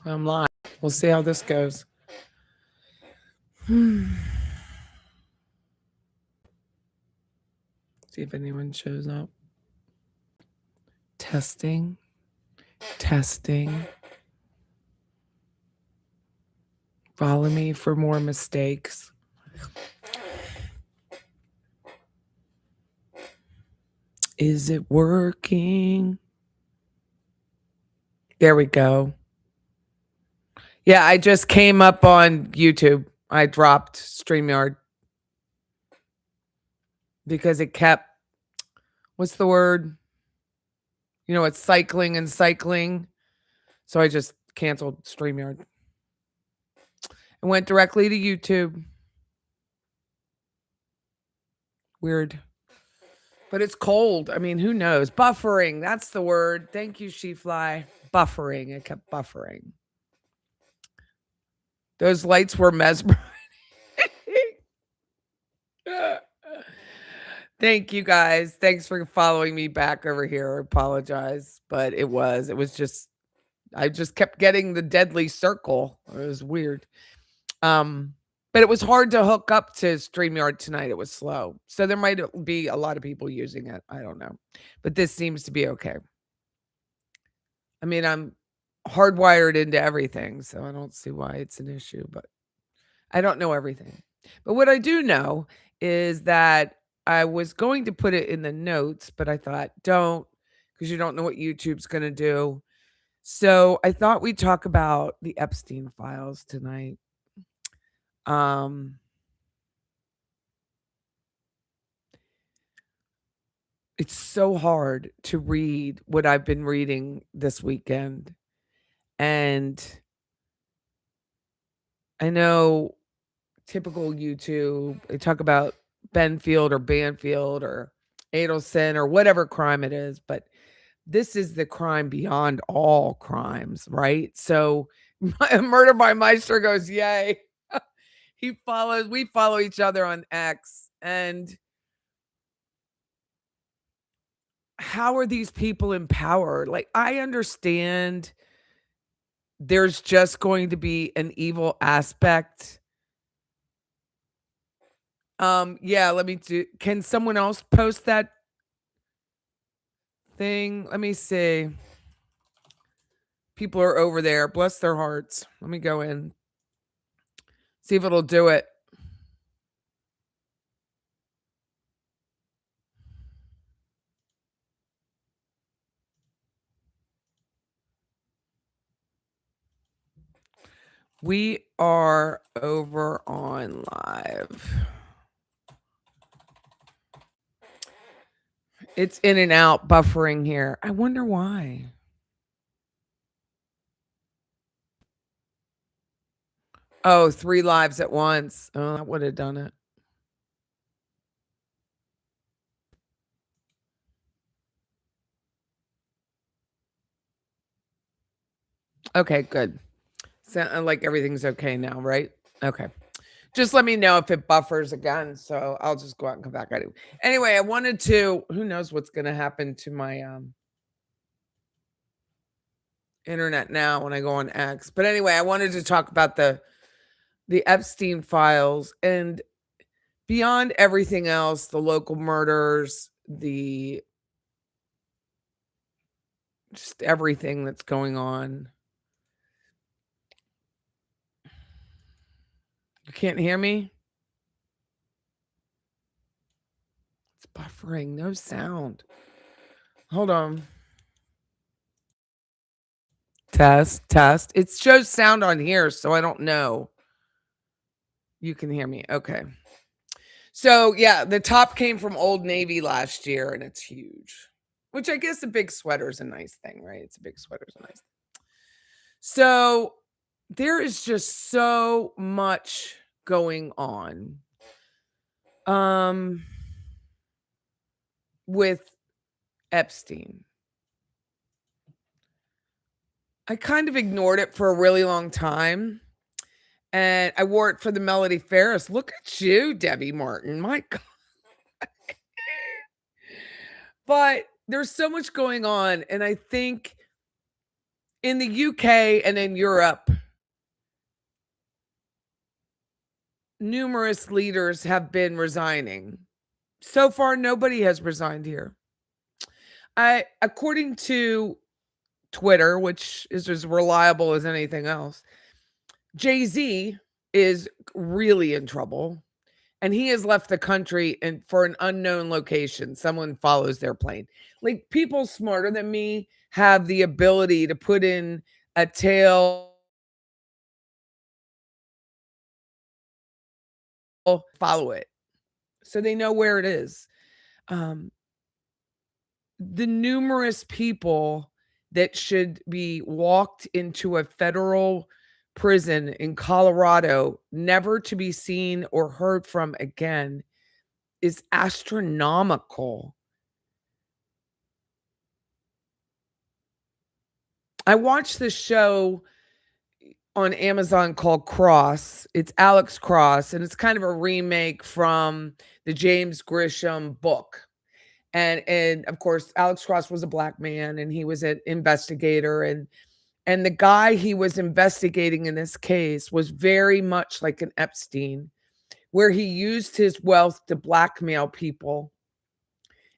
I'm live. We'll see how this goes. See if anyone shows up. Testing. Testing. Follow me for more mistakes. Is it working? There we go. Yeah, I just came up on YouTube. I dropped StreamYard because it kept, what's the word? It's cycling and cycling. So I just canceled StreamYard. I went directly to YouTube. Weird. But it's cold. I mean, who knows? Buffering. That's the word. Thank you, She-Fly. Buffering. It kept buffering. Those lights were mesmerizing. Thank you, guys. Thanks for following me back over here. I apologize. But it was just, I just kept getting the deadly circle. It was weird. But it was hard to hook up to StreamYard tonight. It was slow. So there might be a lot of people using it. I don't know. But this seems to be okay. I mean, I'm hardwired into everything, so I don't see why it's an issue, but I don't know everything. But what I do know is that I was going to put it in the notes, but I thought, don't, because you don't know what YouTube's going to do. So I thought we'd talk about the Epstein files tonight. It's so hard to read what I've been reading this weekend. And I know typical YouTube, they talk about Benfield or Banfield or Adelson or whatever crime it is, but this is the crime beyond all crimes, right? So Murder by Meister goes, yay. We follow each other on X. And how are these people empowered? Like, I understand there's just going to be an evil aspect. Yeah, can someone else post that thing? Let me see. People are over there. Bless their hearts. Let me go in. See if it'll do it. We are over on live. It's in and out buffering here. I wonder why. Oh, 3 lives at once. Oh, that would have done it. Okay, good. So, like everything's okay now, right? Okay. Just let me know if it buffers again. So I'll just go out and come back. Anyway, I wanted to, who knows what's going to happen to my internet now when I go on X. But anyway, I wanted to talk about the Epstein files and beyond everything else, the local murders, just everything that's going on. You can't hear me? It's buffering, no sound. Hold on. Test. It shows sound on here, so I don't know. You can hear me. Okay. So, yeah, the top came from Old Navy last year, and it's huge. Which I guess a big sweater is a nice thing, right? It's a big sweater is a nice thing. So, there is just so much going on. With Epstein. I kind of ignored it for a really long time. And I wore it for the Melody Ferris. Look at you, Debbie Martin. My God. But there's so much going on. And I think In the UK and in Europe, numerous leaders have been resigning. So far, nobody has resigned here. According to Twitter, which is as reliable as anything else, Jay-Z is really in trouble, and he has left the country and for an unknown location. Someone follows their plane. Like, people smarter than me have the ability to put in a tail, follow it, so they know where it is. Um, the numerous people that should be walked into a federal prison in Colorado, never to be seen or heard from again, is astronomical. I watched this show on Amazon called Cross. It's Alex Cross, and it's kind of a remake from the James Grisham book. And of course, Alex Cross was a black man, and he was an investigator, and the guy he was investigating in this case was very much like an Epstein, where he used his wealth to blackmail people.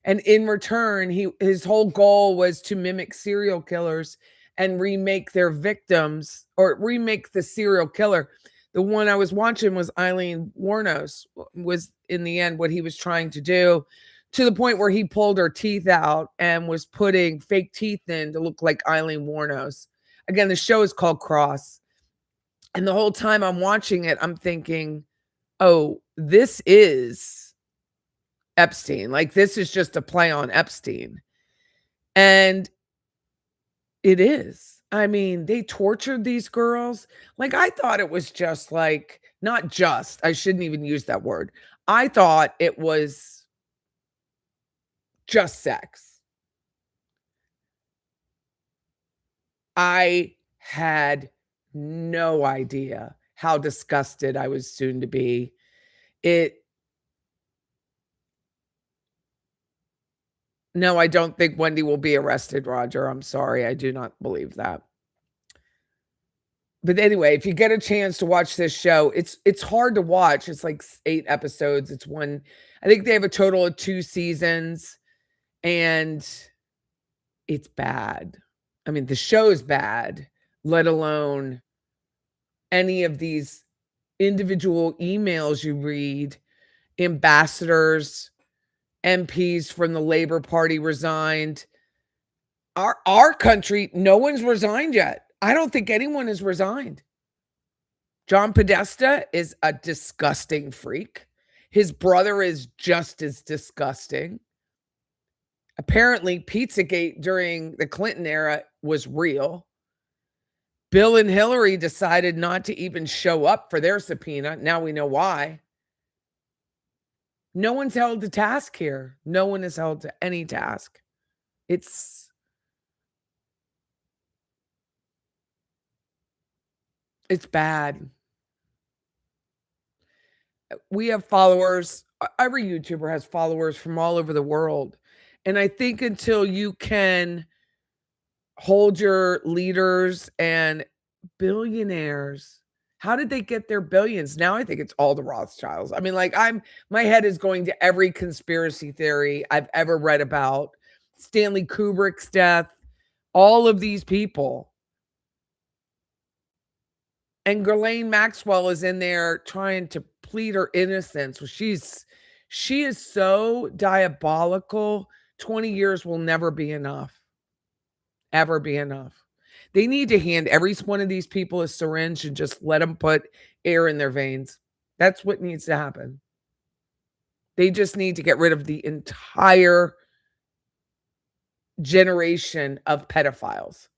And in return, his whole goal was to mimic serial killers and remake their victims, or remake the serial killer. The one I was watching was Eileen Warnos, was in the end what he was trying to do, to the point where he pulled her teeth out and was putting fake teeth in to look like Eileen Warnos. Again, the show is called Cross. And the whole time I'm watching it, I'm thinking, oh, this is Epstein. Like, this is just a play on Epstein. And it is. I mean, they tortured these girls. Like, I thought it was just like, not just, I shouldn't even use that word. I thought it was just sex. I had no idea how disgusted I was soon to be. It No, I don't think Wendy will be arrested, Roger. I'm sorry. I do not believe that. But anyway, if you get a chance to watch this show, it's hard to watch. It's like 8 episodes. It's one, I think they have a total of 2 seasons, and it's bad. I mean, the show is bad, let alone any of these individual emails you read. Ambassadors, MPs from the Labor Party resigned. Our country, no one's resigned yet. I don't think anyone has resigned. John Podesta is a disgusting freak. His brother is just as disgusting. Apparently, Pizzagate during the Clinton era was real. Bill and Hillary decided not to even show up for their subpoena. Now we know why. No one's held to task here. No one is held to any task. It's bad. We have followers. Every YouTuber has followers from all over the world. And I think until you can hold your leaders and billionaires, how did they get their billions? Now I think it's all the Rothschilds. I mean, like, my head is going to every conspiracy theory I've ever read about. Stanley Kubrick's death, all of these people. And Ghislaine Maxwell is in there trying to plead her innocence. Well, she is so diabolical. 20 years will never be enough. Ever be enough. They need to hand every one of these people a syringe and just let them put air in their veins. That's what needs to happen. They just need to get rid of the entire generation of pedophiles.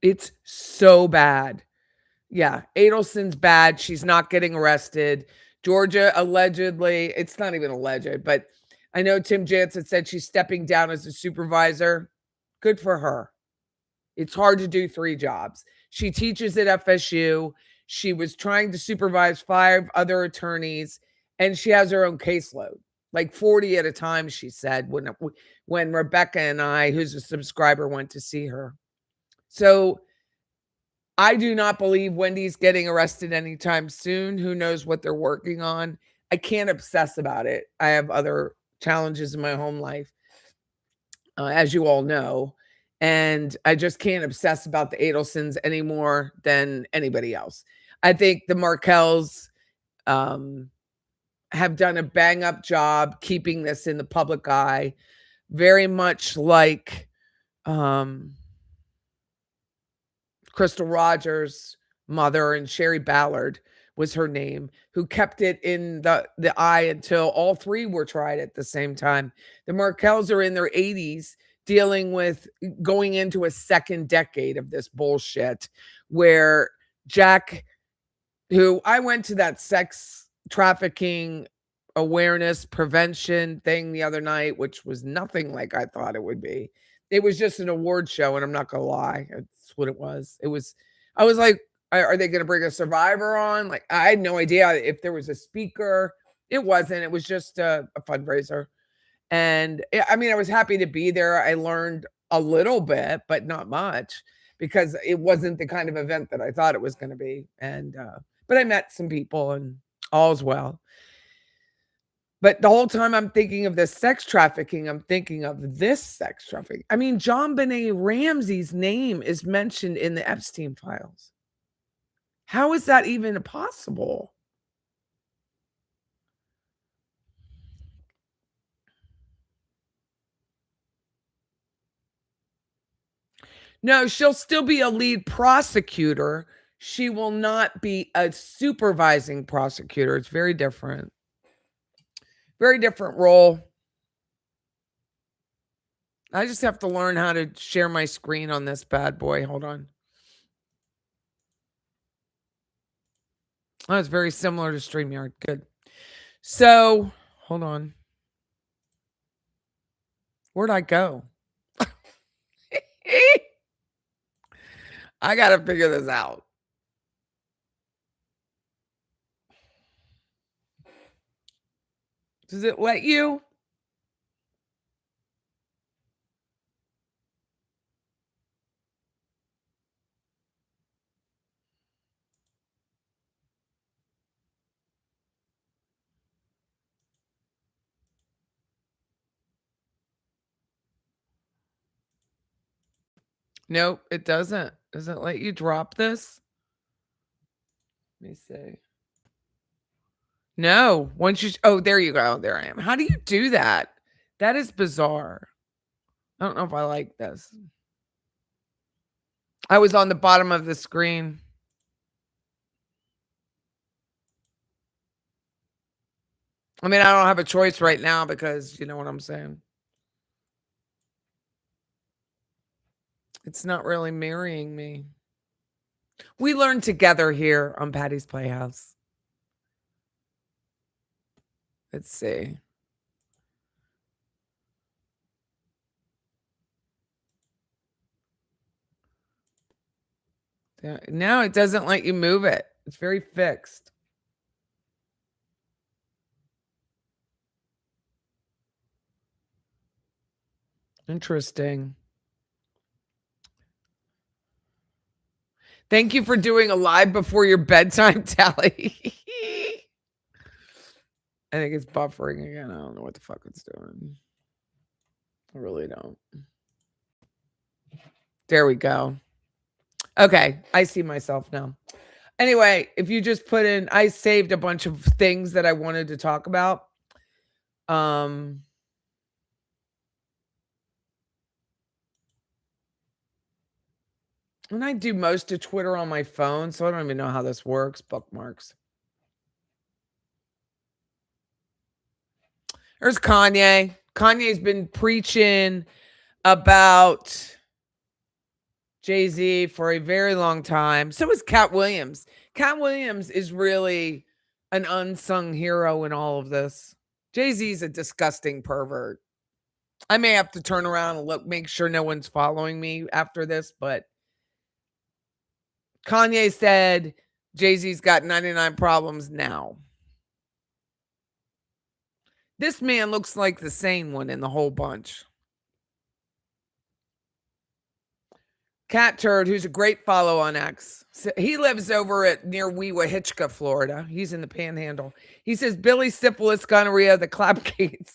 It's so bad. Yeah, Adelson's bad. She's not getting arrested. Georgia allegedly, it's not even alleged, but I know Tim Jansen said she's stepping down as a supervisor. Good for her. It's hard to do 3 jobs. She teaches at FSU. She was trying to supervise 5 other attorneys, and she has her own caseload. like 40 at a time, she said, when Rebecca and I, who's a subscriber, went to see her. So I do not believe Wendy's getting arrested anytime soon. Who knows what they're working on? I can't obsess about it. I have other challenges in my home life, as you all know, and I just can't obsess about the Adelsons any more than anybody else. I think the Markells um, have done a bang up job keeping this in the public eye, very much like Crystal Rogers' mother, and Sherry Ballard was her name, who kept it in the eye until all three were tried at the same time. The Markells are in their 80s dealing with going into a second decade of this bullshit where Jack, who I went to that sex trafficking awareness prevention thing the other night, which was nothing like I thought it would be. It was just an award show, and I'm not gonna lie, that's what it was. I was like, are they gonna bring a survivor on? Like, I had no idea if there was a speaker. It wasn't. It was just a fundraiser. And I mean, I was happy to be there. I learned a little bit, but not much because it wasn't the kind of event that I thought it was going to be. And, but I met some people and all's well. But the whole time I'm thinking of this sex trafficking, I'm thinking of this sex trafficking. I mean, John Benet Ramsey's name is mentioned in the Epstein files. How is that even possible? No, she'll still be a lead prosecutor. She will not be a supervising prosecutor. It's very different. Very different role. I just have to learn how to share my screen on this bad boy. Hold on. Oh, it's very similar to StreamYard. Good. So, hold on. Where'd I go? I got to figure this out. Does it let you? Nope, it doesn't. Does it let you drop this? Let me see. No, once you oh, there you go. There I am. How do you do that? That is bizarre. I don't know if I like this. I was on the bottom of the screen. I mean, I don't have a choice right now because you know what I'm saying. It's not really marrying me. We learn together here on Patty's Playhouse. Let's see. No, it doesn't let you move it. It's very fixed. Interesting. Thank you for doing a live before your bedtime tally. I think it's buffering again. I don't know what the fuck it's doing. I really don't. There we go. Okay, I see myself now. Anyway, if you just put in, I saved a bunch of things that I wanted to talk about. And I do most of Twitter on my phone, so I don't even know how this works. Bookmarks. There's Kanye. Kanye's been preaching about Jay-Z for a very long time. So is Cat Williams. Cat Williams is really an unsung hero in all of this. Jay-Z's a disgusting pervert. I may have to turn around and look, make sure no one's following me after this, but Kanye said Jay-Z's got 99 problems now. This man looks like the sane one in the whole bunch. Cat Turd, who's a great follow on X. He lives over at near Weewahitchka, Florida. He's in the Panhandle. He says Billy, syphilis, gonorrhea, the clapgates.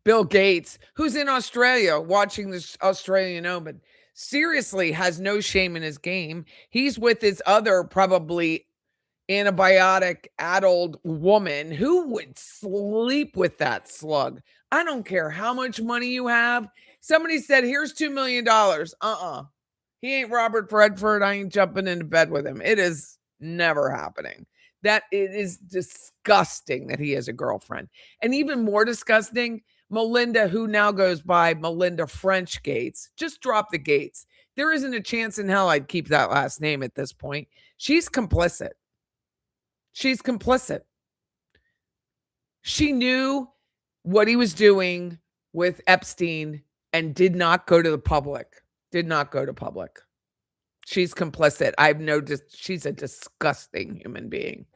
Bill Gates, who's in Australia watching this Australian Open, seriously has no shame in his game. He's with his other probably antibiotic addled woman who would sleep with that slug. I don't care how much money you have. Somebody said, here's $2 million. He ain't Robert Redford. I ain't jumping into bed with him. It is never happening. That it is disgusting that he has a girlfriend. And even more disgusting, Melinda, who now goes by Melinda French Gates, just drop the Gates. There isn't a chance in hell I'd keep that last name at this point. She's complicit. She's complicit. She knew what he was doing with Epstein and did not go to the public. Did not go to public. She's complicit. She's a disgusting human being.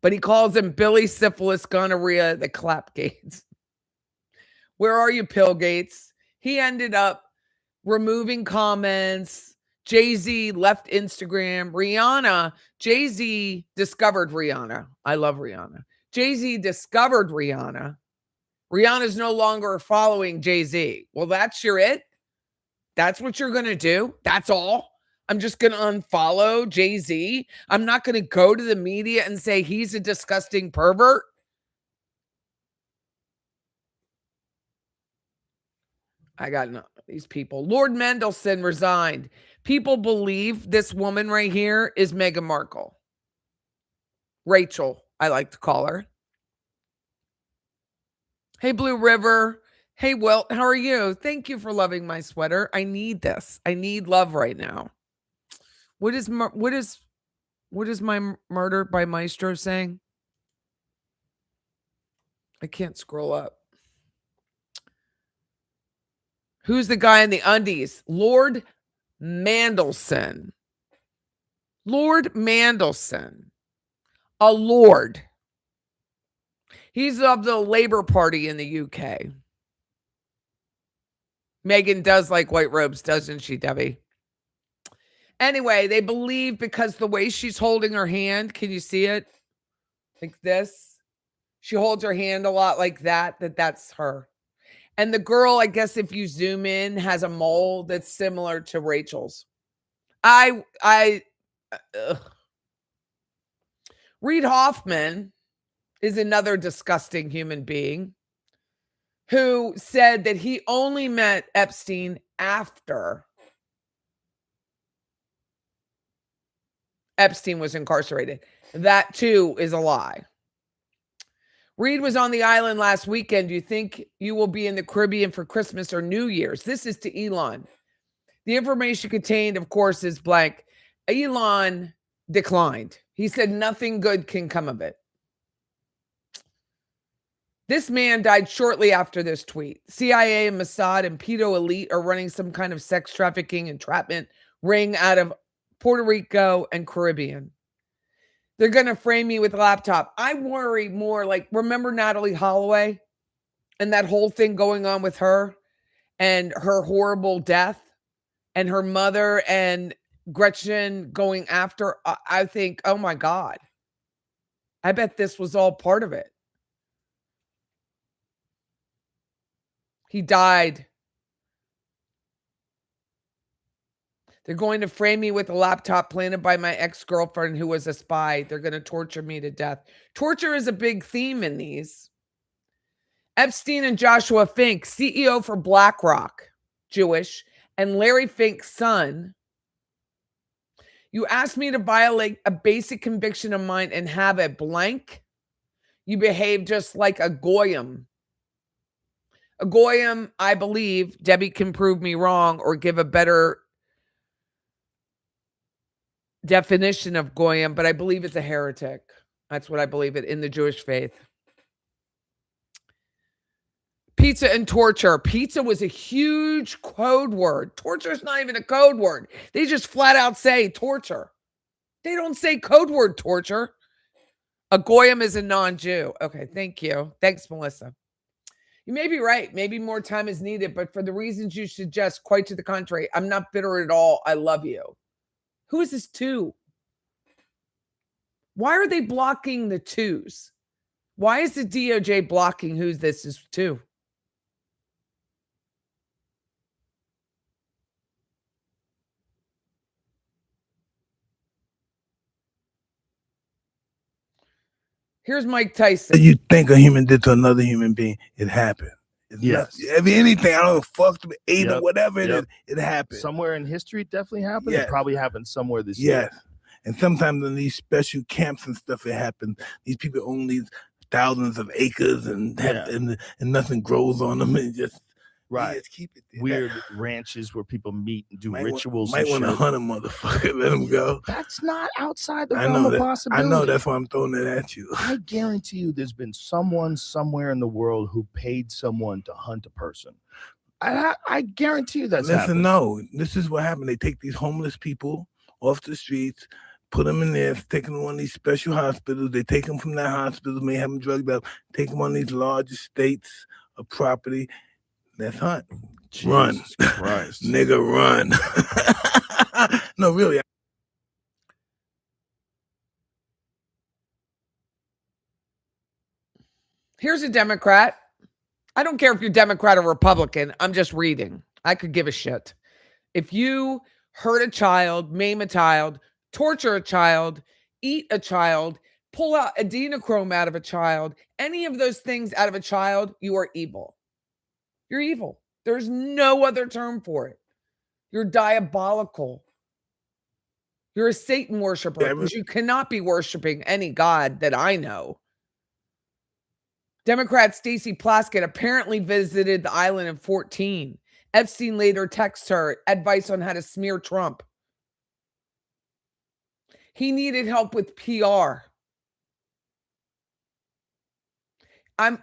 But he calls him Billy, syphilis, gonorrhea, the clapgates. Where are you, Pillgates? He ended up removing comments. Jay-Z left Instagram. Rihanna, Jay-Z discovered Rihanna. I love Rihanna. Jay-Z discovered Rihanna. Rihanna's no longer following Jay-Z. Well, that's it? That's what you're going to do? That's all? I'm just going to unfollow Jay-Z? I'm not going to go to the media and say he's a disgusting pervert? I got these people. Lord Mendelsohn resigned. People believe this woman right here is Meghan Markle. Rachel, I like to call her. Hey, Blue River. Hey, Wilt, how are you? Thank you for loving my sweater. I need this. I need love right now. What is my Murder by Maestro saying? I can't scroll up. Who's the guy in the undies? Lord Mandelson. Lord Mandelson. A lord. He's of the Labour Party in the UK. Meghan does like white robes, doesn't she, Debbie? Anyway, they believe because the way she's holding her hand, can you see it? Like this. She holds her hand a lot like that's her. And the girl, I guess if you zoom in, has a mole that's similar to Rachel's. Reid Hoffman is another disgusting human being who said that he only met Epstein after Epstein was incarcerated. That too is a lie. Reid was on the island last weekend. Do you think you will be in the Caribbean for Christmas or New Year's? This is to Elon. The information contained, of course, is blank. Elon declined. He said nothing good can come of it. This man died shortly after this tweet. CIA and Mossad and pedo elite are running some kind of sex trafficking entrapment ring out of Puerto Rico and Caribbean. They're going to frame me with a laptop. I worry more like, remember Natalie Holloway and that whole thing going on with her and her horrible death and her mother and Gretchen going after? I think, oh my God. I bet this was all part of it. He died. They're going to frame me with a laptop planted by my ex-girlfriend who was a spy. They're going to torture me to death. Torture is a big theme in these. Epstein and Joshua Fink, CEO for BlackRock, Jewish, and Larry Fink's son. You asked me to violate a basic conviction of mine and have it blank. You behave just like a goyim. A goyim, I believe, Debbie can prove me wrong or give a better definition of goyim, but I believe it's a heretic. That's what I believe it in the Jewish faith. Pizza and torture. Pizza was a huge code word. Torture is not even a code word. They just flat out say torture. They don't say code word torture. A goyim is a non-Jew. Okay, thank you. Thanks, Melissa. You may be right. Maybe more time is needed, but for the reasons you suggest, quite to the contrary, I'm not bitter at all. I love you. Who is this to? Why are they blocking the twos? Why is the DOJ blocking who this is to? Here's Mike Tyson. You think a human did to another human being, it happened. It's Yes. Anything, I don't know, fucked, ate, Yep. or whatever Yep. it happened. Somewhere in history, it definitely happened. Yes. It probably happened somewhere this Yes. year. And sometimes in these special camps and stuff, it happens. These people own these thousands of acres and nothing grows on them. And just just keep it there. Weird ranches where people meet and do rituals. Might want to hunt a motherfucker, let them go. That's not outside the realm of possibility. I know, that's why I'm throwing it at you. I guarantee you there's been someone somewhere in the world who paid someone to hunt a person. I guarantee you that's happened. No, this is what happened. They take these homeless people off the streets, put them in there, take them to one of these special hospitals. They take them from that hospital, may have them drugged up, take them on these large estates of property. Let's hunt. Jesus run. Christ. Nigga, run. No, really. Here's a Democrat. I don't care if you're Democrat or Republican. I'm just reading. I could give a shit. If you hurt a child, maim a child, torture a child, eat a child, pull out adrenochrome out of a child, any of those things out of a child, you are evil. You're evil. There's no other term for it. You're diabolical. You're a Satan worshiper because you cannot be worshiping any God that I know. Democrat Stacey Plaskett apparently visited the island in 2014. Epstein later texts her advice on how to smear Trump. He needed help with PR.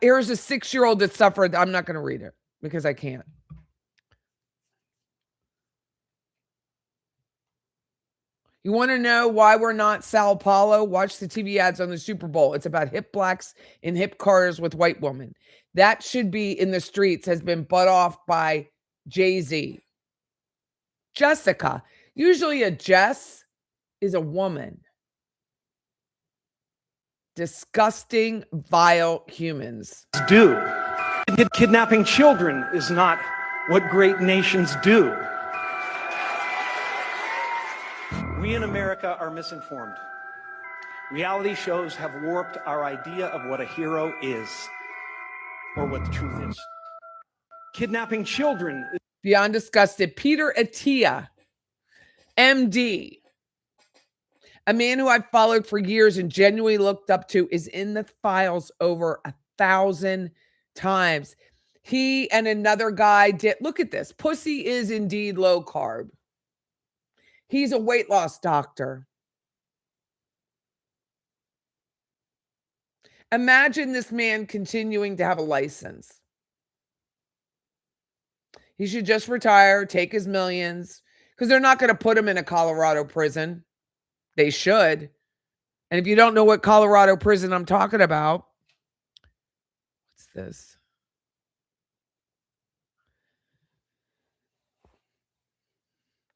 Here's a 6-year-old that suffered. I'm not going to read it because I can't. You want to know why we're not Sao Paulo? Watch the TV ads on the Super Bowl. It's about hip blacks in hip cars with white women. That should be in the streets, has been butt off by Jay-Z. Jessica. Usually a Jess is a woman. Disgusting, vile humans. Do. Kidnapping children is not what great nations do. We in America are misinformed. Reality shows have warped our idea of what a hero is, or what the truth is. Kidnapping children. Beyond disgusted. Peter Attia, MD, a man who I've followed for years and genuinely looked up to, is in the files over 1,000 times. He and another guy did, look at this. Pussy is indeed low carb. He's a weight loss doctor. Imagine this man continuing to have a license. He should just retire, take his millions, because they're not going to put him in a Colorado prison. They should. And if you don't know what Colorado prison I'm talking about, what's this?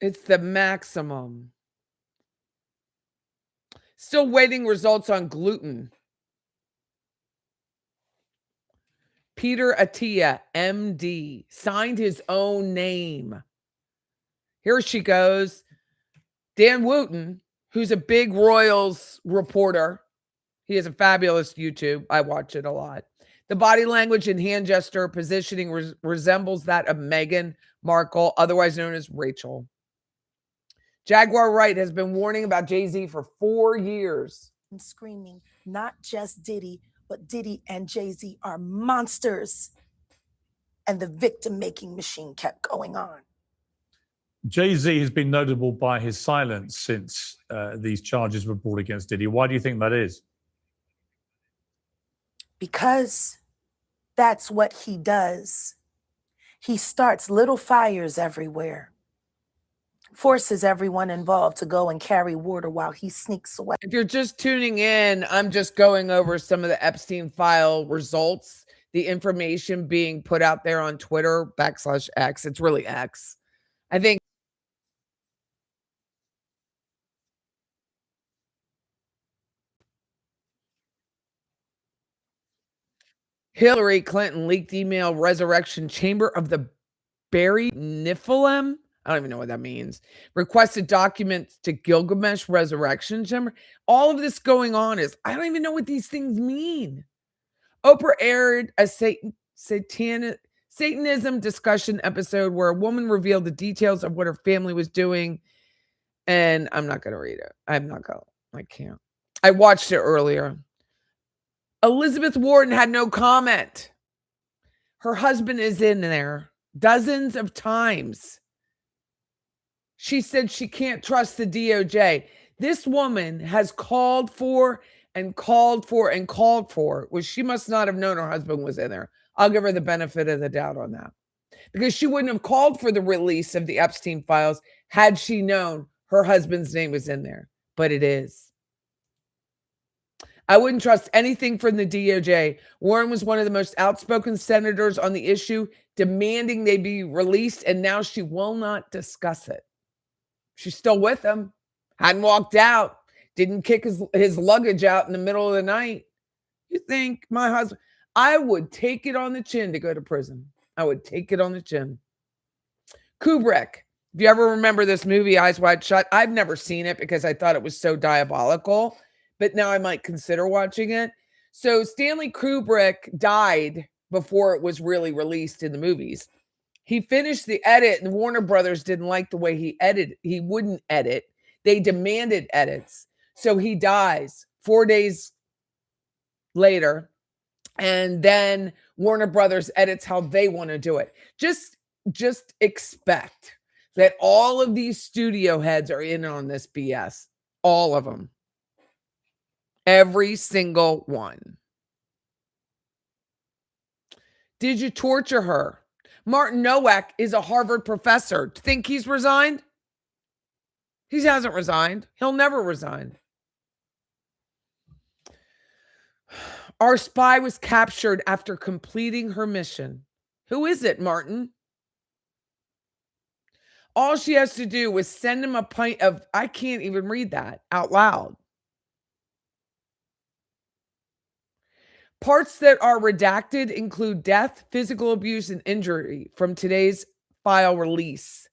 It's the maximum. Still waiting results on gluten. Peter Attia, MD, signed his own name. Here she goes. Dan Wooten, who's a big Royals reporter. He has a fabulous YouTube. I watch it a lot. The body language and hand gesture positioning resembles that of Meghan Markle, otherwise known as Rachel. Jaguar Wright has been warning about Jay-Z for 4 years. Screaming, not just Diddy, but Diddy and Jay-Z are monsters. And the victim-making machine kept going on. Jay-Z has been notable by his silence since these charges were brought against Diddy. Why do you think that is? Because that's what he does. He starts little fires everywhere. forces everyone involved to go and carry water while he sneaks away. If you're just tuning in, I'm just going over some of the Epstein file results, the information being put out there on Twitter /X. It's really X. I think Hillary Clinton leaked email resurrection chamber of the Barry Nephilim. I don't even know what that means. Requested documents to Gilgamesh resurrection chamber. All of this going on is, I don't even know what these things mean. Oprah aired a Satanism discussion episode where a woman revealed the details of what her family was doing. And I'm not going to read it. I can't. I watched it earlier. Elizabeth Warren had no comment. Her husband is in there dozens of times. She said she can't trust the DOJ. This woman has called for and called for and called for, which she must not have known her husband was in there. I'll give her the benefit of the doubt on that. Because she wouldn't have called for the release of the Epstein files had she known her husband's name was in there. But it is. I wouldn't trust anything from the DOJ. Warren was one of the most outspoken senators on the issue, demanding they be released, and now she will not discuss it. She's still with him. Hadn't walked out. Didn't kick his luggage out in the middle of the night. You think my husband... I would take it on the chin to go to prison. I would take it on the chin. Kubrick. If you ever remember this movie, Eyes Wide Shut, I've never seen it because I thought it was so diabolical, but now I might consider watching it. So Stanley Kubrick died before it was really released in the movies. He finished the edit, and Warner Brothers didn't like the way he edited. He wouldn't edit. They demanded edits. So he dies 4 days later, and then Warner Brothers edits how they want to do it. Just expect that all of these studio heads are in on this BS. All of them. Every single one. Did you torture her? Martin Nowak is a Harvard professor. Think he's resigned? He hasn't resigned. He'll never resign. Our spy was captured after completing her mission. Who is it, Martin? All she has to do was send him a pint of... I can't even read that out loud. Parts that are redacted include death, physical abuse, and injury from today's file release.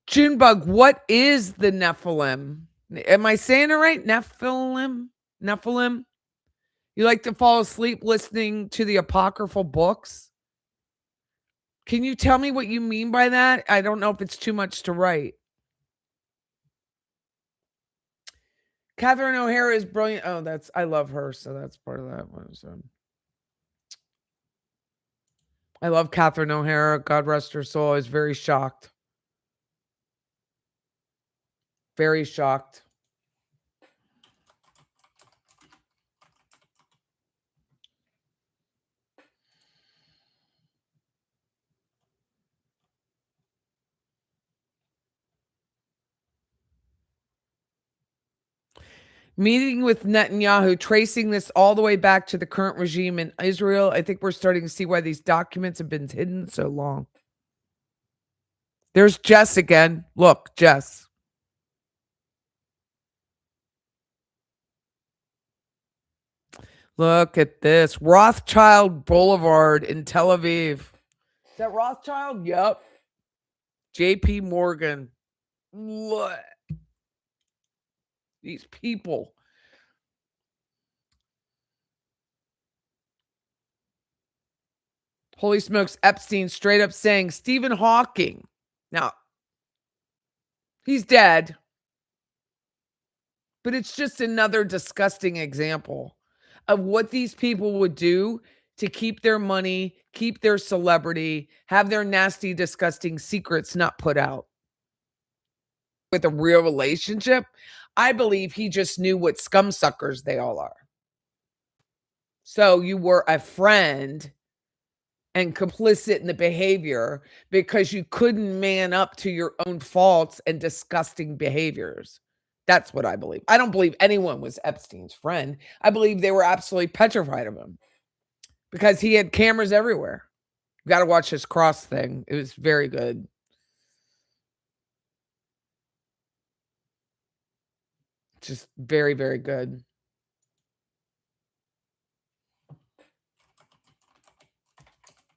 Junebug, what is the Nephilim? Am I saying it right? Nephilim? Nephilim? You like to fall asleep listening to the apocryphal books? Can you tell me what you mean by that? I don't know if it's too much to write. Catherine O'Hara is brilliant. Oh, I love her, so that's part of that one. So. I love Catherine O'Hara. God rest her soul. I was very shocked. Very shocked. Meeting with Netanyahu, tracing this all the way back to the current regime in Israel. I think we're starting to see why these documents have been hidden so long. There's Jess again. Look, Jess. Look at this. Rothschild Boulevard in Tel Aviv. Is that Rothschild? Yep. JP Morgan. What? These people. Holy smokes, Epstein straight up saying Stephen Hawking. Now, he's dead, but it's just another disgusting example of what these people would do to keep their money, keep their celebrity, have their nasty, disgusting secrets not put out. With a real relationship, I believe he just knew what scum suckers they all are. So you were a friend and complicit in the behavior because you couldn't man up to your own faults and disgusting behaviors. That's what I believe. I don't believe anyone was Epstein's friend. I believe they were absolutely petrified of him because he had cameras everywhere. You got to watch his cross thing. It was very good. Just very, very good.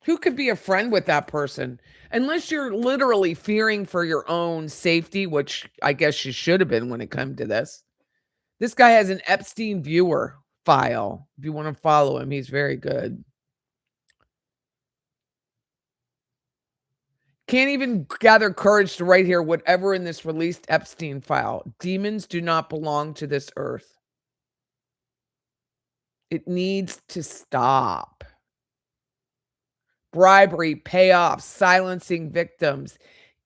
Who could be a friend with that person? Unless you're literally fearing for your own safety, which I guess you should have been when it came to this. This guy has an Epstein viewer file. If you want to follow him, he's very good. Can't even gather courage to write here whatever in this released Epstein file. Demons do not belong to this earth. It needs to stop. Bribery, payoffs, silencing victims,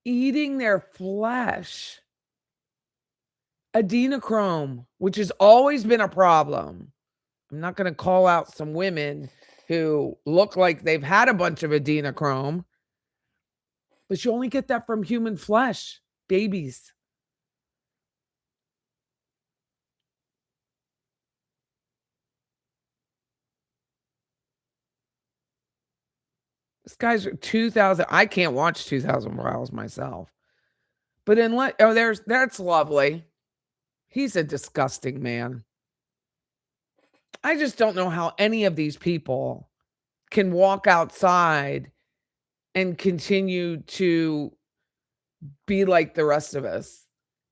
eating their flesh. Adrenochrome, which has always been a problem. I'm not going to call out some women who look like they've had a bunch of adrenochrome, but you only get that from human flesh, babies. This guy's 2000. I can't watch 2000 Files myself. But that's lovely. He's a disgusting man. I just don't know how any of these people can walk outside and continue to be like the rest of us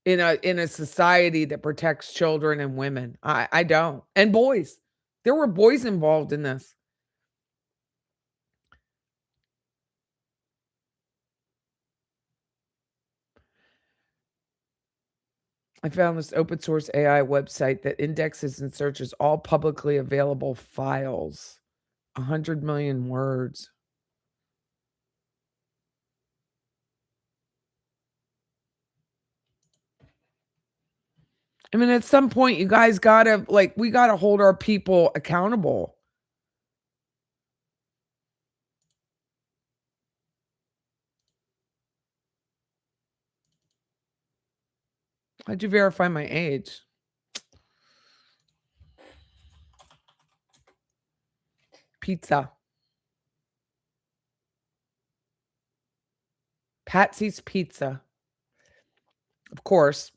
in a society that protects children and women. I don't. And boys. There were boys involved in this. I found this open source AI website that indexes and searches all publicly available files. 100 million words. I mean, at some point, you guys gotta, we gotta hold our people accountable. How'd you verify my age? Pizza. Patsy's Pizza. Of course.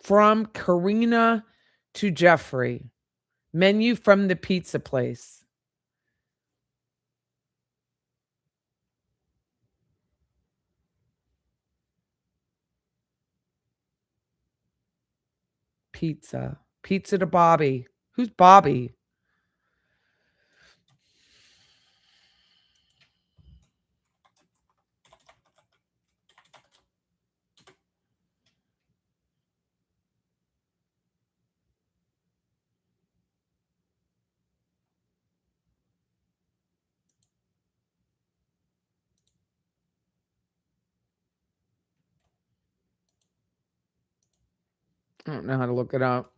From Karina to Jeffrey. Menu from the pizza place. Pizza. Pizza to Bobby. Who's Bobby? I don't know how to look it up.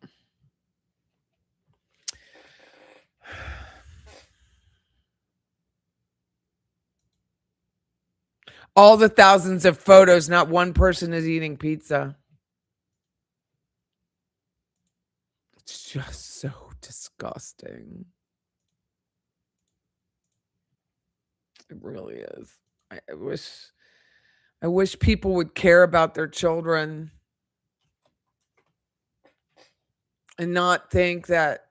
All the thousands of photos, not one person is eating pizza. It's just so disgusting. It really is. I wish people would care about their children and not think that.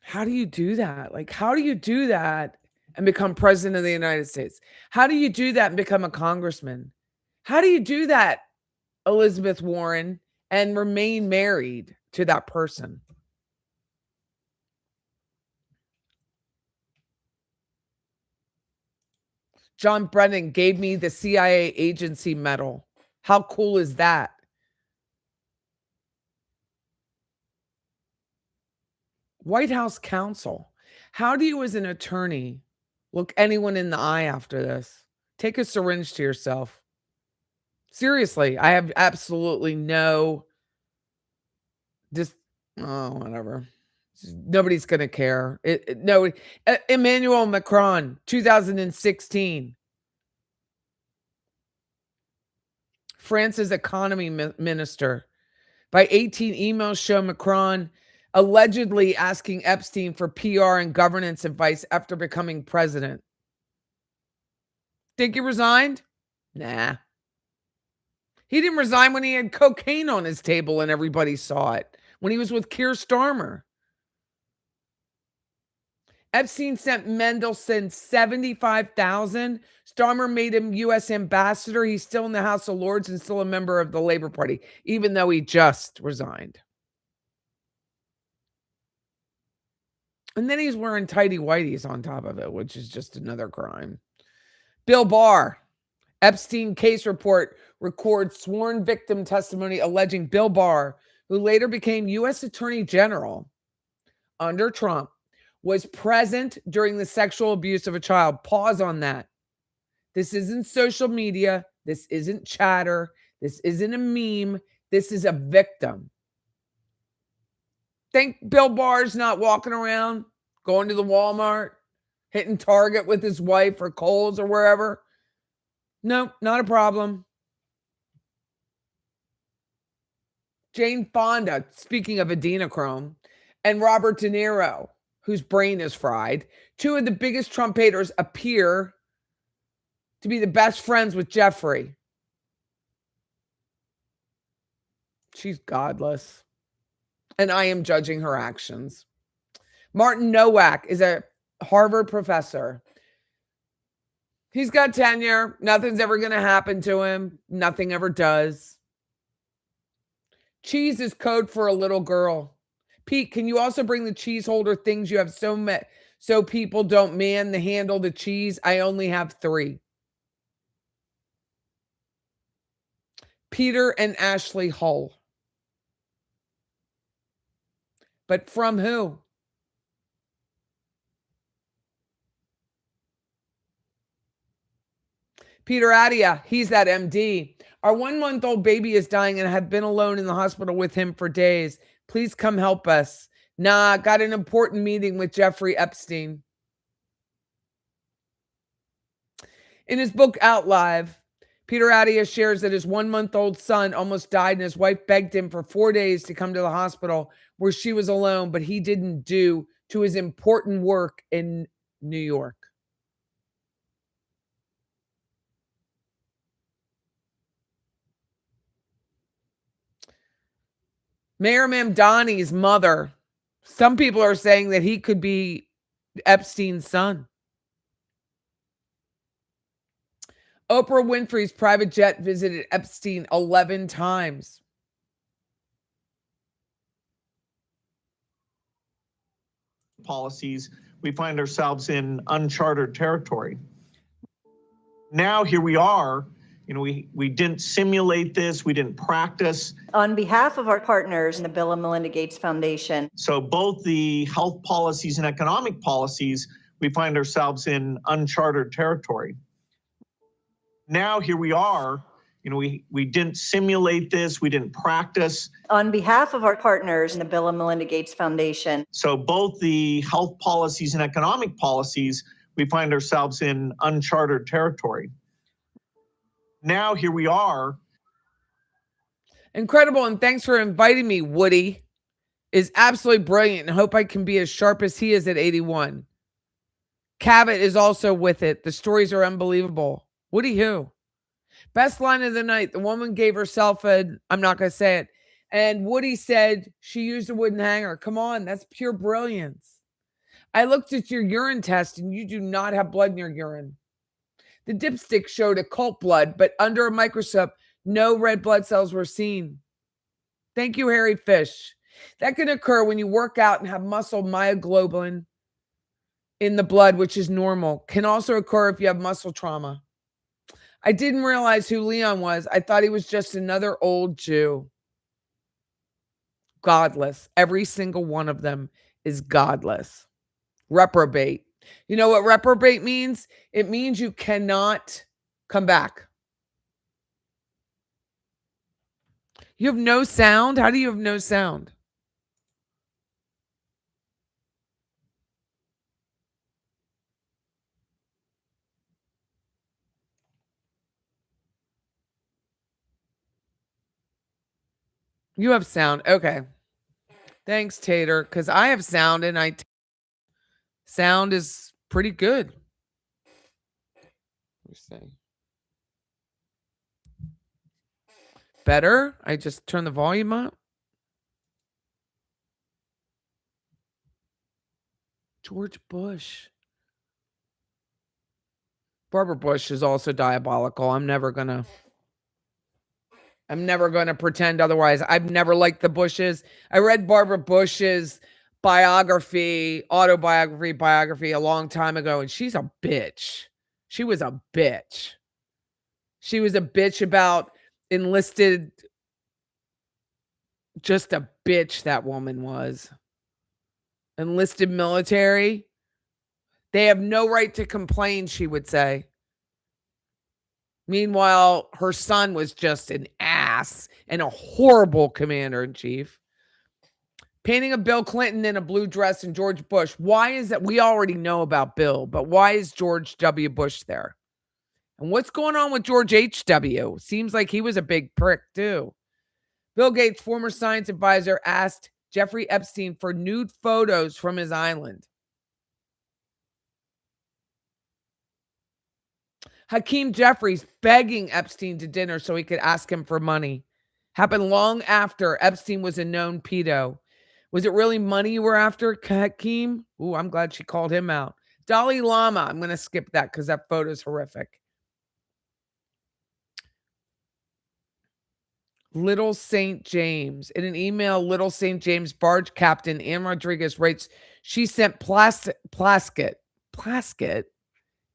How do you do that? How do you do that and become president of the United States? How do you do that and become a congressman? How do you do that, Elizabeth Warren, and remain married to that person? John Brennan gave me the CIA agency medal. How cool is that? White House counsel. How do you, as an attorney, look anyone in the eye after this? Take a syringe to yourself. Seriously, I have absolutely no whatever. Nobody's going to care. Emmanuel Macron, 2016. France's economy minister. By 18 emails show Macron allegedly asking Epstein for PR and governance advice after becoming president. Think he resigned? Nah. He didn't resign when he had cocaine on his table and everybody saw it. When he was with Keir Starmer. Epstein sent Mendelsohn $75,000. Starmer made him U.S. ambassador. He's still in the House of Lords and still a member of the Labor Party, even though he just resigned. And then he's wearing tighty whities on top of it, which is just another crime. Bill Barr, Epstein case report records sworn victim testimony alleging Bill Barr, who later became U.S. Attorney General under Trump, was present during the sexual abuse of a child. Pause on that. This isn't social media. This isn't chatter. This isn't a meme. This is a victim. Think Bill Barr's not walking around, going to the Walmart, hitting Target with his wife or Kohl's or wherever? No, not a problem. Jane Fonda, speaking of adrenochrome, and Robert De Niro, whose brain is fried, two of the biggest Trump haters appear to be the best friends with Jeffrey. She's godless. And I am judging her actions. Martin Nowak is a Harvard professor. He's got tenure. Nothing's ever going to happen to him. Nothing ever does. Cheese is code for a little girl. Pete, can you also bring the cheese holder things you have so people don't man the handle the cheese? I only have 3. Peter and Ashley Hull. But from who? Peter Adia, he's that MD. Our 1-month-old baby is dying and have been alone in the hospital with him for days. Please come help us. Nah, got an important meeting with Jeffrey Epstein. In his book Out Live, Peter Adia shares that his 1-month-old son almost died and his wife begged him for 4 days to come to the hospital where she was alone, but he didn't due to his important work in New York. Mayor Mamdani's mother. Some people are saying that he could be Epstein's son. Oprah Winfrey's private jet visited Epstein 11 times. Policies, we find ourselves in uncharted territory. Now here we are. We didn't simulate this. We didn't practice. On behalf of our partners in the Bill and Melinda Gates Foundation. So both the health policies and economic policies, we find ourselves in uncharted territory. Now here we are. We didn't simulate this. We didn't practice. On behalf of our partners in the Bill and Melinda Gates Foundation. So both the health policies and economic policies, we find ourselves in uncharted territory. Now here we are. Incredible, and thanks for inviting me, Woody. Is absolutely brilliant, and hope I can be as sharp as he is at 81. Cabot is also with it. The stories are unbelievable. Woody who? Best line of the night. The woman gave herself I'm not going to say it, and Woody said she used a wooden hanger. Come on, that's pure brilliance. I looked at your urine test, and you do not have blood in your urine. The dipstick showed occult blood, but under a microscope, no red blood cells were seen. Thank you, Harry Fish. That can occur when you work out and have muscle myoglobin. in the blood, which is normal. Can also occur if you have muscle trauma. I didn't realize who Leon was. I thought he was just another old Jew. Godless. Every single one of them is godless. Reprobate. You know what reprobate means? It means you cannot come back. You have no sound? How do you have no sound? You have sound. Okay. Thanks, Tater, because I have sound and sound is pretty good. Let me see. Better? I just turn the volume up. George Bush. Barbara Bush is also diabolical. I'm never gonna pretend otherwise. I've never liked the Bushes. I read Barbara Bush's biography a long time ago, and she's a bitch. She was a bitch. She was a bitch about enlisted. Just a bitch that woman was. Enlisted military. They have no right to complain, she would say. Meanwhile, her son was just an ass and a horrible commander-in-chief. Painting of Bill Clinton in a blue dress and George Bush. Why is that? We already know about Bill, but why is George W. Bush there? And what's going on with George H.W.? Seems like he was a big prick, too. Bill Gates' former science advisor asked Jeffrey Epstein for nude photos from his island. Hakeem Jeffries begging Epstein to dinner so he could ask him for money. Happened long after Epstein was a known pedo. Was it really money you were after, Hakeem? Ooh, I'm glad she called him out. Dalai Lama. I'm going to skip that because that photo is horrific. Little St. James. In an email, Little St. James barge captain Ann Rodriguez writes, she sent Plaskett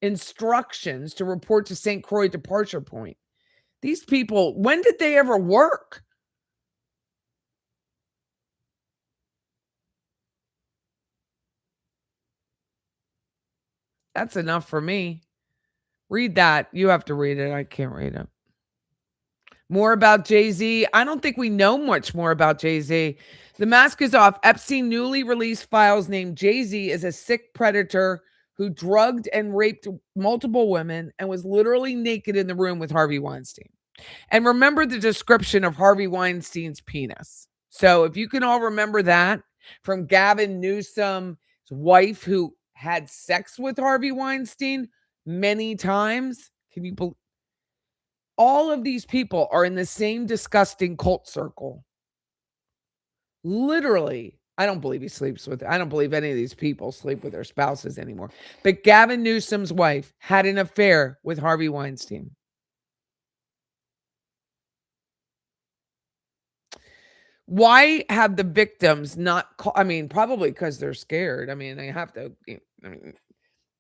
instructions to report to St. Croix departure point. These people, when did they ever work? That's enough for me. Read that. You have to read it. I can't read it. More about Jay-Z. I don't think we know much more about Jay-Z. The mask is off. Epstein newly released files named Jay-Z as a sick predator who drugged and raped multiple women and was literally naked in the room with Harvey Weinstein. And remember the description of Harvey Weinstein's penis. So if you can all remember that from Gavin Newsom's wife who had sex with Harvey Weinstein many times, can you believe? All of these people are in the same disgusting cult circle. Literally, I don't believe I don't believe any of these people sleep with their spouses anymore. But Gavin Newsom's wife had an affair with Harvey Weinstein. Why have the victims not probably because they're scared. They have to.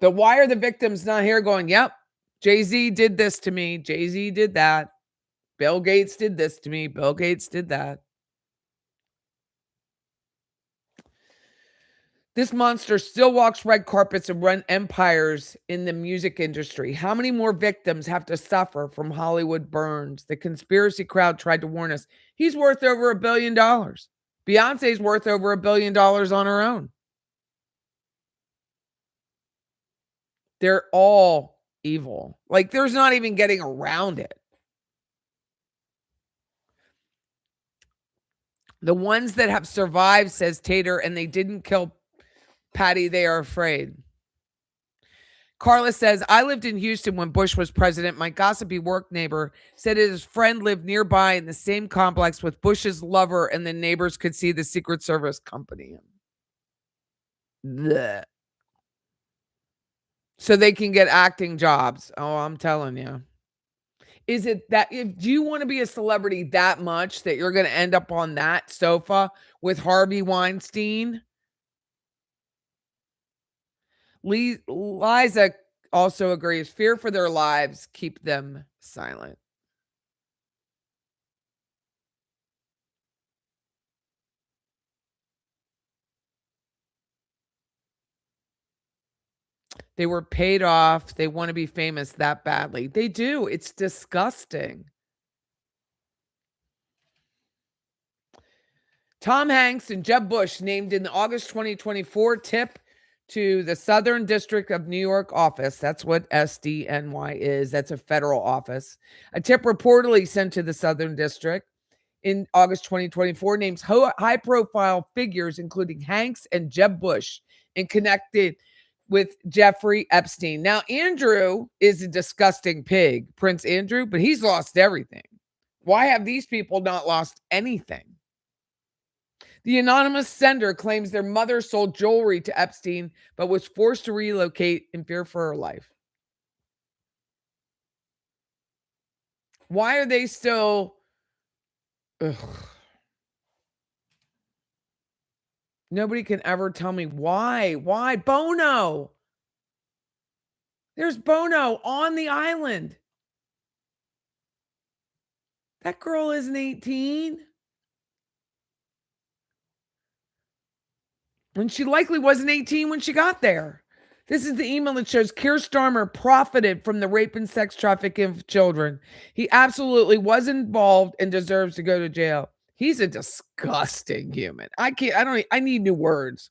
But why are the victims not here going, yep, Jay-Z did this to me. Jay-Z did that. Bill Gates did this to me. Bill Gates did that. This monster still walks red carpets and runs empires in the music industry. How many more victims have to suffer from Hollywood burns? The conspiracy crowd tried to warn us. He's worth over $1 billion. Beyonce's worth over $1 billion on her own. They're all evil. Like, there's not even getting around it. The ones that have survived, says Tater, and they didn't kill Patty, they are afraid. Carla says, I lived in Houston when Bush was president. My gossipy work neighbor said his friend lived nearby in the same complex with Bush's lover, and the neighbors could see the Secret Service company. Blech. So they can get acting jobs. Oh, I'm telling you. Is it that do you want to be a celebrity that much that you're going to end up on that sofa with Harvey Weinstein? Liza also agrees, fear for their lives, keep them silent. They were paid off. They want to be famous that badly. They do. It's disgusting. Tom Hanks and Jeb Bush named in the August 2024 tip to the Southern District of New York office. That's what SDNY is. That's a federal office. A tip reportedly sent to the Southern District in August 2024 names high-profile figures, including Hanks and Jeb Bush, and connected with Jeffrey Epstein. Now, Andrew is a disgusting pig, Prince Andrew, but he's lost everything. Why have these people not lost anything? The anonymous sender claims their mother sold jewelry to Epstein, but was forced to relocate in fear for her life. Why are they still... Ugh. Nobody can ever tell me why. Why? Bono. There's Bono on the island. That girl isn't 18. And she likely wasn't 18 when she got there. This is the email that shows Keir Starmer profited from the rape and sex trafficking of children. He absolutely was involved and deserves to go to jail. He's a disgusting human. I need new words.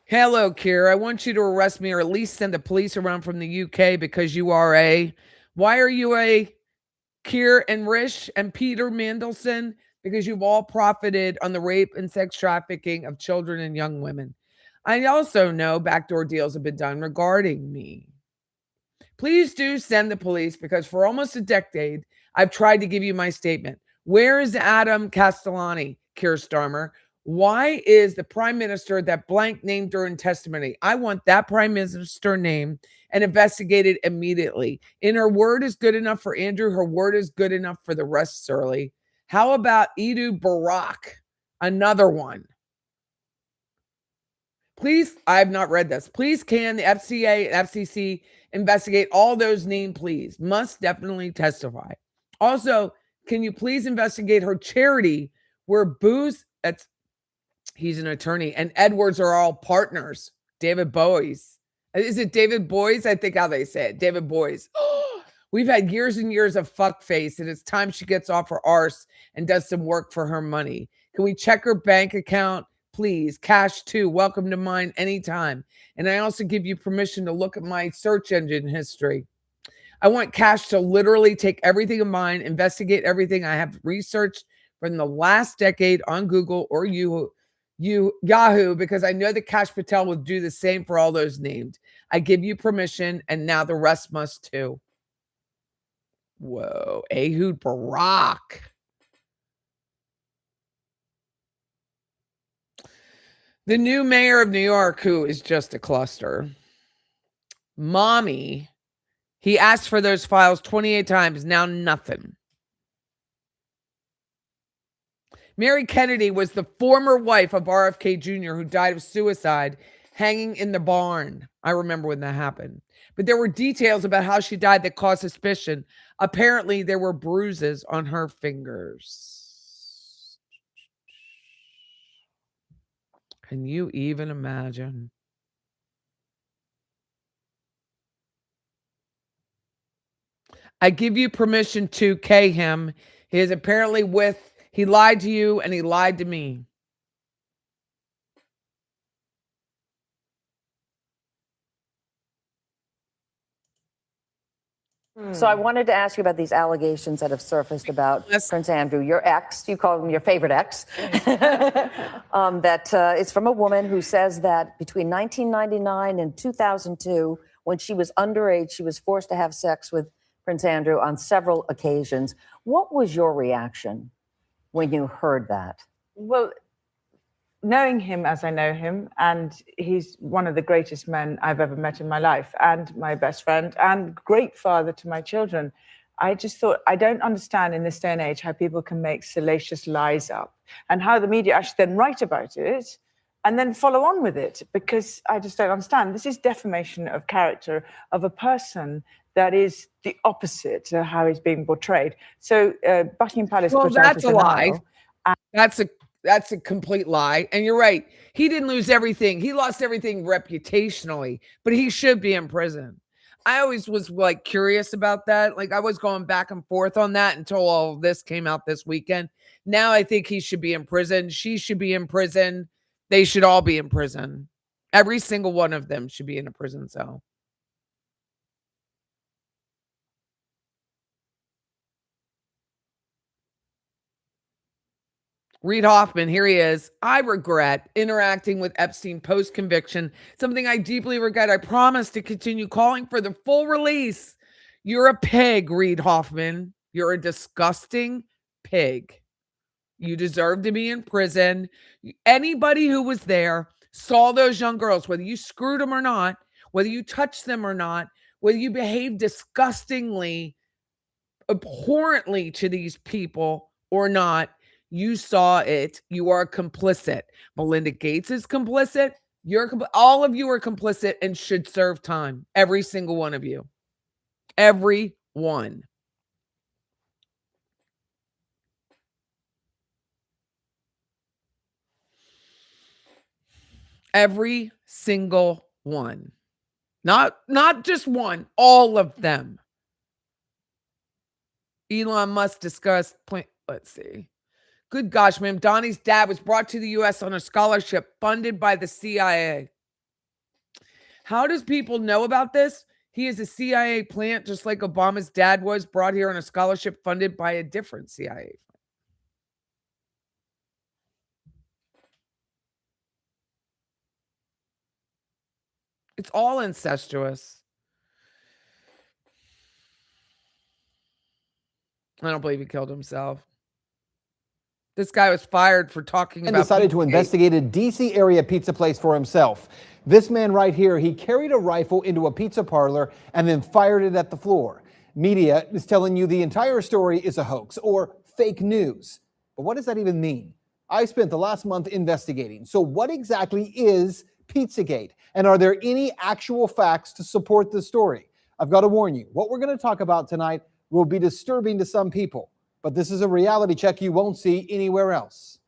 Hello, Keir. I want you to arrest me or at least send the police around from the UK because you are a... Why are you a Keir and Rish and Peter Mandelson? Because you've all profited on the rape and sex trafficking of children and young women. I also know backdoor deals have been done regarding me. Please do send the police because for almost a decade, I've tried to give you my statement. Where is Adam Castellani, Keir Starmer? Why is the prime minister that blank named during testimony? I want that prime minister name and investigated immediately. And her word is good enough for Andrew. Her word is good enough for the rest, Surly. How about Edu Barak? Another one. Please, I have not read this. Please can the FCA and FCC investigate all those named pleas? Must definitely testify. Also, can you please investigate her charity where Booz, he's an attorney, and Edwards are all partners? David Boies. Is it David Boies? I think how they say it. David Boies. We've had years and years of fuckface, and it's time she gets off her arse and does some work for her money. Can we check her bank account? Please, cash too. Welcome to mine anytime. And I also give you permission to look at my search engine history. I want Cash to literally take everything of mine, investigate everything I have researched from the last decade on Google or Yahoo, because I know that Cash Patel will do the same for all those named. I give you permission, and now the rest must too. Whoa, Ehud Barak. The new mayor of New York, who is just a cluster. Mommy, he asked for those files 28 times, now nothing. Mary Kennedy was the former wife of RFK Jr., who died of suicide hanging in the barn. I remember when that happened. But there were details about how she died that caused suspicion. Apparently, there were bruises on her fingers. Can you even imagine? I give you permission to K him. He is apparently he lied to you and he lied to me. So I wanted to ask you about these allegations that have surfaced about Prince Andrew, your ex, you call him your favorite ex, it's from a woman who says that between 1999 and 2002, when she was underage, she was forced to have sex with Prince Andrew on several occasions. What was your reaction when you heard that? Well, knowing him as I know him, and he's one of the greatest men I've ever met in my life, and my best friend, and great father to my children. I just thought, I don't understand in this day and age how people can make salacious lies up and how the media actually then write about it and then follow on with it, because I just don't understand. This is defamation of character of a person that is the opposite to how he's being portrayed. So Buckingham Palace. Well, put out that's a lie. denial. That's a complete lie. And you're right. He didn't lose everything. He lost everything reputationally, but he should be in prison. I always was like curious about that. Like I was going back and forth on that until all of this came out this weekend. Now I think he should be in prison. She should be in prison. They should all be in prison. Every single one of them should be in a prison cell. Reid Hoffman, here he is. I regret interacting with Epstein post-conviction, something I deeply regret. I promise to continue calling for the full release. You're a pig, Reid Hoffman. You're a disgusting pig. You deserve to be in prison. Anybody who was there saw those young girls, whether you screwed them or not, whether you touched them or not, whether you behaved disgustingly, abhorrently to these people or not. You saw it. You are complicit. Melinda Gates is complicit. All of you are complicit and should serve time. Every single one of you. Every one. Every single one. Not just one. All of them. Elon Musk discussed. Let's see. Good gosh, ma'am. Donnie's dad was brought to the U.S. on a scholarship funded by the CIA. How does people know about this? He is a CIA plant, just like Obama's dad was brought here on a scholarship funded by a different CIA. It's all incestuous. I don't believe he killed himself. This guy was fired for talking about... And decided to investigate a D.C. area pizza place for himself. This man right here, he carried a rifle into a pizza parlor and then fired it at the floor. Media is telling you the entire story is a hoax or fake news. But what does that even mean? I spent the last month investigating. So what exactly is Pizzagate? And are there any actual facts to support the story? I've got to warn you, what we're going to talk about tonight will be disturbing to some people. But this is a reality check you won't see anywhere else.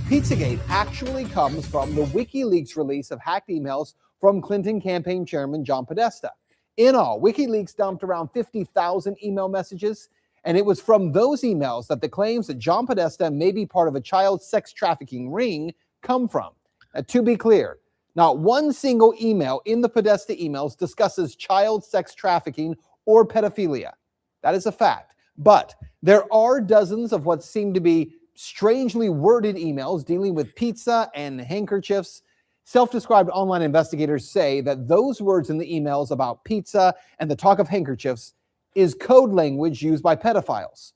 Pizzagate actually comes from the WikiLeaks release of hacked emails from Clinton campaign chairman John Podesta. In all, WikiLeaks dumped around 50,000 email messages, and it was from those emails that the claims that John Podesta may be part of a child sex trafficking ring come from. Now, to be clear, not one single email in the Podesta emails discusses child sex trafficking or pedophilia. That is a fact. But there are dozens of what seem to be strangely worded emails dealing with pizza and handkerchiefs. Self-described online investigators say that those words in the emails about pizza and the talk of handkerchiefs is code language used by pedophiles.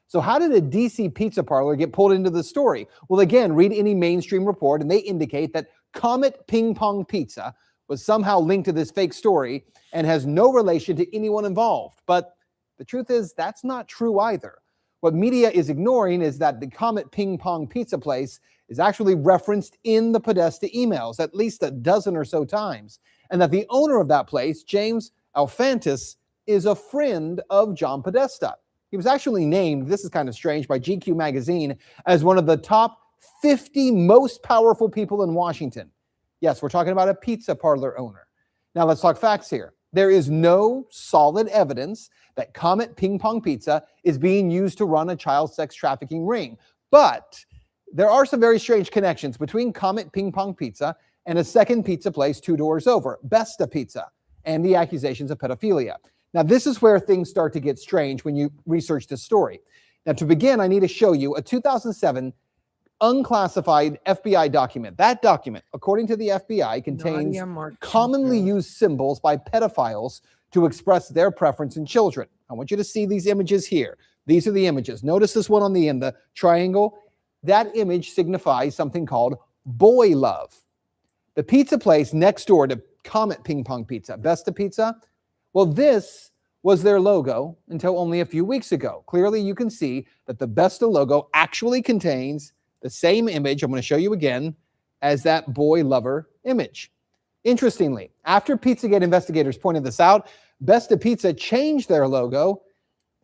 So how did a DC pizza parlor get pulled into the story? Well, again, read any mainstream report and they indicate that Comet Ping Pong Pizza was somehow linked to this fake story and has no relation to anyone involved. But the truth is, that's not true either. What media is ignoring is that the Comet Ping Pong Pizza place is actually referenced in the Podesta emails at least a dozen or so times, and that the owner of that place, James Alfantis, is a friend of John Podesta. He was actually named, this is kind of strange, by GQ magazine as one of the top 50 most powerful people in Washington. Yes, we're talking about a pizza parlor owner. Now let's talk facts here. There is no solid evidence that Comet Ping Pong Pizza is being used to run a child sex trafficking ring. But there are some very strange connections between Comet Ping Pong Pizza and a second pizza place 2 doors over, Besta Pizza, and the accusations of pedophilia. Now, this is where things start to get strange when you research this story. Now, to begin, I need to show you a 2007 unclassified FBI document. That document, according to the FBI, contains commonly used symbols by pedophiles to express their preference in children. I want you to see these images here. These are the images. Notice this one on the end, the triangle. That image signifies something called boy love. The pizza place next door to Comet Ping Pong Pizza, Besta Pizza, Well, this was their logo until only a few weeks ago. Clearly, you can see that the Besta logo actually contains the same image, I'm going to show you again, as that boy lover image. Interestingly, after Pizzagate investigators pointed this out, Besta Pizza changed their logo,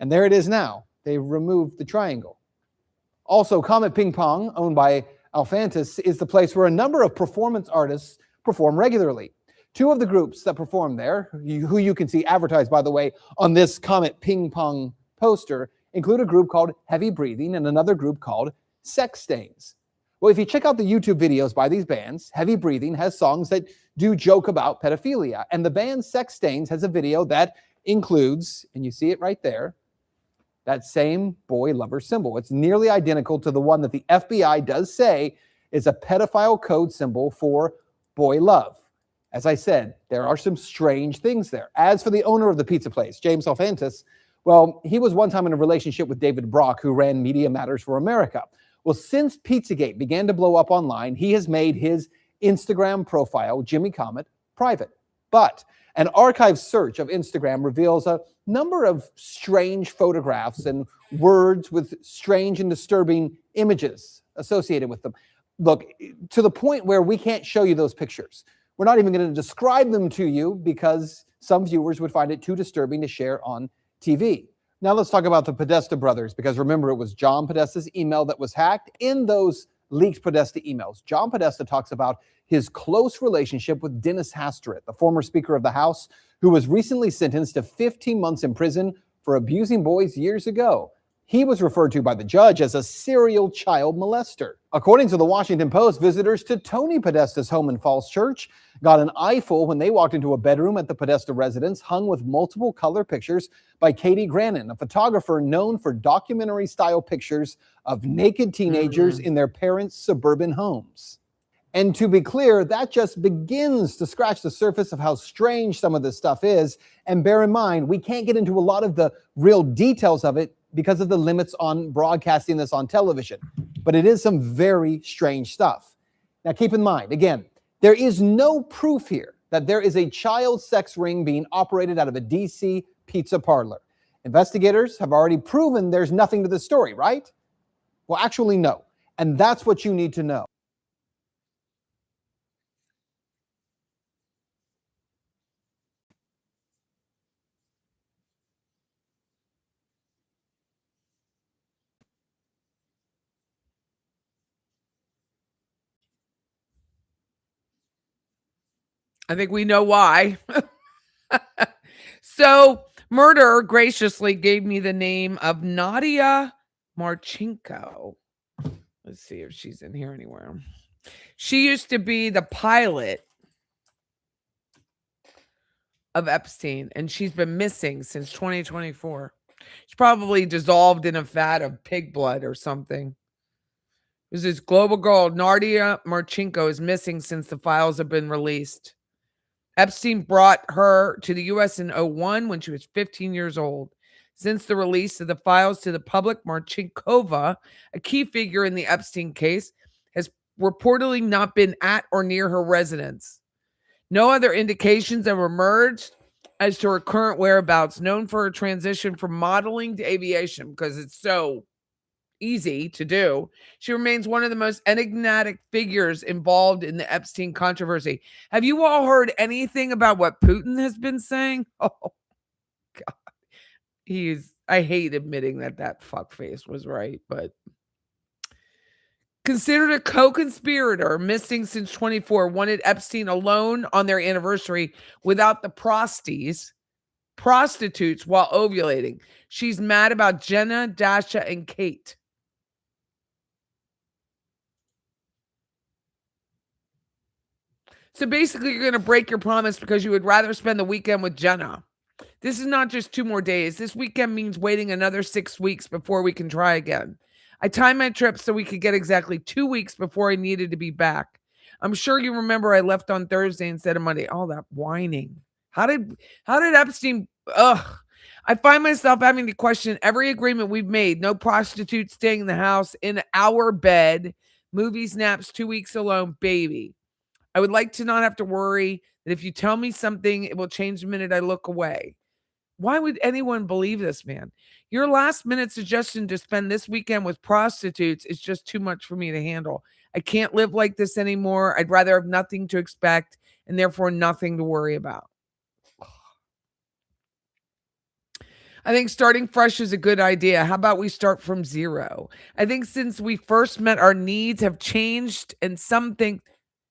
and there it is now. They removed the triangle. Also, Comet Ping Pong, owned by Alphantis, is the place where a number of performance artists perform regularly. Two of the groups that perform there, who you can see advertised, by the way, on this Comet Ping Pong poster, include a group called Heavy Breathing and another group called Sex Stains. Well, if you check out the YouTube videos by these bands, Heavy Breathing has songs that do joke about pedophilia, and the band Sex Stains has a video that includes, and you see it right there, that same boy lover symbol. It's nearly identical to the one that the FBI does say is a pedophile code symbol for boy love. As I said, there are some strange things there. As for the owner of the pizza place, James Alphantis, well, he was one time in a relationship with David Brock, who ran Media Matters for America. Well, since Pizzagate began to blow up online, he has made his Instagram profile, Jimmy Comet, private. But an archive search of Instagram reveals a number of strange photographs and words with strange and disturbing images associated with them. Look, to the point where we can't show you those pictures. We're not even going to describe them to you because some viewers would find it too disturbing to share on TV. Now let's talk about the Podesta brothers, because remember, it was John Podesta's email that was hacked. In those leaked Podesta emails, John Podesta talks about his close relationship with Dennis Hastert, the former Speaker of the House, who was recently sentenced to 15 months in prison for abusing boys years ago. He was referred to by the judge as a serial child molester. According to the Washington Post, visitors to Tony Podesta's home in Falls Church got an eyeful when they walked into a bedroom at the Podesta residence hung with multiple color pictures by Katie Grannon, a photographer known for documentary-style pictures of naked teenagers in their parents' suburban homes. And to be clear, that just begins to scratch the surface of how strange some of this stuff is. And bear in mind, we can't get into a lot of the real details of it because of the limits on broadcasting this on television. But it is some very strange stuff. Now, keep in mind, again, there is no proof here that there is a child sex ring being operated out of a DC pizza parlor. Investigators have already proven there's nothing to the story, right? Well, actually, no. And that's what you need to know. I think we know why. So, Murder graciously gave me the name of Nadia Marchenko. Let's see if she's in here anywhere. She used to be the pilot of Epstein, and she's been missing since 2024. She's probably dissolved in a vat of pig blood or something. There's this global girl, Nadia Marchenko, is missing since the files have been released. Epstein brought her to the U.S. in 2001 when she was 15 years old. Since the release of the files to the public, Marchenkova, a key figure in the Epstein case, has reportedly not been at or near her residence. No other indications have emerged as to her current whereabouts, known for her transition from modeling to aviation because it's so easy to do. She remains one of the most enigmatic figures involved in the Epstein controversy. Have you all heard anything about what Putin has been saying? Oh, God. I hate admitting that fuckface was right, but considered a co-conspirator, missing since 24, wanted Epstein alone on their anniversary without the prostitutes while ovulating. She's mad about Jenna, Dasha, and Kate. So basically, you're going to break your promise because you would rather spend the weekend with Jenna. This is not just 2 more days. This weekend means waiting another 6 weeks before we can try again. I timed my trip so we could get exactly 2 weeks before I needed to be back. I'm sure you remember I left on Thursday instead of Monday. All that whining. How did Epstein... I find myself having to question every agreement we've made. No prostitutes staying in the house, in our bed, movies, naps, 2 weeks alone, baby. I would like to not have to worry that if you tell me something, it will change the minute I look away. Why would anyone believe this man? Your last minute suggestion to spend this weekend with prostitutes is just too much for me to handle. I can't live like this anymore. I'd rather have nothing to expect and therefore nothing to worry about. I think starting fresh is a good idea. How about we start from zero? I think since we first met, our needs have changed, and something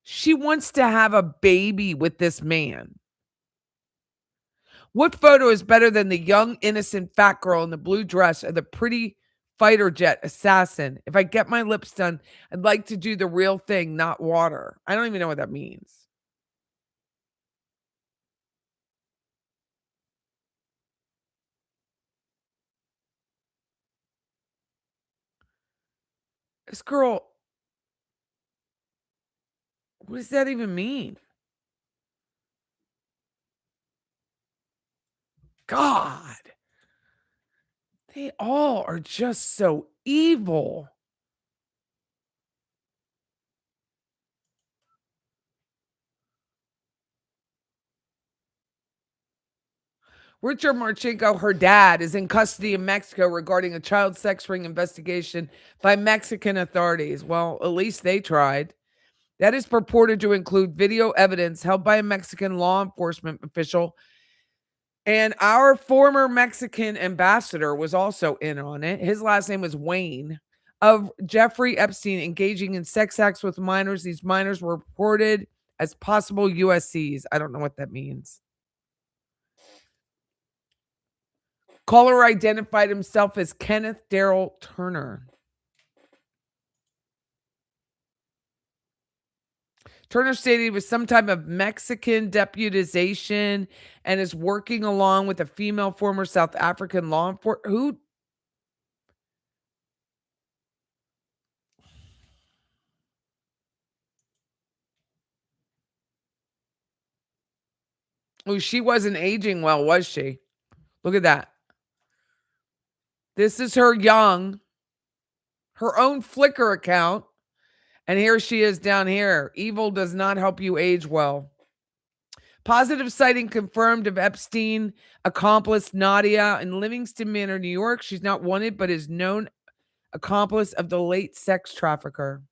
she wants to have a baby with this man. What photo is better than the young, innocent fat girl in the blue dress or the pretty fighter jet assassin? If I get my lips done, I'd like to do the real thing, not water. I don't even know what that means. This girl, what does that even mean? God, they all are just so evil. Richard Marchenko, her dad, is in custody in Mexico regarding a child sex ring investigation by Mexican authorities. Well, at least they tried. That is purported to include video evidence held by a Mexican law enforcement official. And our former Mexican ambassador was also in on it. His last name was Wayne, of Jeffrey Epstein engaging in sex acts with minors. These minors were reported as possible USCs. I don't know what that means. Caller identified himself as Kenneth Darrell Turner. Turner stated he was some type of Mexican deputization and is working along with a female former South African law enforcement. Who? Oh, she wasn't aging well, was she? Look at that. This is her young, her own Flickr account. And here she is down here. Evil does not help you age well. Positive sighting confirmed of Epstein accomplice Nadia in Livingston Manor, New York. She's not wanted, but is known accomplice of the late sex trafficker.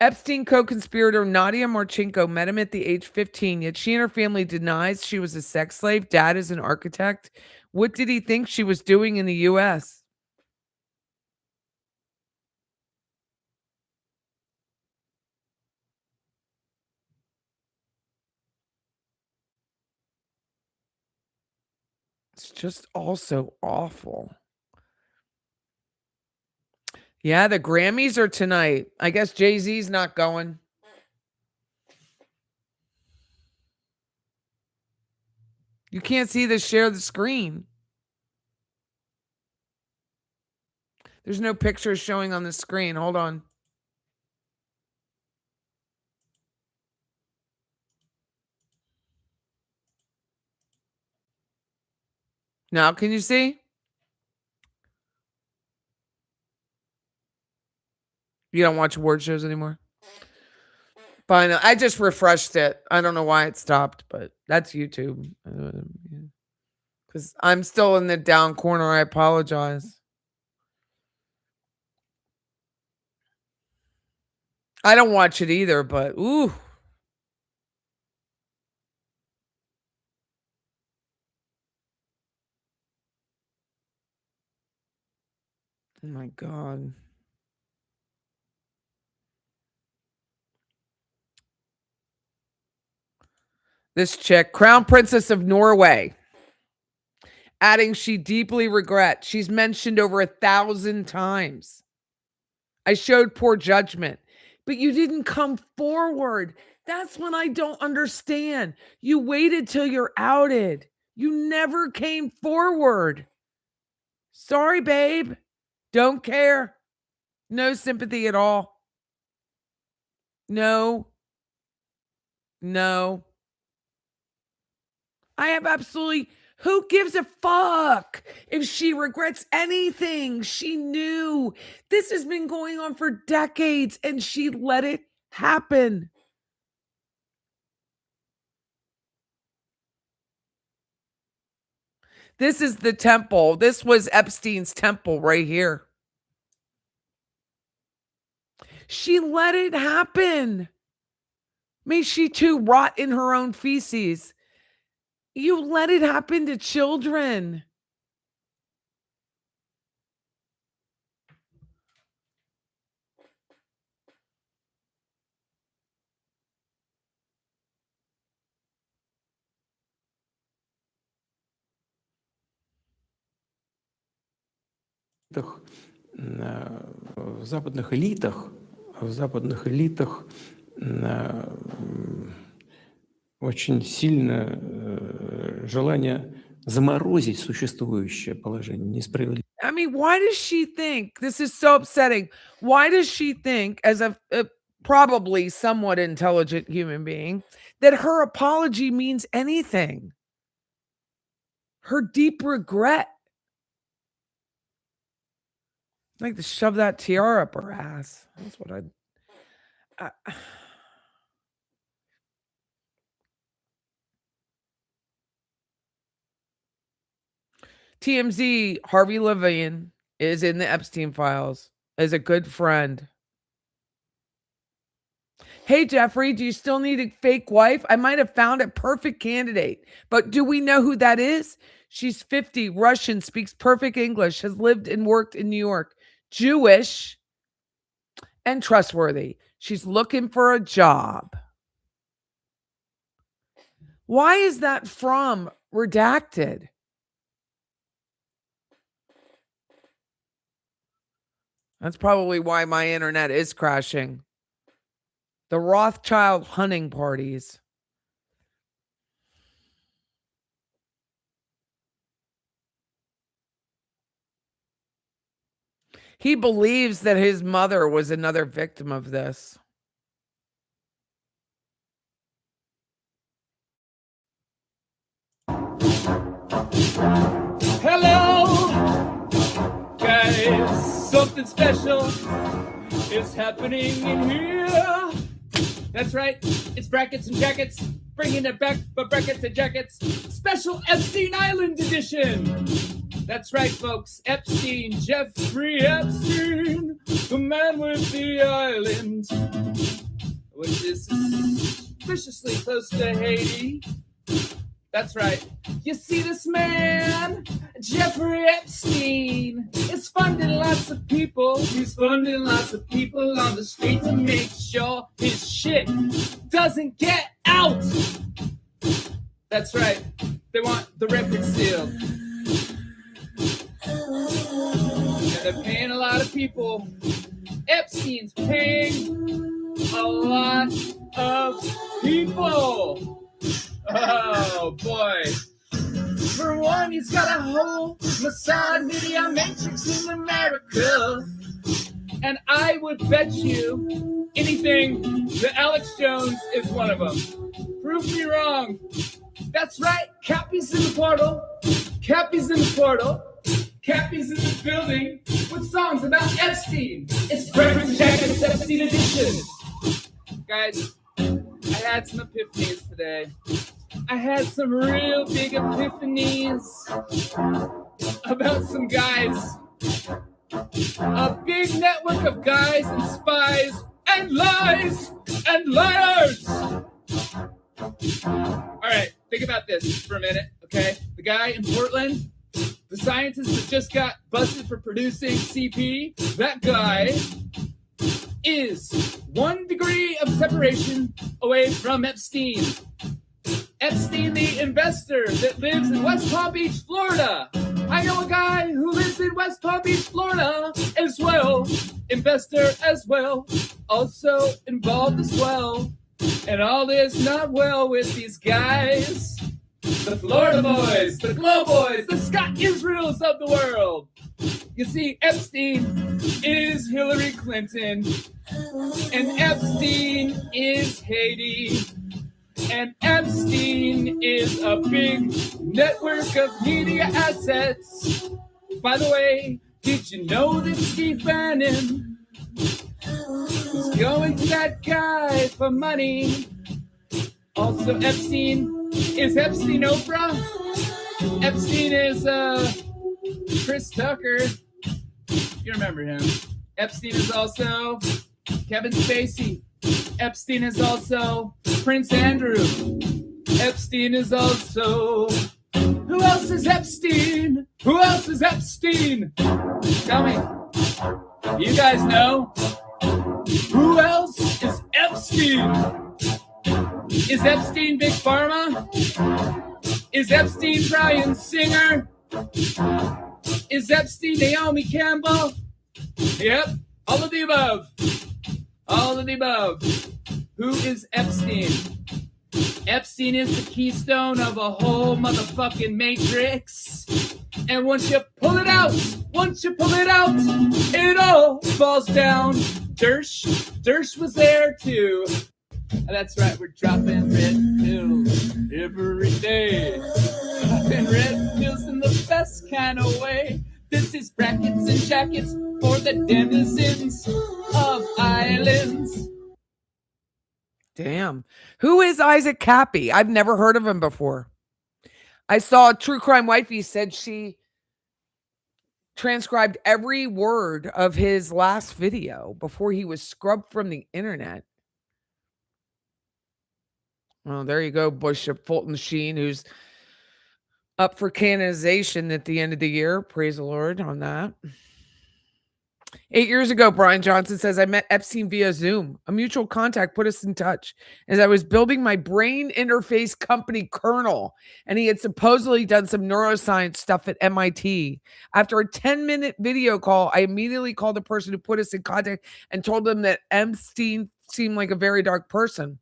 Epstein co-conspirator Nadia Marchenko met him at the age 15, yet she and her family denies she was a sex slave. Dad is an architect. What did he think she was doing in the U.S.? It's just all so awful. Yeah, the Grammys are tonight. I guess Jay-Z's not going. You can't see the share the screen. There's no pictures showing on the screen. Hold on. Now, can you see? You don't watch award shows anymore? Fine. I just refreshed it. I don't know why it stopped, but that's YouTube. Because I'm still in the down corner. I apologize. I don't watch it either, but ooh. Oh my God. This chick, Crown Princess of Norway, adding she deeply regrets. She's mentioned over 1,000 times. I showed poor judgment, but you didn't come forward. That's when I don't understand. You waited till you're outed. You never came forward. Sorry, babe. Don't care. No sympathy at all. No. No. I have absolutely Who gives a fuck if she regrets anything? She knew this has been going on for decades and she let it happen. This is the temple. This was Epstein's temple right here. She let it happen. May she too rot in her own feces. You let it happen to children. В западных элитах очень сильно желание заморозить существующее положение, несправедливо. I mean, why does she think, this is so upsetting, why does she think, as a probably somewhat intelligent human being, that her apology means anything? Her deep regret. I'd like to shove that tiara up her ass. That's what I'd... TMZ, Harvey Levine is in the Epstein files as a good friend. Hey, Jeffrey, do you still need a fake wife? I might have found a perfect candidate, but do we know who that is? She's 50, Russian, speaks perfect English, has lived and worked in New York, Jewish, and trustworthy. She's looking for a job. Why is that from redacted? That's probably why my internet is crashing. The Rothschild hunting parties. He believes that his mother was another victim of this. Hello, guys. Something special is happening in here. That's right. It's brackets and jackets. Bringing it back, but brackets and jackets. Special Epstein Island edition. That's right, folks. Epstein, Jeffrey Epstein, the man with the island, which is suspiciously close to Haiti. That's right. You see this man, Jeffrey Epstein, is funding lots of people. He's funding lots of people on the street to make sure his shit doesn't get out. That's right. They want the record sealed. Yeah, they're paying a lot of people. Epstein's paying a lot of people. Oh, boy. For one, he's got a whole Mossad media matrix in America. And I would bet you anything that Alex Jones is one of them. Prove me wrong. That's right. Cappy's in the portal. Cappy's in the portal. Cappy's in the building with songs about Epstein. It's Breakfast and Jackets Epstein edition. Guys, I had some epiphanies today. I had some real big epiphanies about some guys. A big network of guys and spies and lies and liars. All right, think about this for a minute, okay? The guy in Portland, the scientist that just got busted for producing CP, that guy is 1 degree of separation away from Epstein. Epstein, the investor that lives in West Palm Beach, Florida. I know a guy who lives in West Palm Beach, Florida as well. Investor as well. Also involved as well. And all is not well with these guys. The Florida boys, the Glow boys, the Scott Israels of the world. You see, Epstein is Hillary Clinton. And Epstein is Haiti. And Epstein is a big network of media assets. By the way, did you know that Steve Bannon was going to that guy for money? Also, Epstein is Epstein Oprah. Epstein is Chris Tucker. You remember him. Epstein is also Kevin Spacey. Epstein is also Prince Andrew. Epstein is also... Who else is Epstein? Who else is Epstein? Tell me. You guys know? Who else is Epstein? Is Epstein Big Pharma? Is Epstein Bryan Singer? Is Epstein Naomi Campbell? Yep, all of the above. All of the above. Who is Epstein? Epstein is the keystone of a whole motherfucking matrix. And once you pull it out, it all falls down. Dersh was there too. That's right, we're dropping red pills every day. Dropping red pills in the best kind of way. This is brackets and jackets for the denizens of islands. Damn. Who is Isaac Cappy? I've never heard of him before. I saw True Crime Wifey said she transcribed every word of his last video before he was scrubbed from the internet. Well, there you go, Bishop Fulton Sheen, who's up for canonization at the end of the year. Praise the Lord on that. 8 years ago, Brian Johnson says, I met Epstein via Zoom. A mutual contact put us in touch as I was building my brain interface company kernel, and he had supposedly done some neuroscience stuff at MIT. After a 10-minute video call, I immediately called the person who put us in contact and told them that Epstein seemed like a very dark person.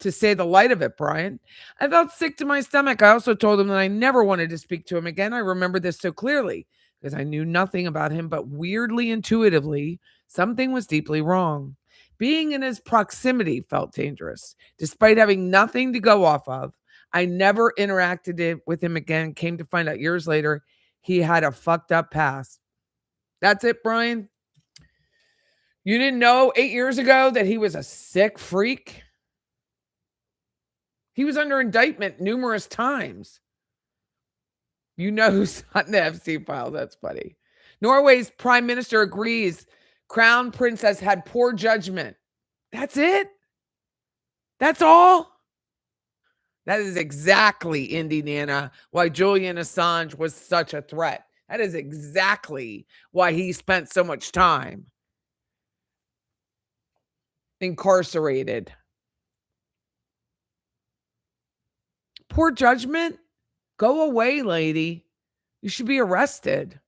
To say the light of it, Brian. I felt sick to my stomach. I also told him that I never wanted to speak to him again. I remember this so clearly because I knew nothing about him, but weirdly intuitively, something was deeply wrong. Being in his proximity felt dangerous. Despite having nothing to go off of, I never interacted with him again. Came to find out years later, he had a fucked up past. That's it, Brian. You didn't know 8 years ago that he was a sick freak? He was under indictment numerous times. You know who's on the Epstein file. That's funny. Norway's prime minister agrees crown princess had poor judgment. That's it? That's all? That is exactly, Indy Nana, why Julian Assange was such a threat. That is exactly why he spent so much time incarcerated. Poor judgment? Go away, lady. You should be arrested.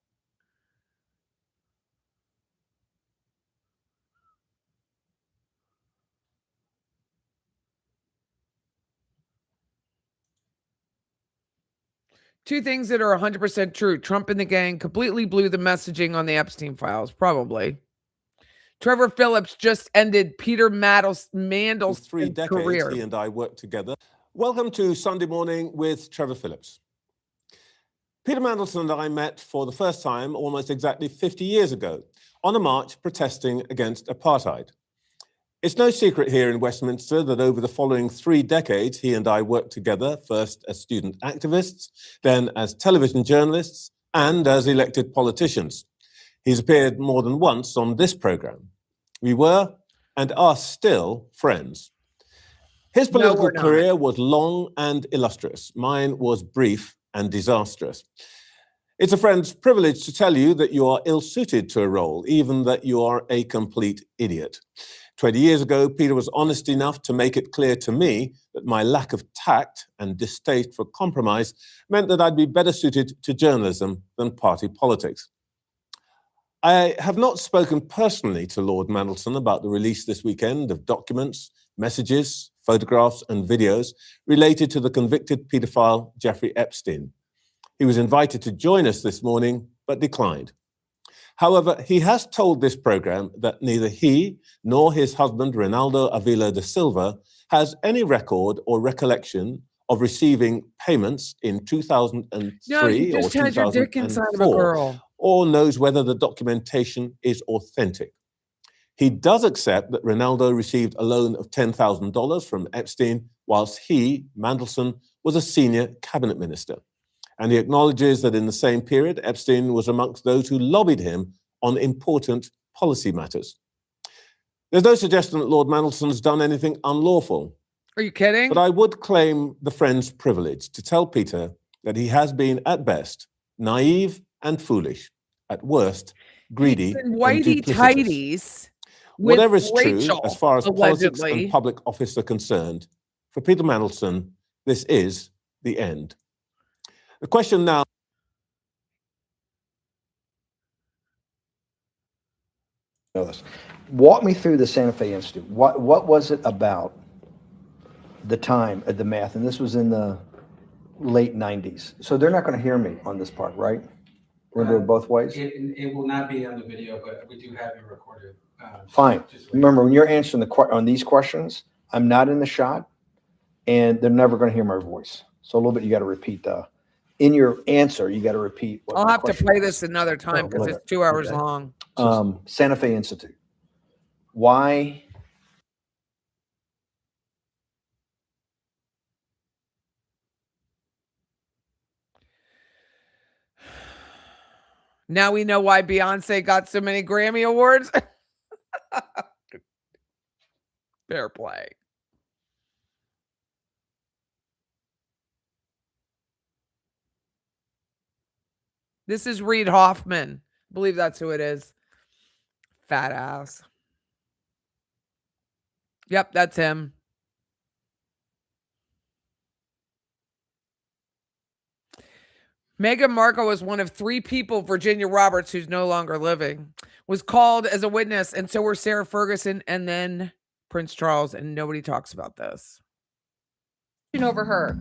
Two things that are 100% true. Trump and the gang completely blew the messaging on the Epstein files, probably. Trevor Phillips just ended Peter Mandelson's 3 decades, career. he and I worked together. Welcome to Sunday Morning with Trevor Phillips. Peter Mandelson and I met for the first time almost exactly 50 years ago on a march protesting against apartheid. It's no secret here in Westminster that over the following 3 decades, he and I worked together, first as student activists, then as television journalists, and as elected politicians. He's appeared more than once on this program. We were and are still friends. His political career was long and illustrious. Mine was brief and disastrous. It's a friend's privilege to tell you that you are ill-suited to a role, even that you are a complete idiot. 20 years ago, Peter was honest enough to make it clear to me that my lack of tact and distaste for compromise meant that I'd be better suited to journalism than party politics. I have not spoken personally to Lord Mandelson about the release this weekend of documents, messages, photographs and videos related to the convicted paedophile Jeffrey Epstein. He was invited to join us this morning, but declined. However, he has told this program that neither he nor his husband, Ronaldo Avila da Silva, has any record or recollection of receiving payments in 2003 No, you or just had your dick inside of a 2004, girl. or knows whether the documentation is authentic. He does accept that Ronaldo received a loan of $10,000 from Epstein whilst he, Mandelson, was a senior cabinet minister. And he acknowledges that in the same period, Epstein was amongst those who lobbied him on important policy matters. There's no suggestion that Lord Mandelson's done anything unlawful. Are you kidding? But I would claim the friend's privilege to tell Peter that he has been, at best, naive and foolish, at worst, greedy and and whitey duplicitous. tighties. Whatever is Rachel, true as far as politics allegedly. and public office are concerned, for Peter Mandelson, this is the end. The question now. Walk me through the Santa Fe Institute. What was it about the time of the math? And this was in the late 90s. So they're not going to hear me on this part, right? We're going to do it both ways? It will not be on the video, but we do have it recorded. Fine. Remember, when you're answering on these questions, I'm not in the shot, and they're never going to hear my voice. So a little bit, you got to repeat in your answer, you got to repeat. What I'll the have to question play was. this another time because Okay. it's 2 hours Okay. long. Santa Fe Institute. Why? Now we know why Beyonce got so many Grammy Awards. Fair play. This is Reid Hoffman. I believe that's who it is. Fat ass. Yep, that's him. Meghan Markle was one of 3 people, Virginia Roberts, who's no longer living, was called as a witness, and so were Sarah Ferguson and then Prince Charles, and nobody talks about this. Over her.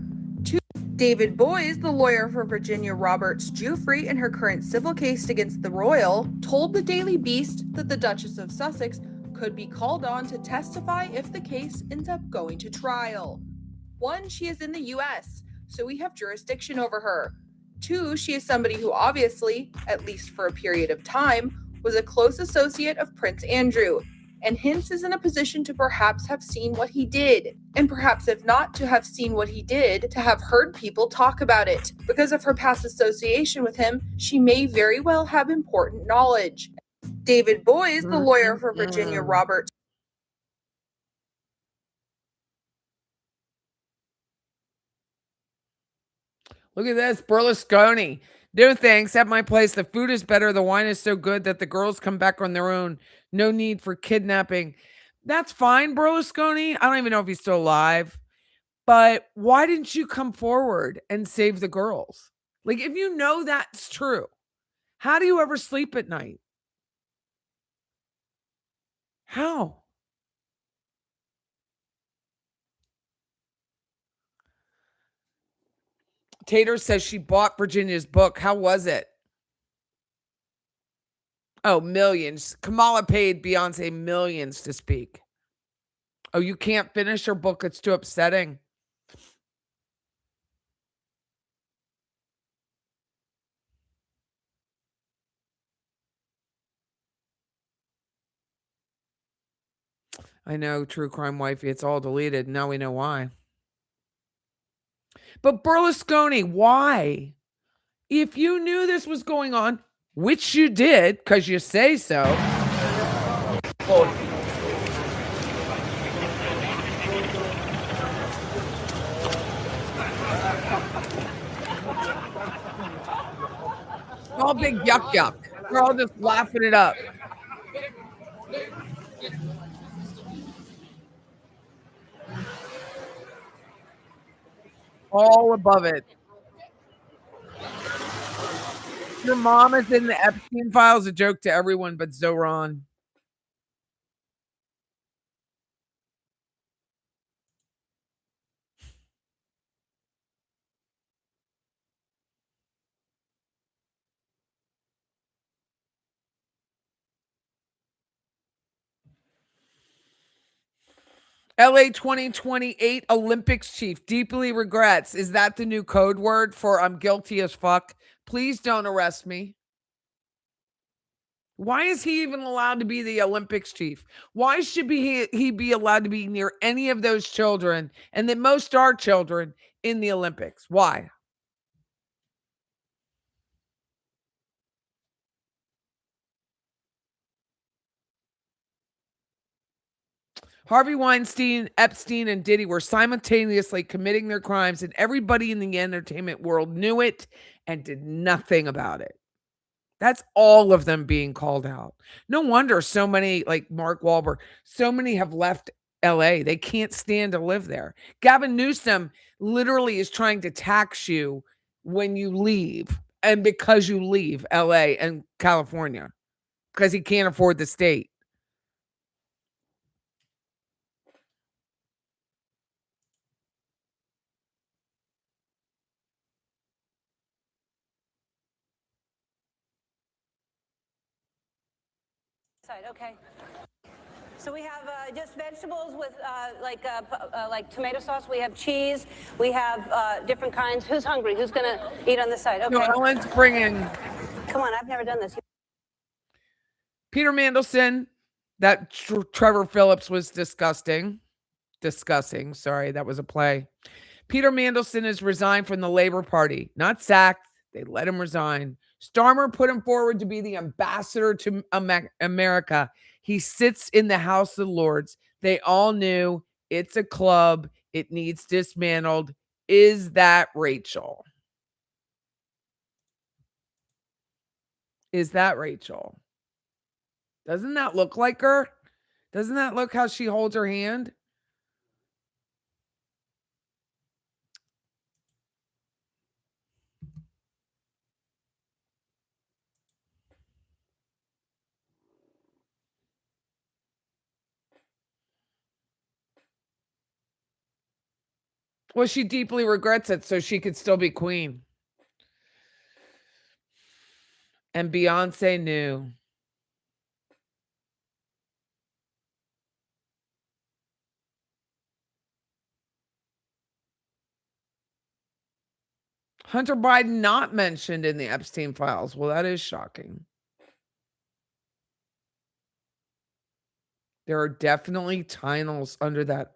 David Boies, the lawyer for Virginia Roberts Giuffre in her current civil case against the royal, told the Daily Beast that the Duchess of Sussex could be called on to testify if the case ends up going to trial. 1, she is in the US, so we have jurisdiction over her. 2, she is somebody who obviously, at least for a period of time, was a close associate of Prince Andrew, and hence is in a position to perhaps have seen what he did, and perhaps if not to have seen what he did, to have heard people talk about it. Because of her past association with him, she may very well have important knowledge. David Boies, the lawyer for Virginia Roberts. Look at this, Berlusconi. No thanks. At my place, the food is better. The wine is so good that the girls come back on their own. No need for kidnapping. That's fine, Berlusconi. I don't even know if he's still alive. But why didn't you come forward and save the girls? Like, if you know that's true, how do you ever sleep at night? How? Tater says she bought Virginia's book. How was it? Oh, millions. Kamala paid Beyonce millions to speak. Oh, you can't finish her book. It's too upsetting. I know, true crime wifey. It's all deleted. Now we know why. But Berlusconi, why? If you knew this was going on, which you did, because you say so. All big yuck yuck. We're all just laughing it up. All above it. Your mom is in the Epstein files, a joke to everyone but Zoran. LA 2028 Olympics chief deeply regrets. Is that the new code word for I'm guilty as fuck? Please don't arrest me. Why is he even allowed to be the Olympics chief? Why should he be allowed to be near any of those children, and that most are children, in the Olympics? Why? Harvey Weinstein, Epstein, and Diddy were simultaneously committing their crimes, and everybody in the entertainment world knew it and did nothing about it. That's all of them being called out. No wonder so many, like Mark Wahlberg, so many have left LA. They can't stand to live there. Gavin Newsom literally is trying to tax you when you leave, and because you leave LA and California, because he can't afford the state. Okay. So we have just vegetables with like tomato sauce. We have cheese. We have different kinds. Who's hungry? Who's gonna eat on this side? Okay. No, Ellen's bringing. Come on, I've never done this. Peter Mandelson, that Trevor Phillips was discussing. Sorry, that was a play. Peter Mandelson has resigned from the Labor Party. Not sacked. They let him resign. Starmer put him forward to be the ambassador to America. He sits in the House of Lords. They all knew it's a club. It needs dismantled. Is that Rachel? Is that Rachel? Doesn't that look like her? Doesn't that look how she holds her hand? Well, she deeply regrets it so she could still be queen. And Beyonce knew. Hunter Biden not mentioned in the Epstein files. Well, that is shocking. There are definitely tunnels under that.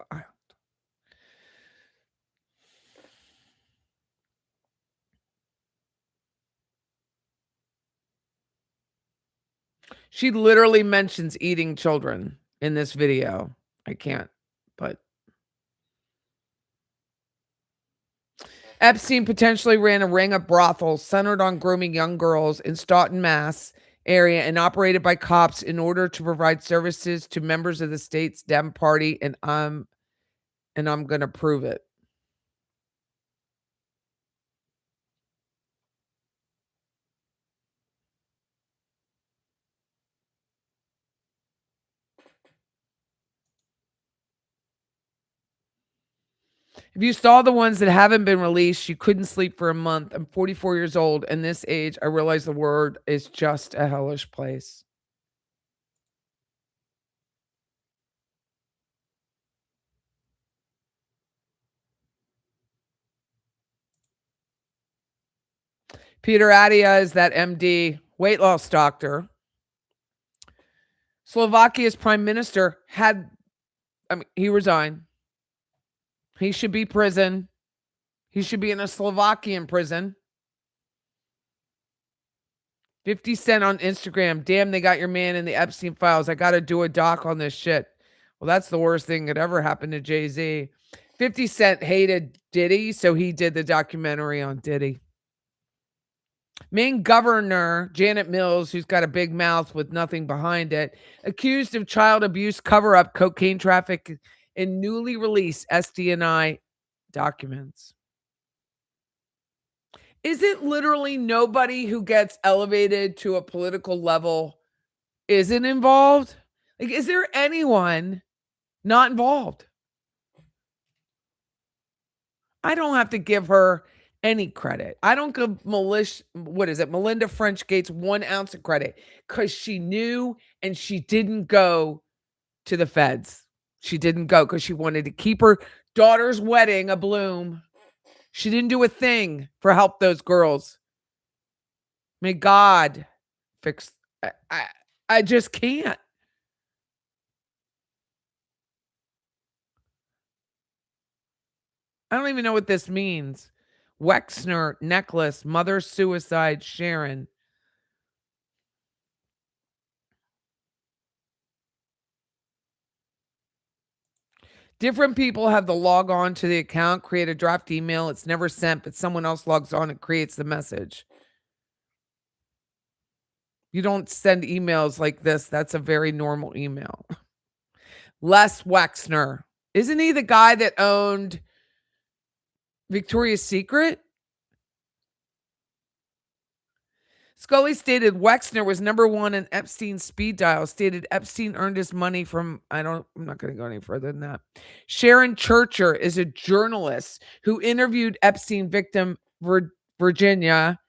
She literally mentions eating children in this video. I can't, but Epstein potentially ran a ring of brothels centered on grooming young girls in Stoughton, Mass. Area and operated by cops in order to provide services to members of the state's Dem Party, and I'm going to prove it. If you saw the ones that haven't been released, you couldn't sleep for a month. I'm 44 years old, and this age, I realize the world is just a hellish place. Peter Attia is that MD weight loss doctor. Slovakia's prime minister he resigned. He should be prison. He should be in a Slovakian prison. 50 Cent on Instagram. Damn, they got your man in the Epstein files. I got to do a doc on this shit. Well, that's the worst thing that ever happened to Jay-Z. 50 Cent hated Diddy, so he did the documentary on Diddy. Maine Governor Janet Mills, who's got a big mouth with nothing behind it, accused of child abuse cover-up, cocaine traffic, and newly released SDNI documents. Is it literally nobody who gets elevated to a political level isn't involved? Like, is there anyone not involved? I don't have to give her any credit. I don't give Melinda French Gates 1 ounce of credit because she knew and she didn't go to the feds. She didn't go because she wanted to keep her daughter's wedding a bloom. She didn't do a thing for help those girls. May God fix. I just can't. I don't even know what this means. Wexner necklace, mother suicide, Sharon. Different people have to log on to the account, create a draft email. It's never sent, but someone else logs on and creates the message. You don't send emails like this. That's a very normal email. Les Wexner. Isn't he the guy that owned Victoria's Secret? Scully stated Wexner was #1 in Epstein's speed dial. Stated Epstein earned his money from, I'm not going to go any further than that. Sharon Churcher is a journalist who interviewed Epstein victim Virginia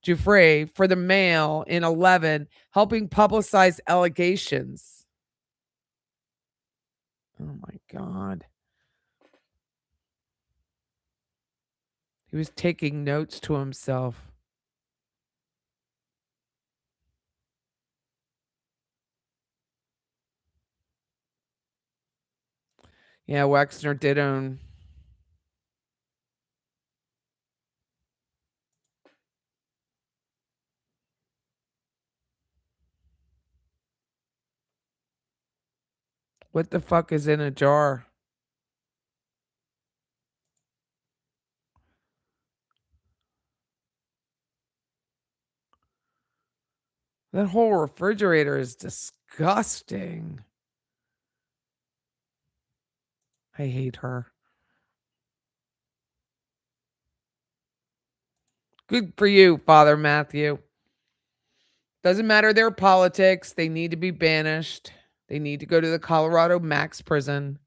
Giuffre for the Mail in 2011, helping publicize allegations. Oh my God. He was taking notes to himself. Yeah, Wexner did own. What the fuck is in a jar? That whole refrigerator is disgusting. I hate her. Good for you, Father Matthew. Doesn't matter their politics. They need to be banished. They need to go to the Colorado Max prison.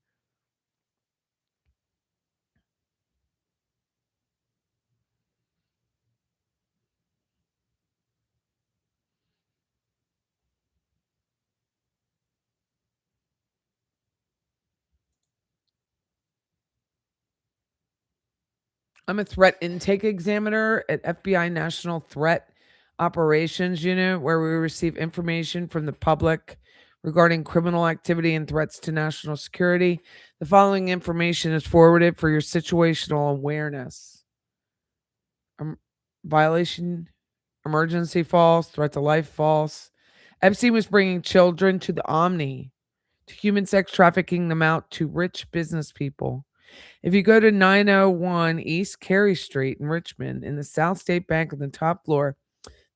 I'm a threat intake examiner at FBI National Threat Operations Unit, where we receive information from the public regarding criminal activity and threats to national security. The following information is forwarded for your situational awareness. Violation, emergency false, threat to life false. Epstein was bringing children to the Omni, to human sex trafficking them out to rich business people. If you go to 901 East Carey Street in Richmond, in the South State Bank on the top floor,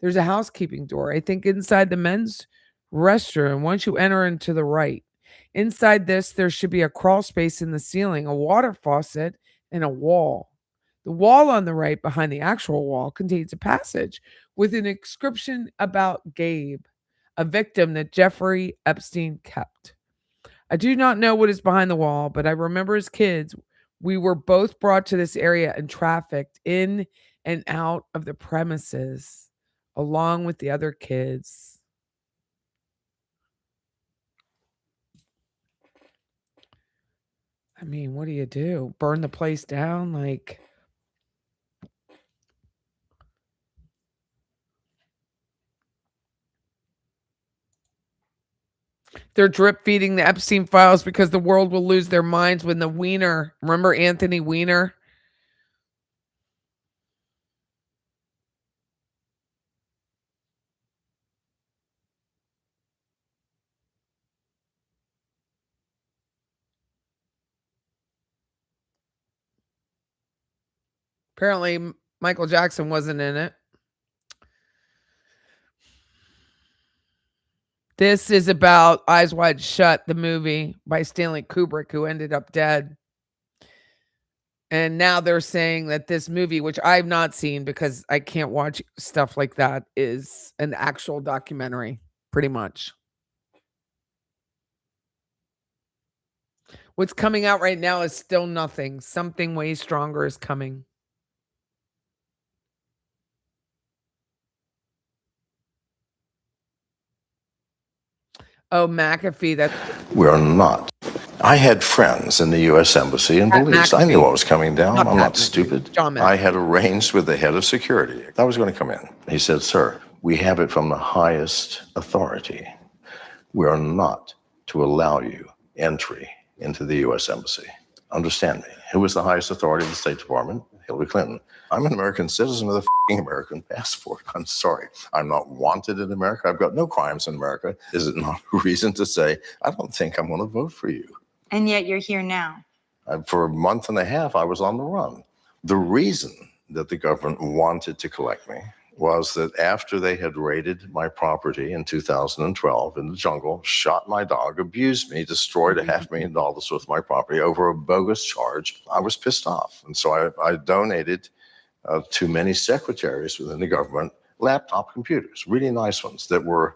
there's a housekeeping door. I think inside the men's restroom, once you enter into the right. Inside this, there should be a crawl space in the ceiling, a water faucet, and a wall. The wall on the right, behind the actual wall, contains a passage with an inscription about Gabe, a victim that Jeffrey Epstein kept. I do not know what is behind the wall, but I remember as kids, we were both brought to this area and trafficked in and out of the premises, along with the other kids. I mean, what do you do? Burn the place down? Like, they're drip feeding the Epstein files because the world will lose their minds when the Weiner, remember Anthony Weiner? Apparently, Michael Jackson wasn't in it. This is about Eyes Wide Shut, the movie by Stanley Kubrick, who ended up dead. And now they're saying that this movie, which I've not seen because I can't watch stuff like that, is an actual documentary, pretty much. What's coming out right now is still nothing. Something way stronger is coming. Oh, McAfee, that We are not I had friends in the U.S. Embassy in Pat Belize. I knew McAfee. what was coming down. Not I'm Pat not McAfee, stupid. John I McAfee. had arranged with the head of security. I was going to come in. He said, "Sir, we have it from the highest authority. We are not to allow you entry into the U.S. Embassy." Understand me. Who was the highest authority of the State Department? Hillary Clinton. I'm an American citizen with a American passport. I'm sorry. I'm not wanted in America. I've got no crimes in America. Is it not a reason to say, I don't think I'm going to vote for you? And yet you're here now. For a month and a half, I was on the run. The reason that the government wanted to collect me was that after they had raided my property in 2012 in the jungle, shot my dog, abused me, destroyed $500,000 worth of my property over a bogus charge, I was pissed off. And so I donated to many secretaries within the government laptop computers, really nice ones that were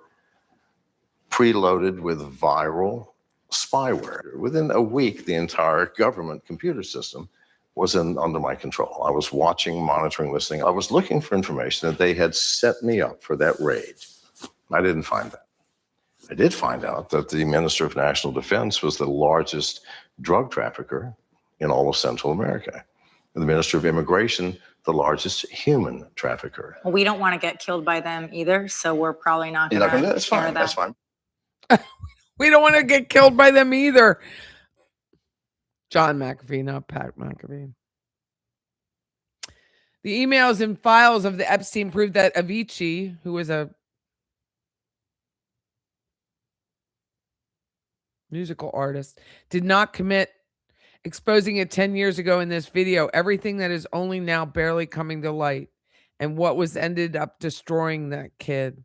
preloaded with viral spyware. Within a week, the entire government computer system was under my control. I was watching, monitoring, listening. I was looking for information that they had set me up for that raid. I didn't find that. I did find out that the Minister of National Defense was the largest drug trafficker in all of Central America. And the Minister of Immigration, the largest human trafficker. We don't want to get killed by them either, so we're probably not You're going not to gonna, that's share fine, that. that's fine. We don't want to get killed by them either. John McAfee, not Pat McAfee. The emails and files of the Epstein proved that Avicii, who was a musical artist, did not commit, exposing it 10 years ago in this video, everything that is only now barely coming to light, and what was ended up destroying that kid.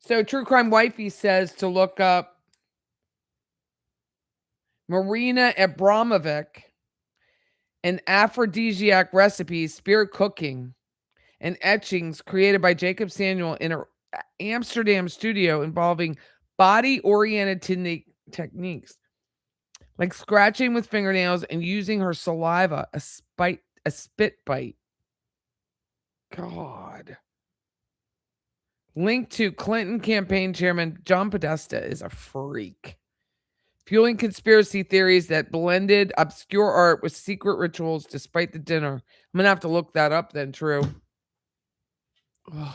So True Crime Wifey says to look up Marina Abramovic, an aphrodisiac recipe, spirit cooking, and etchings created by Jacob Samuel in an Amsterdam studio involving body-oriented techniques, like scratching with fingernails and using her saliva, a spit bite. God. Linked to Clinton campaign chairman John Podesta is a freak. Fueling conspiracy theories that blended obscure art with secret rituals despite the dinner. I'm going to have to look that up then, True. Ugh.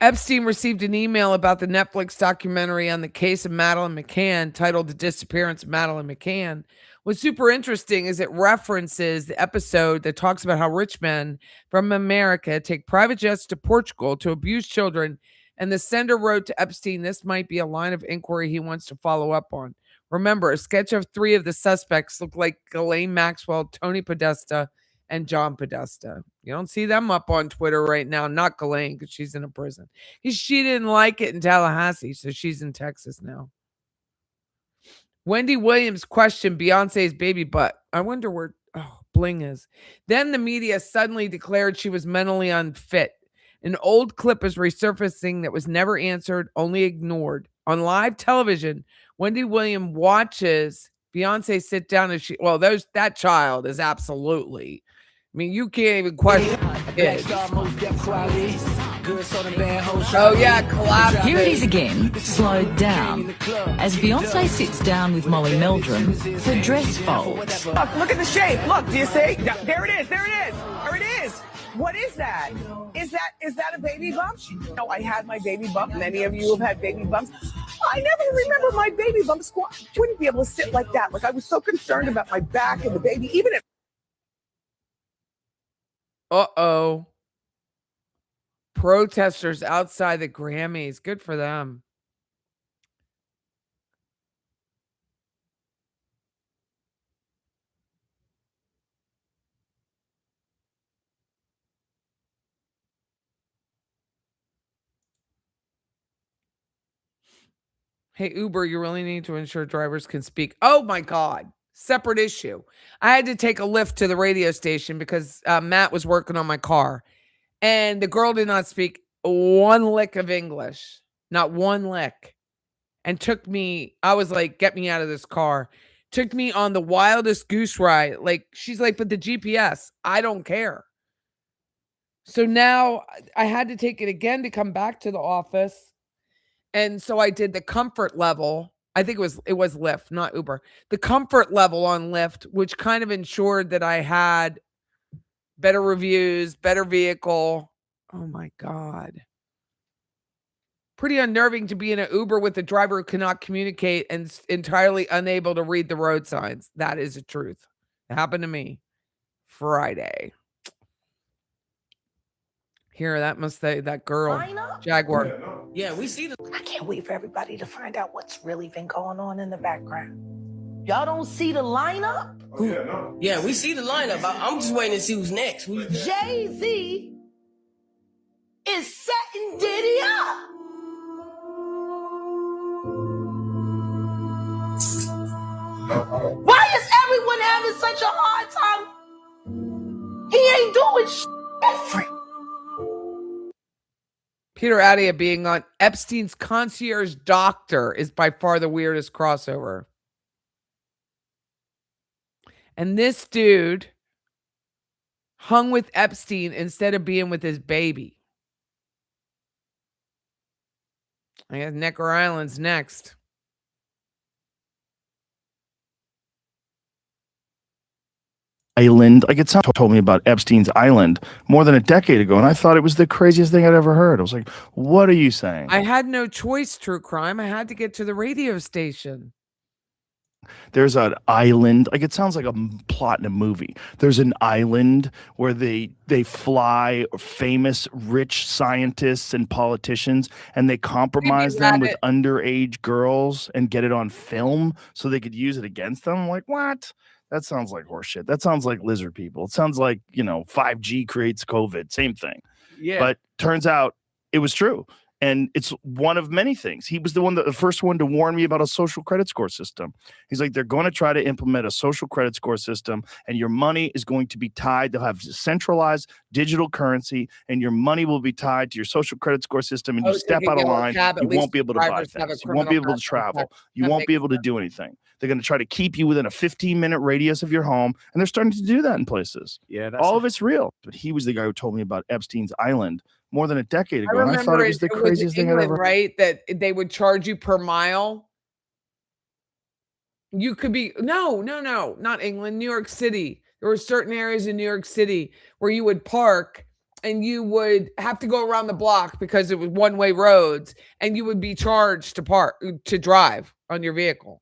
Epstein received an email about the Netflix documentary on the case of Madeleine McCann titled The Disappearance of Madeleine McCann. What's super interesting is it references the episode that talks about how rich men from America take private jets to Portugal to abuse children, and the sender wrote to Epstein, this might be a line of inquiry he wants to follow up on. Remember, a sketch of 3 of the suspects look like Ghislaine Maxwell, Tony Podesta, and John Podesta. You don't see them up on Twitter right now. Not Ghislaine, because she's in a prison. She didn't like it in Tallahassee, so she's in Texas now. Wendy Williams questioned Beyonce's baby butt. I wonder where Bling is. Then the media suddenly declared she was mentally unfit. An old clip is resurfacing that was never answered, only ignored. On live television, Wendy Williams watches Beyonce sit down and that child is absolutely, I mean, you can't even question it. Oh yeah, collapse. Here it is again, slowed down. As Beyonce sits down with Molly Meldrum, her dress folds. Look at the shape. Look, do you see? There it is. There it is. There it is. What is that? Is that a baby bump? No, I had my baby bump. Many of you have had baby bumps. I never remember my baby bump squat. I wouldn't be able to sit like that. Like I was so concerned about my back and the baby, even if. Uh-oh. Protesters outside the Grammys. Good for them. Hey, Uber, you really need to ensure drivers can speak. Oh, my God. Separate issue. I had to take a lift to the radio station because Matt was working on my car. And the girl did not speak one lick of English. Not one lick. And took me, I was like, get me out of this car. Took me on the wildest goose ride. Like, she's like, but the GPS, I don't care. So now I had to take it again to come back to the office. And so I did the comfort level. I think it was Lyft, not Uber. The comfort level on Lyft, which kind of ensured that I had better reviews, better vehicle. Oh my God. Pretty unnerving to be in an Uber with a driver who cannot communicate and entirely unable to read the road signs. That is the truth. It happened to me Friday. Here, that must say that girl, Lineup? Jaguar. Yeah, we see the. I can't wait for everybody to find out what's really been going on in the background. Y'all don't see the lineup? Yeah, we see the lineup. I'm just waiting to see who's next. Jay-Z is setting Diddy up. Why is everyone having such a hard time? He ain't doing different. Peter Attia being on Epstein's concierge doctor is by far the weirdest crossover. And this dude hung with Epstein instead of being with his baby. I guess Necker Island's next. Island. Like, it told me about Epstein's Island more than a decade ago, and I thought it was the craziest thing I'd ever heard. I was like, what are you saying? I had no choice, true crime. I had to get to the radio station. There's an island. Like, it sounds like a plot in a movie. There's an island where they fly famous rich scientists and politicians, and they compromise them with underage girls and get it on film so they could use it against them. I'm like, what? That sounds like horseshit. That sounds like lizard people. It sounds like, 5G creates COVID. Same thing. Yeah. But turns out it was true. And it's one of many things. He was the first one to warn me about a social credit score system. He's like, they're going to try to implement a social credit score system, and your money is going to be tied. They'll have centralized digital currency, and your money will be tied to your social credit score system. And you step out of line, you won't be able to buy things. You won't be able to travel. You won't be able to do anything. They're going to try to keep you within a 15-minute radius of your home, and they're starting to do that in places. Yeah, all of it's real. But he was the guy who told me about Epstein's Island more than a decade ago, and I thought it was the craziest thing I'd ever heard. Right? That they would charge you per mile. You could be no, not England, New York City. There were certain areas in New York City where you would park and you would have to go around the block because it was one-way roads, and you would be charged to drive on your vehicle.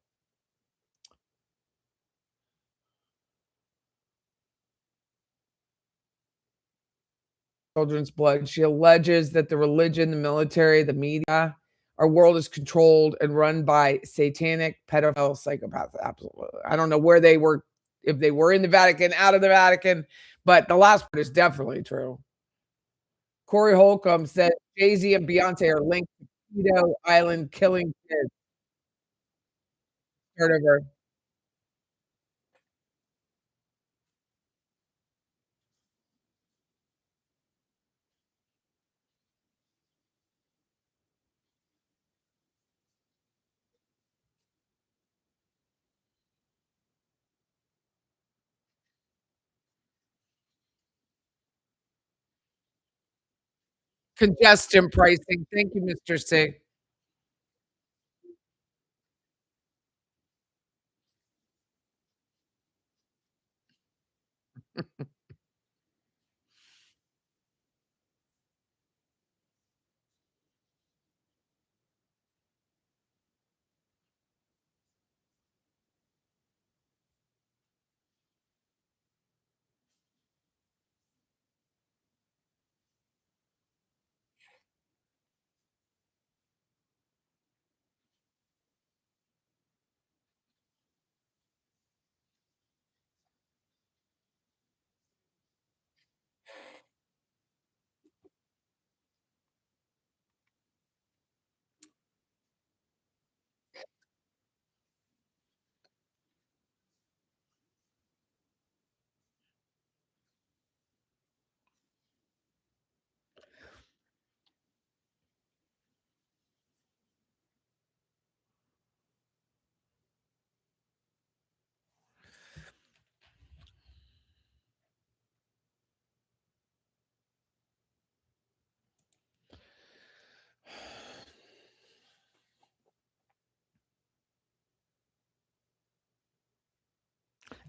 Children's blood. She alleges that the religion, the military, the media, our world is controlled and run by satanic pedophile psychopaths. Absolutely. I don't know where they were, if they were in the Vatican, out of the Vatican, but the last part is definitely true. Corey Holcomb said Jay-Z and Beyonce are linked to Keto Island killing kids. Start over. Congestion pricing. Thank you, Mr. C.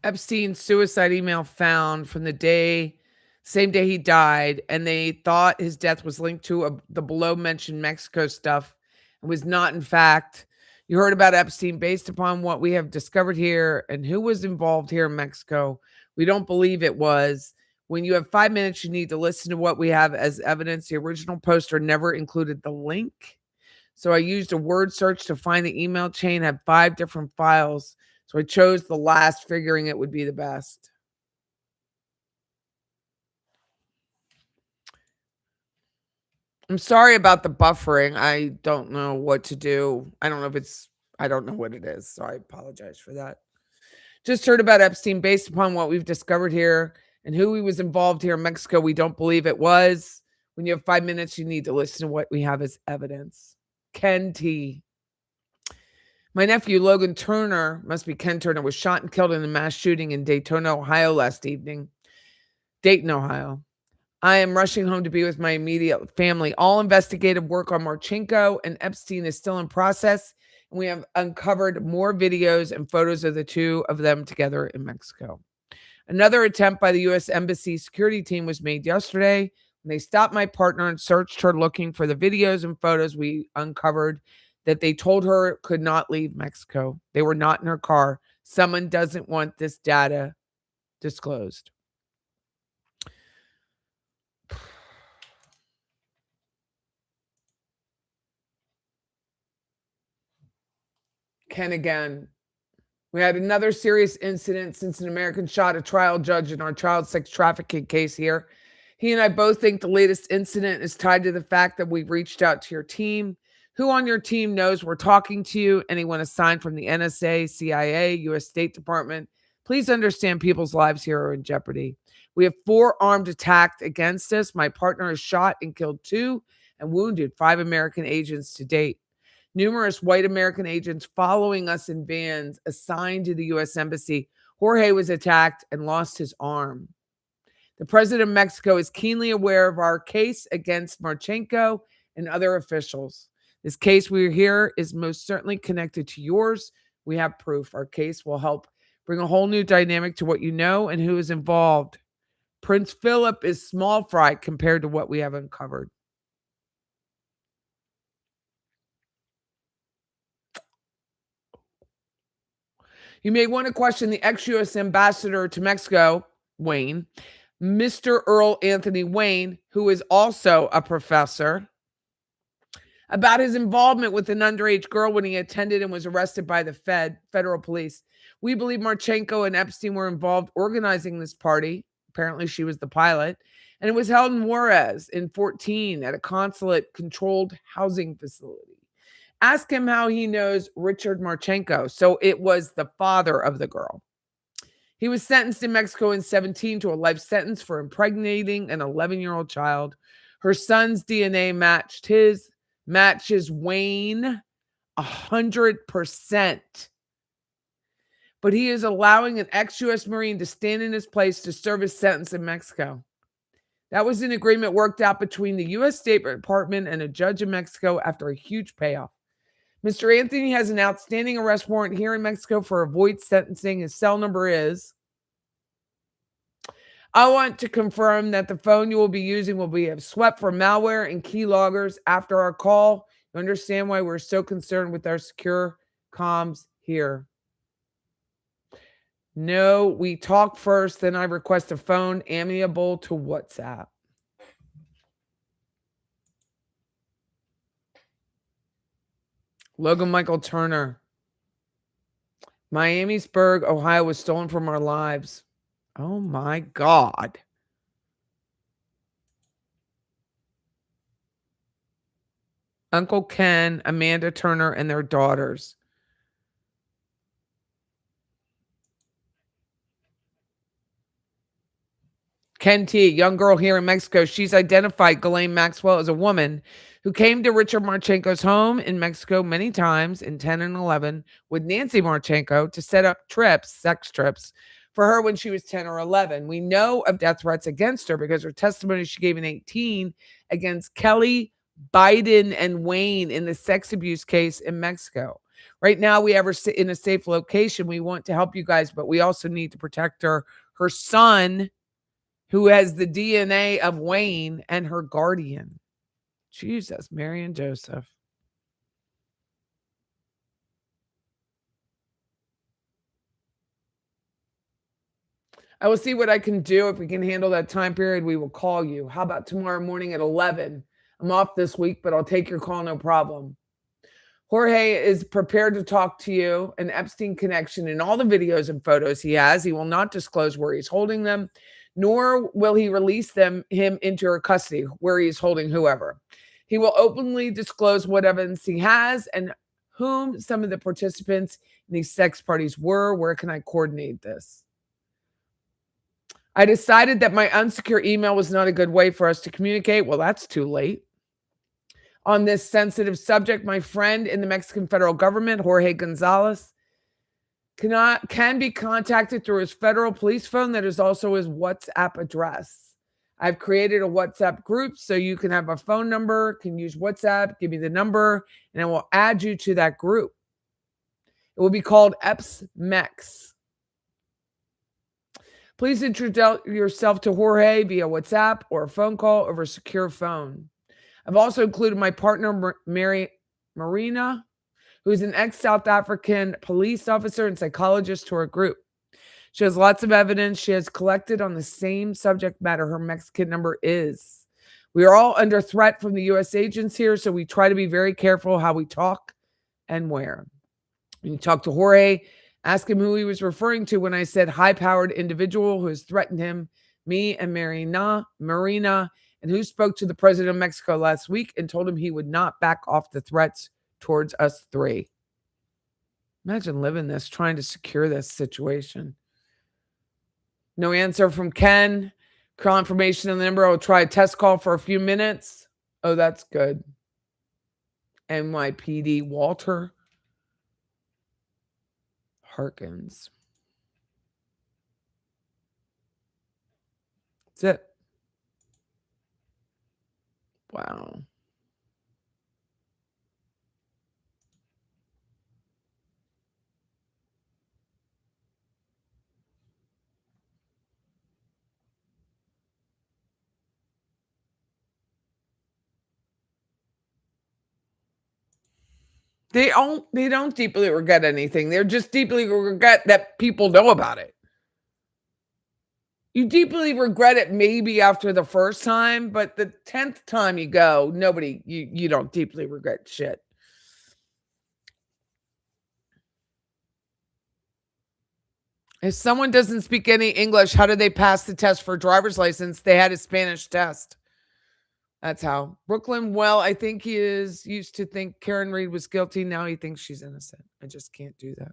Epstein's suicide email found from the same day he died, and they thought his death was linked to the below-mentioned Mexico stuff. It was not, in fact. You heard about Epstein based upon what we have discovered here and who was involved here in Mexico. We don't believe it was. When you have 5 minutes, you need to listen to what we have as evidence. The original poster never included the link. So I used a word search to find the email chain, had 5 different files. So I chose the last, figuring it would be the best. I'm sorry about the buffering. I don't know what to do. I don't know what it is. So I apologize for that. Just heard about Epstein based upon what we've discovered here and who he was involved here in Mexico. We don't believe it was. When you have 5 minutes, you need to listen to what we have as evidence. Ken T. My nephew, Logan Turner, must be Ken Turner, was shot and killed in a mass shooting in Dayton, Ohio last evening. Dayton, Ohio. I am rushing home to be with my immediate family. All investigative work on Marchenko and Epstein is still in process, and we have uncovered more videos and photos of the two of them together in Mexico. Another attempt by the U.S. Embassy security team was made yesterday. They stopped my partner and searched her looking for the videos and photos we uncovered that they told her could not leave Mexico. They were not in her car. Someone doesn't want this data disclosed. Ken again. We had another serious incident since an American shot a trial judge in our child sex trafficking case here. He and I both think the latest incident is tied to the fact that we've reached out to your team. Who on your team knows we're talking to you? Anyone assigned from the NSA, CIA, U.S. State Department? Please understand people's lives here are in jeopardy. We have 4 armed attacks against us. My partner has shot and killed 2 and wounded 5 American agents to date. Numerous white American agents following us in vans assigned to the U.S. Embassy. Jorge was attacked and lost his arm. The president of Mexico is keenly aware of our case against Marchenko and other officials. This case we hear is most certainly connected to yours. We have proof. Our case will help bring a whole new dynamic to what you know and who is involved. Prince Philip is small fry compared to what we have uncovered. You may want to question the ex-U.S. ambassador to Mexico, Wayne, Mr. Earl Anthony Wayne, who is also a professor, about his involvement with an underage girl when he attended and was arrested by the federal police. We believe Marchenko and Epstein were involved organizing this party. Apparently, she was the pilot. And it was held in Juarez in 2014 at a consulate-controlled housing facility. Ask him how he knows Richard Marchenko. So it was the father of the girl. He was sentenced in Mexico in 2017 to a life sentence for impregnating an 11-year-old child. Her son's DNA matches Wayne 100%. But he is allowing an ex-U.S. Marine to stand in his place to serve his sentence in Mexico. That was an agreement worked out between the U.S. State Department and a judge in Mexico after a huge payoff. Mr. Anthony has an outstanding arrest warrant here in Mexico for avoid sentencing. His cell number is. I want to confirm that the phone you will be using will be swept for malware and keyloggers after our call. You understand why we're so concerned with our secure comms here. No, we talk first, then I request a phone amiable to WhatsApp. Logan Michael Turner. Miamisburg, Ohio was stolen from our lives. Oh my God. Uncle Ken, Amanda Turner, and their daughters. Ken T, young girl here in Mexico. She's identified Ghislaine Maxwell as a woman who came to Richard Marchenko's home in Mexico many times in 10 and 11 with Nancy Marchenko to set up sex trips, for her when she was 10 or 11. We know of death threats against her because her testimony she gave in 18 against Kelly, Biden, and Wayne in the sex abuse case in Mexico. Right now, we have her in a safe location. We want to help you guys, but we also need to protect her son, who has the DNA of Wayne, and her guardian. Jesus, Mary and Joseph. I will see what I can do. If we can handle that time period, we will call you. How about tomorrow morning at 11? I'm off this week, but I'll take your call, no problem. Jorge is prepared to talk to you, an Epstein connection in all the videos and photos he has. He will not disclose where he's holding them, nor will he release him into her custody, where he's holding whoever. He will openly disclose what evidence he has and whom some of the participants in these sex parties were. Where can I coordinate this? I decided that my unsecure email was not a good way for us to communicate. Well, that's too late. On this sensitive subject, my friend in the Mexican federal government, Jorge Gonzalez, can be contacted through his federal police phone that is also his WhatsApp address. I've created a WhatsApp group so you can have a phone number, can use WhatsApp, give me the number, and I will add you to that group. It will be called EPS-MEX. Please introduce yourself to Jorge via WhatsApp or a phone call over a secure phone. I've also included my partner, Marina, who is an ex-South African police officer and psychologist, to our group. She has lots of evidence she has collected on the same subject matter her Mexican number is. We are all under threat from the U.S. agents here, so we try to be very careful how we talk and where. When you talk to Jorge, ask him who he was referring to when I said high-powered individual who has threatened him, me and Marina, and who spoke to the president of Mexico last week and told him he would not back off the threats towards us three. Imagine living this, trying to secure this situation. No answer from Ken. Confirmation on the number. I'll try a test call for a few minutes. Oh, that's good. NYPD Walter Harkins. That's it. Wow. They don't deeply regret anything. They're just deeply regret that people know about it. You deeply regret it maybe after the first time, but the 10th time you go, you don't deeply regret shit. If someone doesn't speak any English, how do they pass the test for a driver's license? They had a Spanish test. That's how. Brooklyn, well, I think he is used to think Karen Reed was guilty. Now he thinks she's innocent. I just can't do that.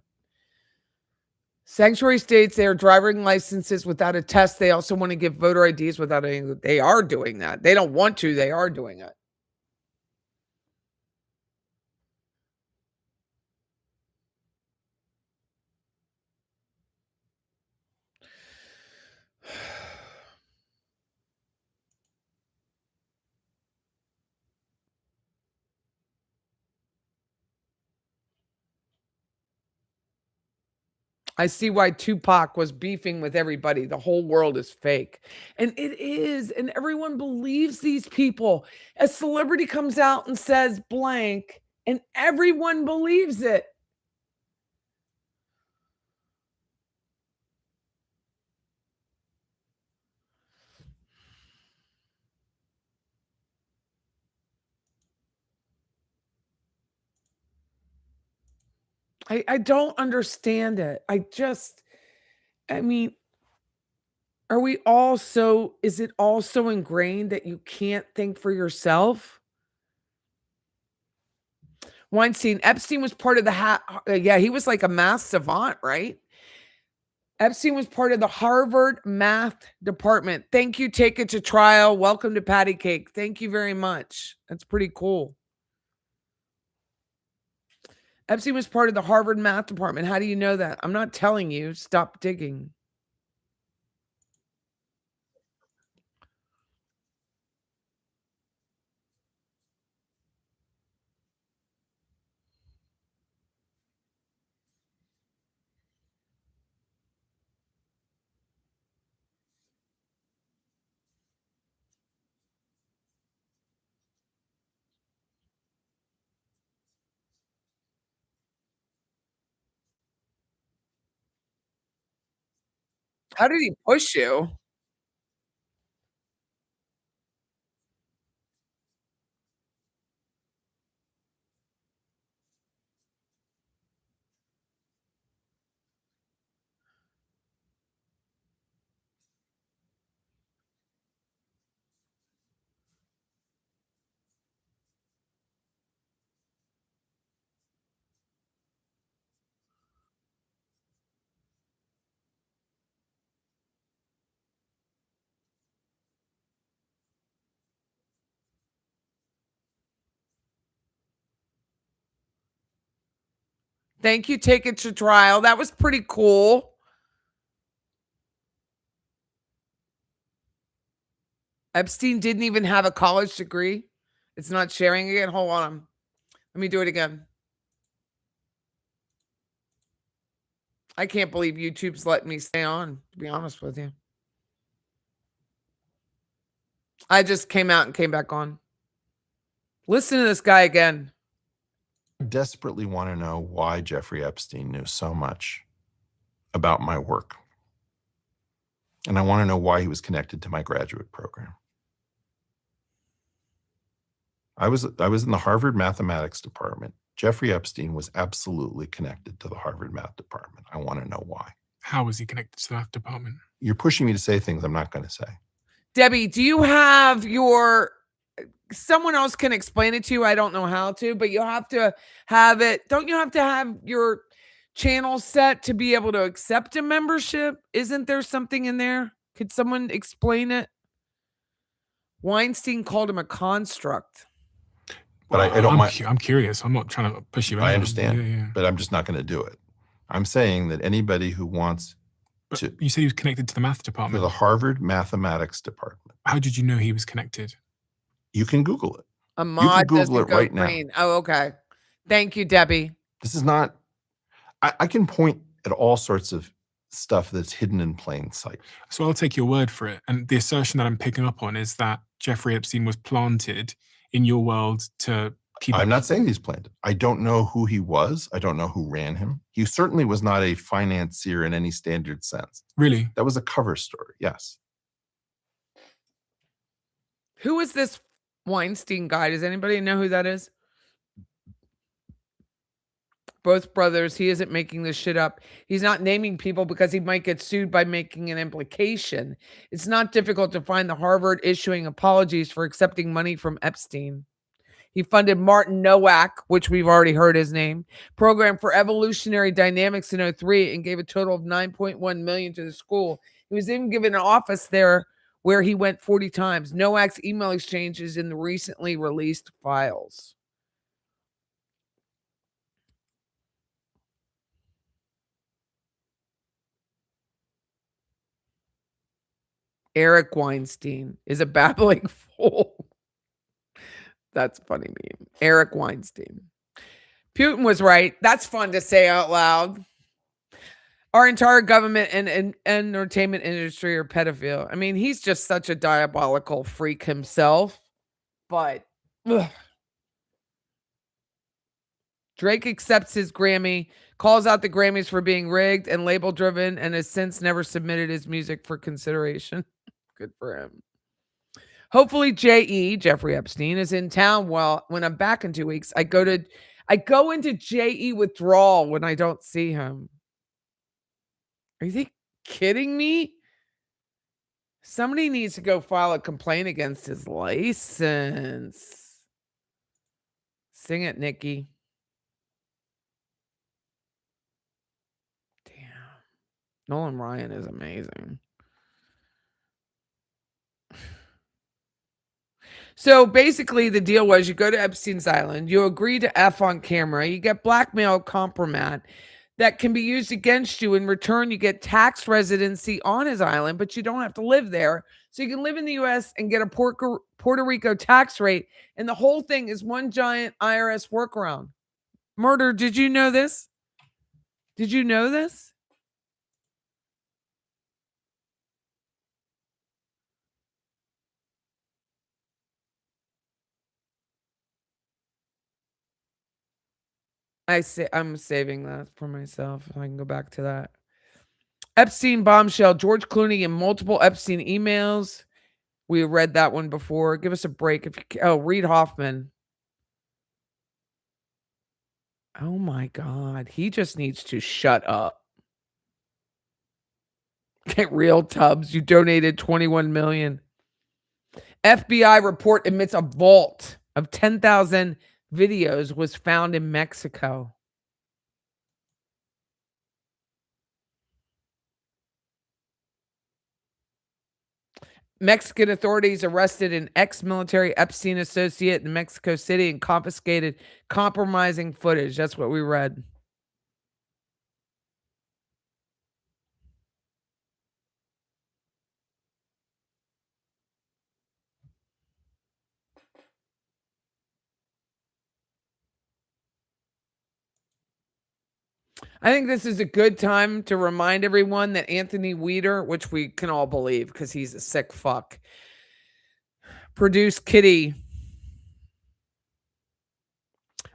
Sanctuary states they are driving licenses without a test. They also want to give voter IDs without any. They are doing that. They don't want to. They are doing it. I see why Tupac was beefing with everybody. The whole world is fake. And it is. And everyone believes these people. A celebrity comes out and says blank, and everyone believes it. I don't understand it. I mean, is it all so ingrained that you can't think for yourself? Weinstein, Epstein was part of the he was like a math savant, right? Epstein was part of the Harvard math department. Thank you, Take It to Trial. Welcome to Patty Cake. Thank you very much. That's pretty cool. Epstein was part of the Harvard math department. How do you know that? I'm not telling you. Stop digging. How did he push you? Thank you, Take It to Trial. That was pretty cool. Epstein didn't even have a college degree. It's not sharing again. Hold on. Let me do it again. I can't believe YouTube's letting me stay on, to be honest with you. I just came out and came back on. Listen to this guy again. I desperately want to know why Jeffrey Epstein knew so much about my work. And I want to know why he was connected to my graduate program. I was in the Harvard mathematics department. Jeffrey Epstein was absolutely connected to the Harvard math department. I want to know why. How was he connected to the math department? You're pushing me to say things I'm not going to say. Debbie, do you have your... Someone else can explain it to you. I don't know how to, but you have to have it. Don't you have to have your channel set to be able to accept a membership? Isn't there something in there? Could someone explain it? Weinstein called him a construct. But I don't mind. I'm curious. I'm not trying to push you. I understand, Yeah. but I'm just not going to do it. I'm saying that anybody who wants to... You said he was connected to the math To department. the Harvard mathematics department. How did you know he was connected? You can Google it. Ahmad Google doesn't it go right now. green. Oh, okay. Thank you, Debbie. This is not... I can point at all sorts of stuff that's hidden in plain sight. So I'll take your word for it. And the assertion that I'm picking up on is that Jeffrey Epstein was planted in your world to keep... I'm not saying he's planted. I don't know who he was. I don't know who ran him. He certainly was not a financier in any standard sense. Really? That was a cover story, yes. Who is this Weinstein guy? Does anybody know who that is? Both brothers. He isn't making this shit up. He's not naming people because he might get sued by making an implication. It's not difficult to find the Harvard issuing apologies for accepting money from Epstein. He funded Martin Nowak, which we've already heard his name, program for evolutionary dynamics in 2003 and gave a total of $9.1 million to the school. He was even given an office there where he went 40 times. Nowak's email exchanges in the recently released files. Eric Weinstein is a babbling fool. That's a funny meme. Eric Weinstein. Putin was right. That's fun to say out loud. Our entire government and entertainment industry are pedophile. I mean, he's just such a diabolical freak himself. But ugh. Drake accepts his Grammy, calls out the Grammys for being rigged and label driven, and has since never submitted his music for consideration. Good for him. Hopefully J.E., Jeffrey Epstein, is in town when I'm back in 2 weeks. I go into J.E. withdrawal when I don't see him. Are you kidding me? Somebody needs to go file a complaint against his license. Sing it, Nikki. Damn. Nolan Ryan is amazing. So basically the deal was you go to Epstein's Island, you agree to F on camera, you get blackmail compromat that can be used against you. In return, you get tax residency on his island, but you don't have to live there. So you can live in the U.S. and get a Puerto Rico tax rate. And the whole thing is one giant IRS workaround. Murder, did you know this? Did you know this? I'm saving that for myself. I can go back to that. Epstein bombshell. George Clooney and multiple Epstein emails. We read that one before. Give us a break. If you, Reid Hoffman. Oh my God. He just needs to shut up. Get real, Tubbs. You donated $21 million. FBI report admits a vault of 10,000 videos was found in Mexico. Mexican authorities arrested an ex-military Epstein associate in Mexico City and confiscated compromising footage. That's what we read. I think this is a good time to remind everyone that Anthony Weeder, which we can all believe because he's a sick fuck, produced Kitty.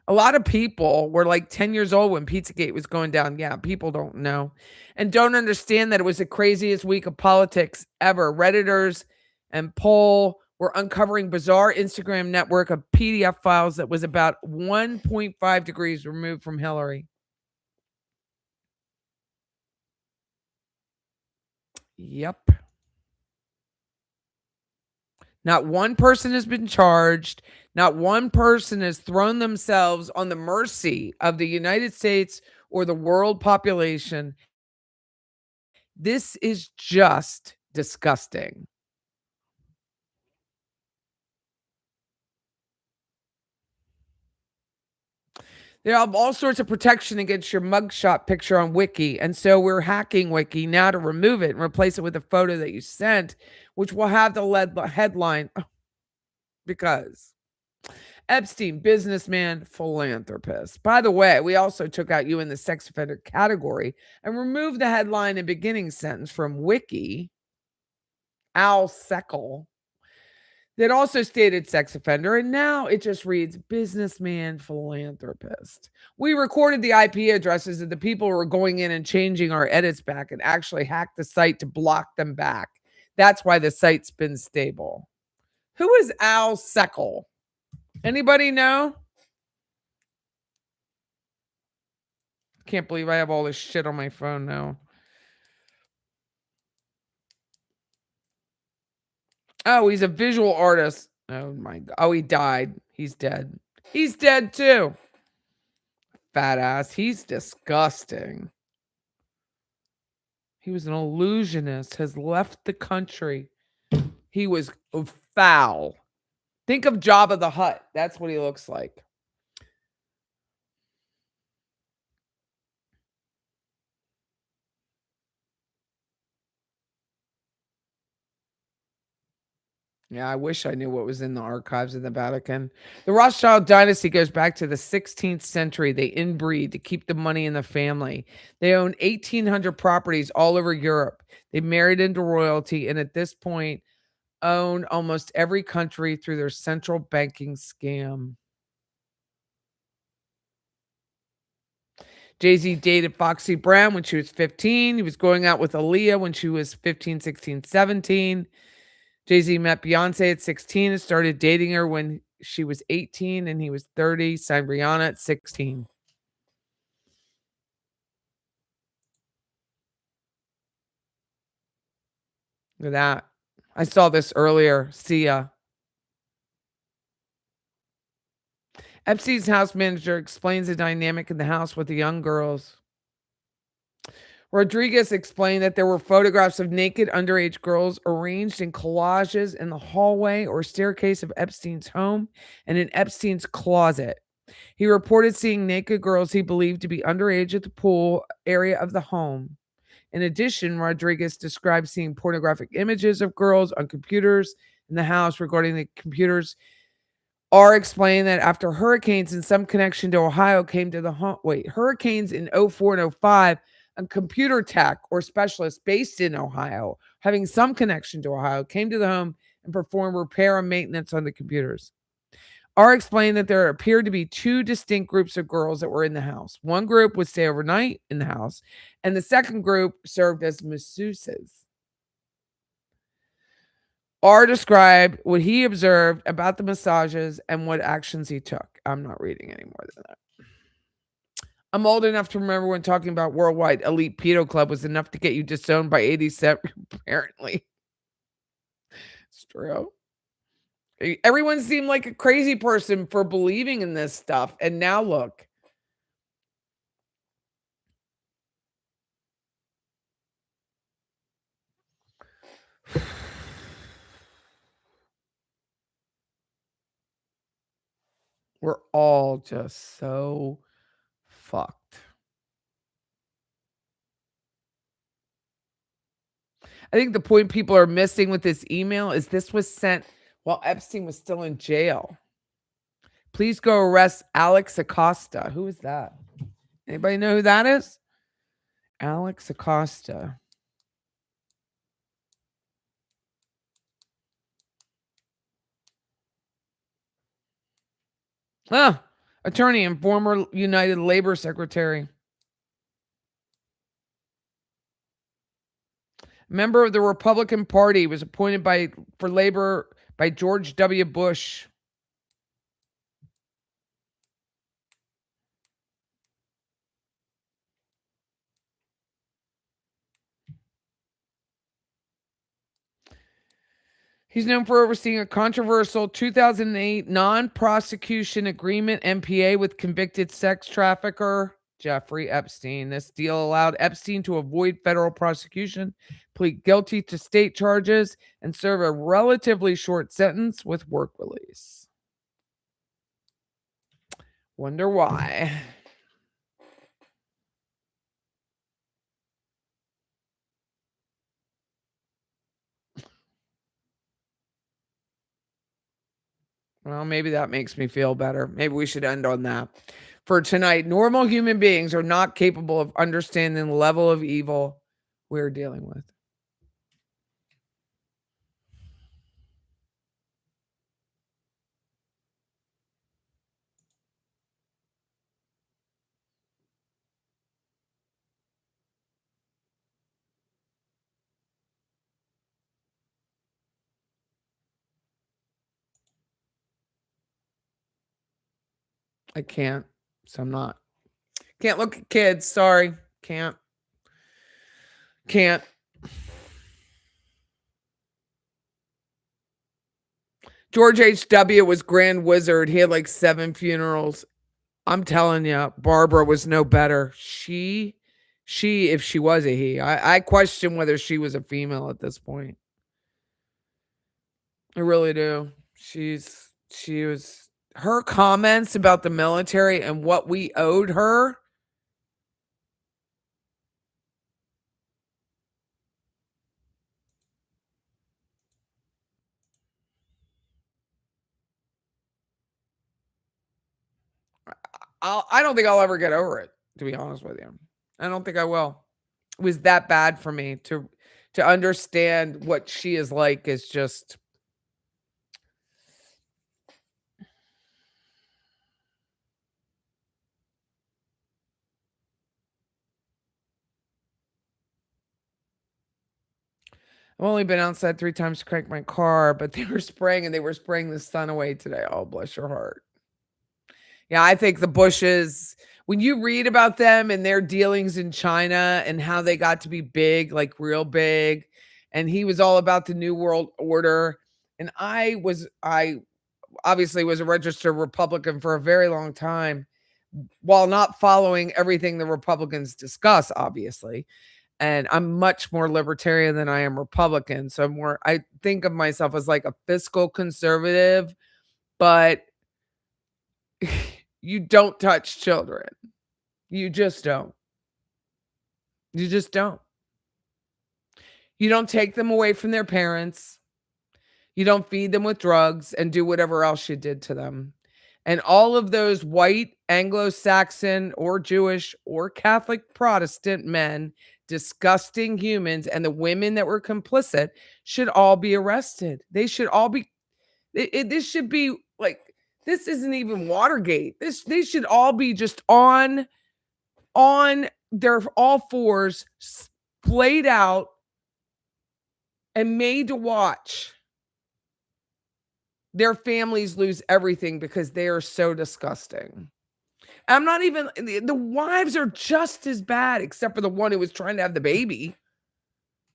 A lot of people were like 10 years old when Pizzagate was going down. Yeah, people don't know and don't understand that it was the craziest week of politics ever. Redditors and Poll were uncovering bizarre Instagram network of PDF files that was about 1.5 degrees removed from Hillary. Yep. Not one person has been charged. Not one person has thrown themselves on the mercy of the United States or the world population. This is just disgusting. They have all sorts of protection against your mugshot picture on Wiki. And so we're hacking Wiki now to remove it and replace it with a photo that you sent, which will have the headline, because Epstein, businessman, philanthropist. By the way, we also took out you in the sex offender category and removed the headline and beginning sentence from Wiki, Al Seckel, that also stated sex offender, and now it just reads businessman, philanthropist. We recorded the IP addresses of the people who were going in and changing our edits back and actually hacked the site to block them back. That's why the site's been stable. Who is Al Seckel? Anybody know? Can't believe I have all this shit on my phone now. Oh, he's a visual artist. Oh my God. Oh, he died. He's dead. He's dead too. Fat ass. He's disgusting. He was an illusionist, has left the country. He was foul. Think of Jabba the Hutt. That's what he looks like. Yeah, I wish I knew what was in the archives of the Vatican. The Rothschild dynasty goes back to the 16th century. They inbreed to keep the money in the family. They own 1,800 properties all over Europe. They married into royalty and at this point own almost every country through their central banking scam. Jay-Z dated Foxy Brown when she was 15. He was going out with Aaliyah when she was 15, 16, 17. Jay-Z met Beyonce at 16 and started dating her when she was 18 and he was 30. Signed Rihanna at 16. Look at that. I saw this earlier. See ya. Epstein's house manager explains the dynamic in the house with the young girls. Rodriguez explained that there were photographs of naked underage girls arranged in collages in the hallway or staircase of Epstein's home and in Epstein's closet. He reported seeing naked girls he believed to be underage at the pool area of the home. In addition, Rodriguez described seeing pornographic images of girls on computers in the house. Regarding the computers, R explained that after hurricanes in some connection to Ohio came to the home. Hurricanes in 04 and 05, a computer tech or specialist based in Ohio, having some connection to Ohio, came to the home and performed repair and maintenance on the computers. R explained that there appeared to be two distinct groups of girls that were in the house. One group would stay overnight in the house, and the second group served as masseuses. R described what he observed about the massages and what actions he took. I'm not reading any more than that. I'm old enough to remember when talking about Worldwide Elite Pedo Club was enough to get you disowned by 87, apparently. It's true. Everyone seemed like a crazy person for believing in this stuff. And now look. We're all just so fucked. I think the point people are missing with this email is this was sent while Epstein was still in jail. Please go arrest Alex Acosta. Who is that? Anybody know who that is? Alex Acosta. Attorney and former United Labor Secretary. Member of the Republican Party, was appointed for labor by George W. Bush. He's known for overseeing a controversial 2008 non-prosecution agreement (NPA) with convicted sex trafficker Jeffrey Epstein. This deal allowed Epstein to avoid federal prosecution, plead guilty to state charges, and serve a relatively short sentence with work release. Wonder why. Well, maybe that makes me feel better. Maybe we should end on that. For tonight, normal human beings are not capable of understanding the level of evil we're dealing with. I can't. So I'm not. Can't look at kids. Sorry. Can't. George H.W. was Grand Wizard. He had like 7 funerals. I'm telling you, Barbara was no better. She, if she was a he, I question whether she was a female at this point. I really do. She was, her comments about the military and what we owed her. I don't think I'll ever get over it, to be honest with you. I don't think I will. It was that bad for me to understand what she is like. Is just I've only been outside 3 times to crank my car, but they were spraying the sun away today. Oh, bless your heart. Yeah, I think the Bushes, when you read about them and their dealings in China and how they got to be big, like real big, and he was all about the New World Order. And I obviously was a registered Republican for a very long time, while not following everything the Republicans discuss, obviously. And I'm much more libertarian than I am Republican. So I think of myself as like a fiscal conservative, but you don't touch children. You just don't. You just don't. You don't take them away from their parents. You don't feed them with drugs and do whatever else you did to them. And all of those white Anglo-Saxon or Jewish or Catholic Protestant men, disgusting humans, and the women that were complicit should all be arrested. They should all be, this should be like This isn't even Watergate. They should all be just on their all fours, played out and made to watch their families lose everything because they are so disgusting. I'm not even, the wives are just as bad, except for the one who was trying to have the baby.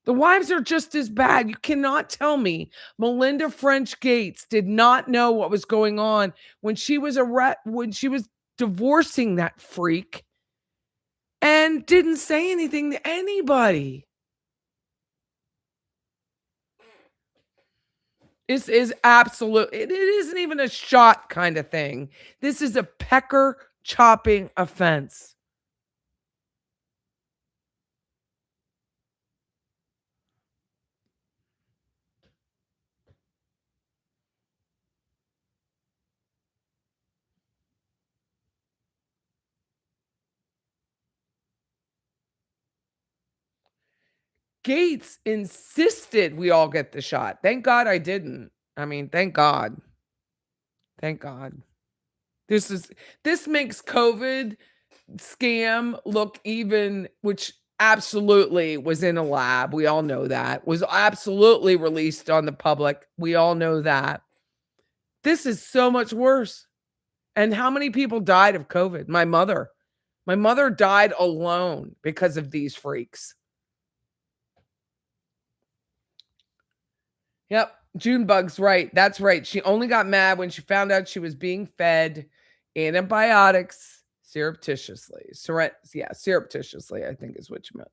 The wives are just as bad. You cannot tell me Melinda French Gates did not know what was going on when she was divorcing that freak and didn't say anything to anybody. This is absolute. It isn't even a shot kind of thing. This is a pecker chopping offense. Gates insisted we all get the shot. Thank God I didn't. I mean, thank God. Thank God. This makes COVID scam look even, which absolutely was in a lab. We all know that. Was absolutely released on the public. We all know that. This is so much worse. And how many people died of COVID? My mother. My mother died alone because of these freaks. Yep. Junebug's right. That's right. She only got mad when she found out she was being fed antibiotics surreptitiously. Surreptitiously, I think is what you meant.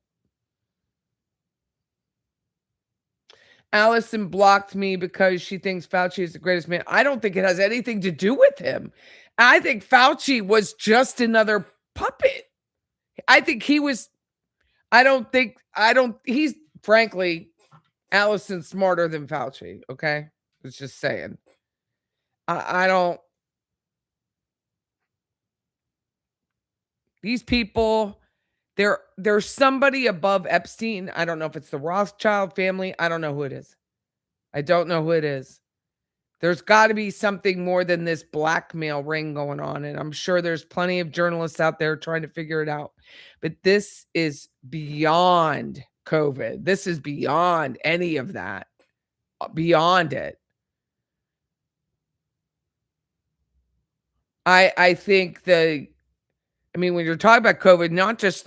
Allison blocked me because she thinks Fauci is the greatest man. I don't think it has anything to do with him. I think Fauci was just another puppet. I think he was, he's frankly, Allison's smarter than Fauci, okay? I was just saying. I don't. These people, there's somebody above Epstein. I don't know if it's the Rothschild family. I don't know who it is. I don't know who it is. There's got to be something more than this blackmail ring going on. And I'm sure there's plenty of journalists out there trying to figure it out. But this is beyond COVID. This is beyond any of that. Beyond it. I think when you're talking about COVID, not just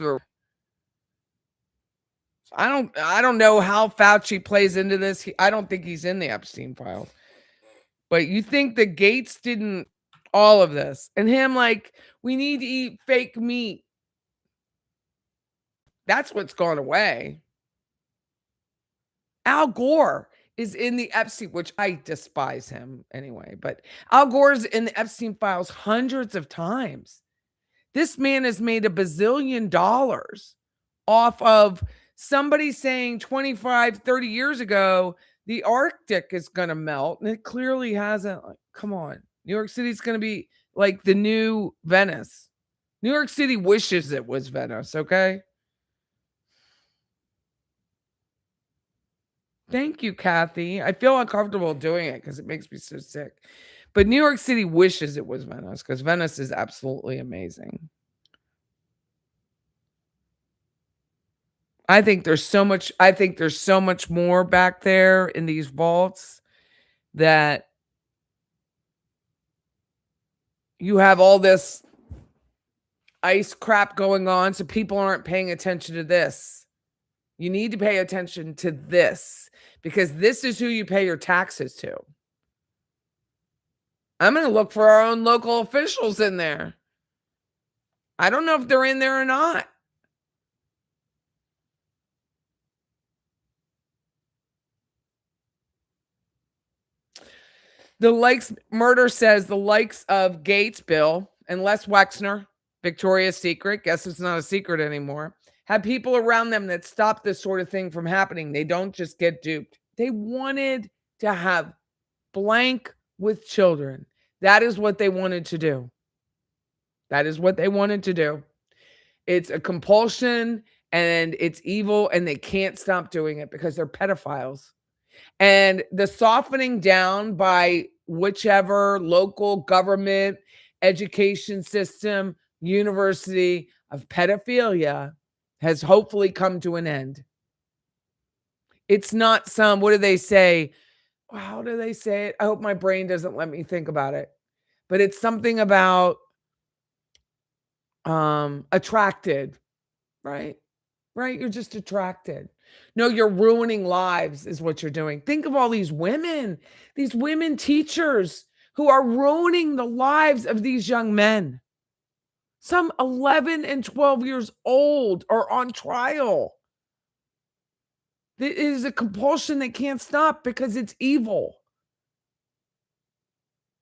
I don't know how Fauci plays into this. I don't think he's in the Epstein files. But you think that Gates didn't all of this and him we need to eat fake meat. That's what's gone away. Al Gore is in the Epstein, which I despise him anyway, but Al Gore's in the Epstein files hundreds of times. This man has made $1 bazillion off of somebody saying 25, 30 years ago, the Arctic is going to melt, and it clearly hasn't. Come on. New York City's going to be like the new Venice. New York City wishes it was Venice, okay? Thank you, Kathy. I feel uncomfortable doing it because it makes me so sick. But New York City wishes it was Venice because Venice is absolutely amazing. I think there's so much more back there in these vaults that you have all this ice crap going on, so people aren't paying attention to this. You need to pay attention to this because this is who you pay your taxes to. I'm going to look for our own local officials in there. I don't know if they're in there or not. The likes murder says the likes of Gates, Bill, and Les Wexner, Victoria's Secret, guess it's not a secret anymore, have people around them that stop this sort of thing from happening. They don't just get duped. They wanted to have blank with children. That is what they wanted to do. That is what they wanted to do. It's a compulsion and it's evil and they can't stop doing it because they're pedophiles. And the softening down by whichever local government, education system, university of pedophilia has hopefully come to an end. It's not some, what do they say? How do they say it? I hope my brain doesn't let me think about it. But it's something about attracted, right? Right? You're just attracted. No, you're ruining lives is what you're doing. Think of all these women teachers who are ruining the lives of these young men. Some 11 and 12 years old are on trial. It is a compulsion that can't stop because it's evil.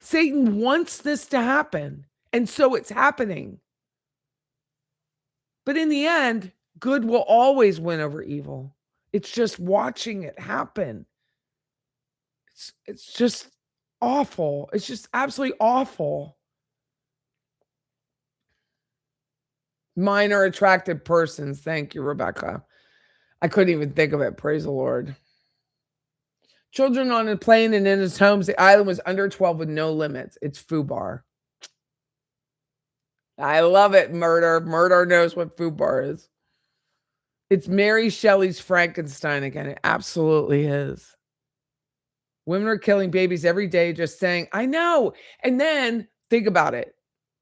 Satan wants this to happen, and so it's happening. But in the end, good will always win over evil. It's just watching it happen. It's just awful. It's just absolutely awful. Minor attracted persons. Thank you, Rebecca. I couldn't even think of it. Praise the Lord. Children on a plane and in his homes. The island was under 12 with no limits. It's FUBAR. I love it, Murder. Murder knows what FUBAR is. It's Mary Shelley's Frankenstein again. It absolutely is. Women are killing babies every day just saying, I know. And then think about it.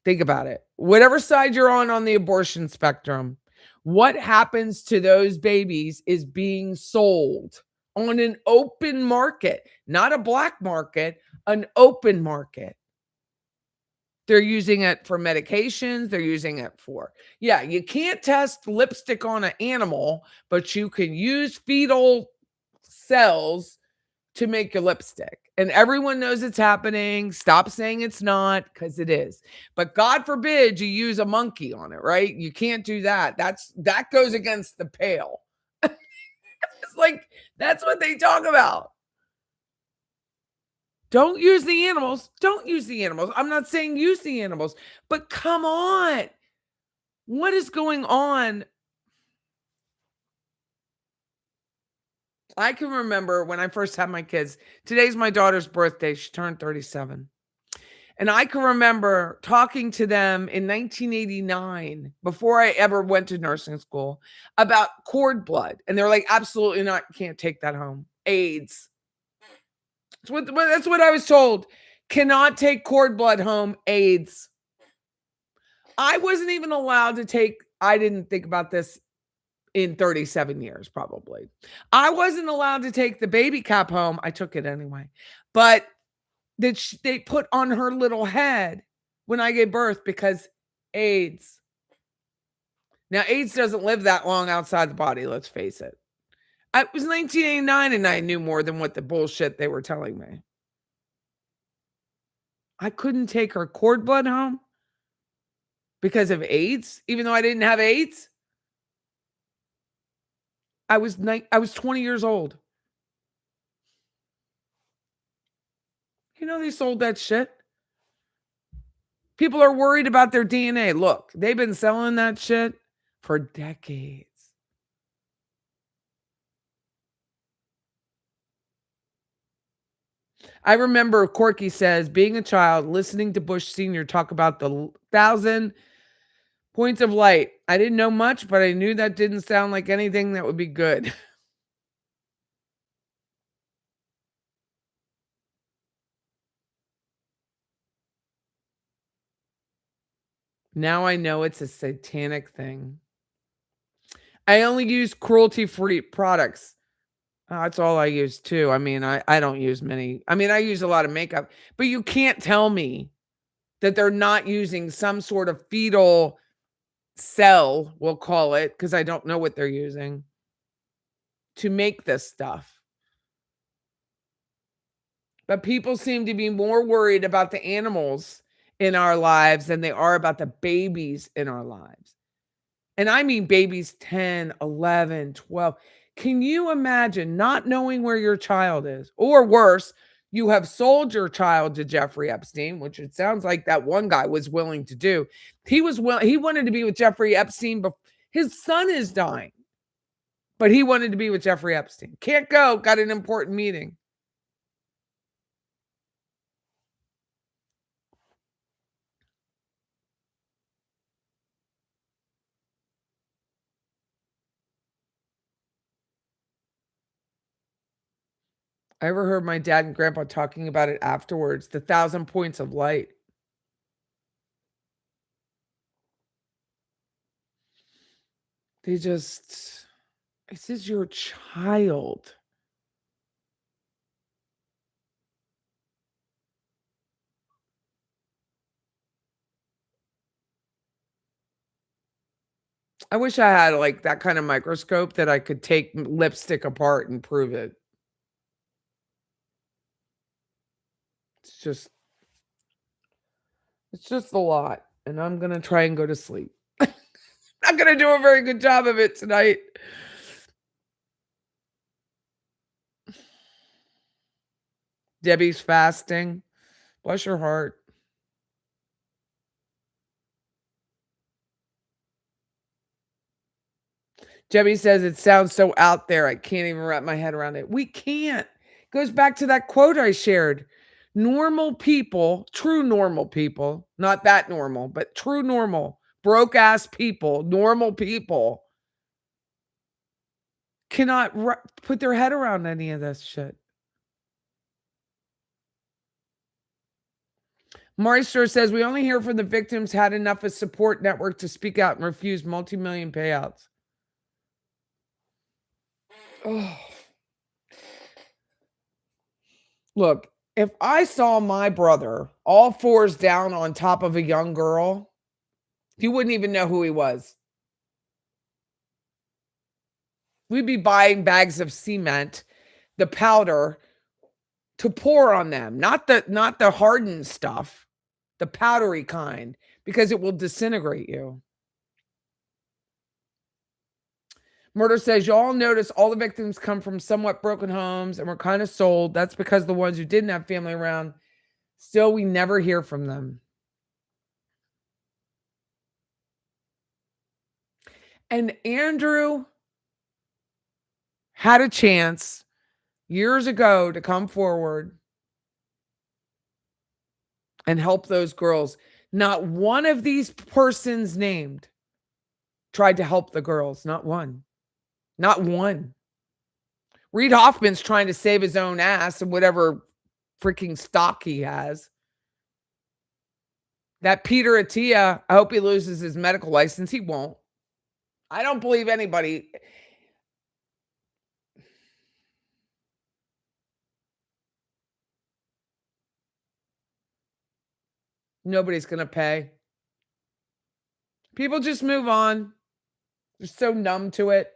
Think about it. Whatever side you're on the abortion spectrum, what happens to those babies is being sold on an open market, not a black market, an open market. They're using it for medications. They're using it for, you can't test lipstick on an animal, but you can use fetal cells to make your lipstick. And everyone knows it's happening. Stop saying it's not, because it is. But God forbid you use a monkey on it, right? You can't do that. That goes against the pale. It's like, that's what they talk about. Don't use the animals. Don't use the animals. I'm not saying use the animals, but come on. What is going on? I can remember when I first had my kids. Today's my daughter's birthday. She turned 37. And I can remember talking to them in 1989, before I ever went to nursing school, about cord blood. And they're like, absolutely not. You can't take that home. AIDS. That's what I was told. Cannot take cord blood home. AIDS. I wasn't even allowed to take, I didn't think about this in 37 years, probably. I wasn't allowed to take the baby cap home. I took it anyway. But that they put on her little head when I gave birth because AIDS. Now, AIDS doesn't live that long outside the body, let's face it. It was 1989 and I knew more than what the bullshit they were telling me. I couldn't take her cord blood home because of AIDS, even though I didn't have AIDS. I was 20 years old. You know, they sold that shit. People are worried about their DNA. Look, they've been selling that shit for decades. I remember Corky says, being a child, listening to Bush Sr. talk about the 1,000 points of light. I didn't know much, but I knew that didn't sound like anything that would be good. Now I know it's a satanic thing. I only use cruelty-free products. That's all I use too. I mean, I don't use many. I mean, I use a lot of makeup, but you can't tell me that they're not using some sort of fetal cell, we'll call it, because I don't know what they're using to make this stuff. But people seem to be more worried about the animals in our lives than they are about the babies in our lives. And I mean babies 10, 11, 12. Can you imagine not knowing where your child is? Or worse, you have sold your child to Jeffrey Epstein, which it sounds like that one guy was willing to do. He wanted to be with Jeffrey Epstein, but his son is dying. But he wanted to be with Jeffrey Epstein. Can't go, got an important meeting. I overheard my dad and grandpa talking about it afterwards. The 1,000 points of light. This is your child. I wish I had like that kind of microscope that I could take lipstick apart and prove it. It's just a lot. And I'm going to try and go to sleep. Not going to do a very good job of it tonight. Debbie's fasting. Bless your heart. Debbie says it sounds so out there. I can't even wrap my head around it. We can't. Goes back to that quote I shared. Normal people, true normal people, not that normal, but true normal, broke ass people, normal people cannot put their head around any of this shit. Maestro says we only hear from the victims had enough of support network to speak out and refuse multi-million payouts. Oh. Look, if I saw my brother all fours down on top of a young girl, you wouldn't even know who he was. We'd be buying bags of cement, the powder, to pour on them, not the hardened stuff, the powdery kind, because it will disintegrate you. Murder says, you all notice all the victims come from somewhat broken homes and were kind of sold. That's because the ones who didn't have family around, still we never hear from them. And Andrew had a chance years ago to come forward and help those girls. Not one of these persons named tried to help the girls. Not one. Not one. Reid Hoffman's trying to save his own ass and whatever freaking stock he has. That Peter Attia, I hope he loses his medical license. He won't. I don't believe anybody. Nobody's going to pay. People just move on. They're so numb to it.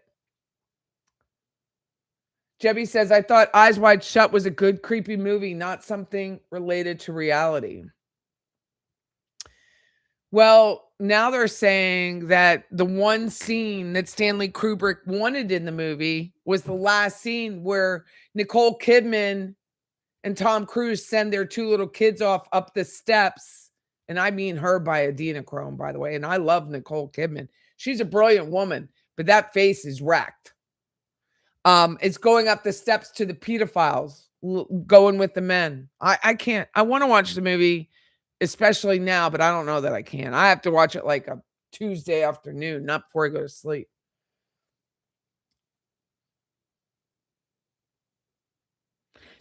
Jebby says, I thought Eyes Wide Shut was a good, creepy movie, not something related to reality. Well, now they're saying that the one scene that Stanley Kubrick wanted in the movie was the last scene where Nicole Kidman and Tom Cruise send their two little kids off up the steps. And I mean her by adrenochrome, by the way. And I love Nicole Kidman. She's a brilliant woman, but that face is wrecked. It's going up the steps to the pedophiles, going with the men. I can't. I want to watch the movie, especially now, but I don't know that I can. I have to watch it like a Tuesday afternoon, not before I go to sleep.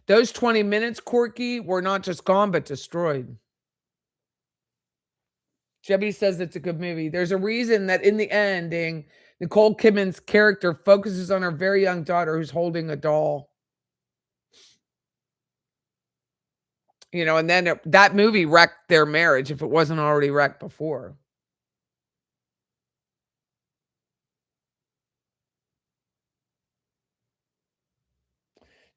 Those 20 minutes, Corky, were not just gone, but destroyed. Jebby says it's a good movie. There's a reason that in the ending, Nicole Kidman's character focuses on her very young daughter who's holding a doll. You know, and then that movie wrecked their marriage if it wasn't already wrecked before.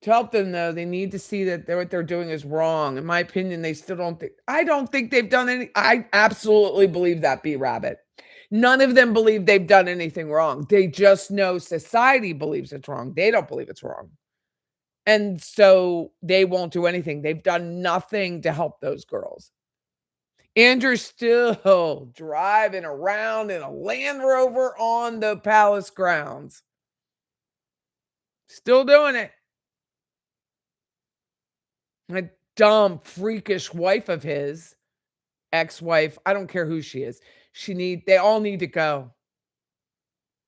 To help them, though, they need to see that what they're doing is wrong. In my opinion, they still don't think. I don't think they've done any. I absolutely believe that, B-Rabbit. None of them believe they've done anything wrong. They just know society believes it's wrong. They don't believe it's wrong. And so they won't do anything. They've done nothing to help those girls. Andrew's still driving around in a Land Rover on the palace grounds. Still doing it. A dumb, freakish wife of his, ex-wife, I don't care who she is. They all need to go.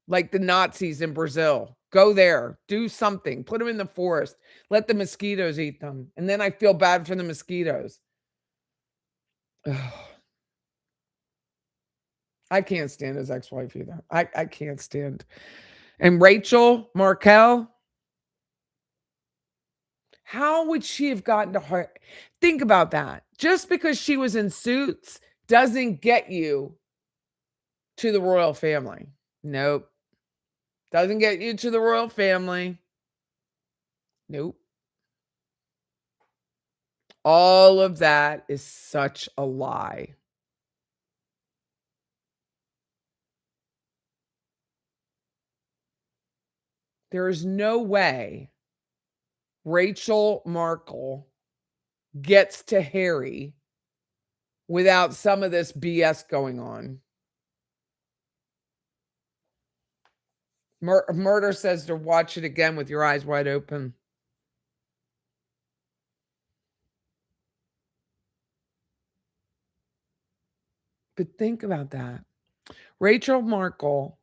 Like the Nazis in Brazil. Go there. Do something. Put them in the forest. Let the mosquitoes eat them. And then I feel bad for the mosquitoes. Ugh. I can't stand his ex-wife either. I can't stand. And Rachel Markel, how would she have gotten to her? Think about that. Just because she was in Suits doesn't get you to the royal family. Nope. Doesn't get you to the royal family. Nope. All of that is such a lie. There is no way Rachel Markle gets to Harry without some of this BS going on. Murder says to watch it again with your eyes wide open. But think about that. Rachel Markle,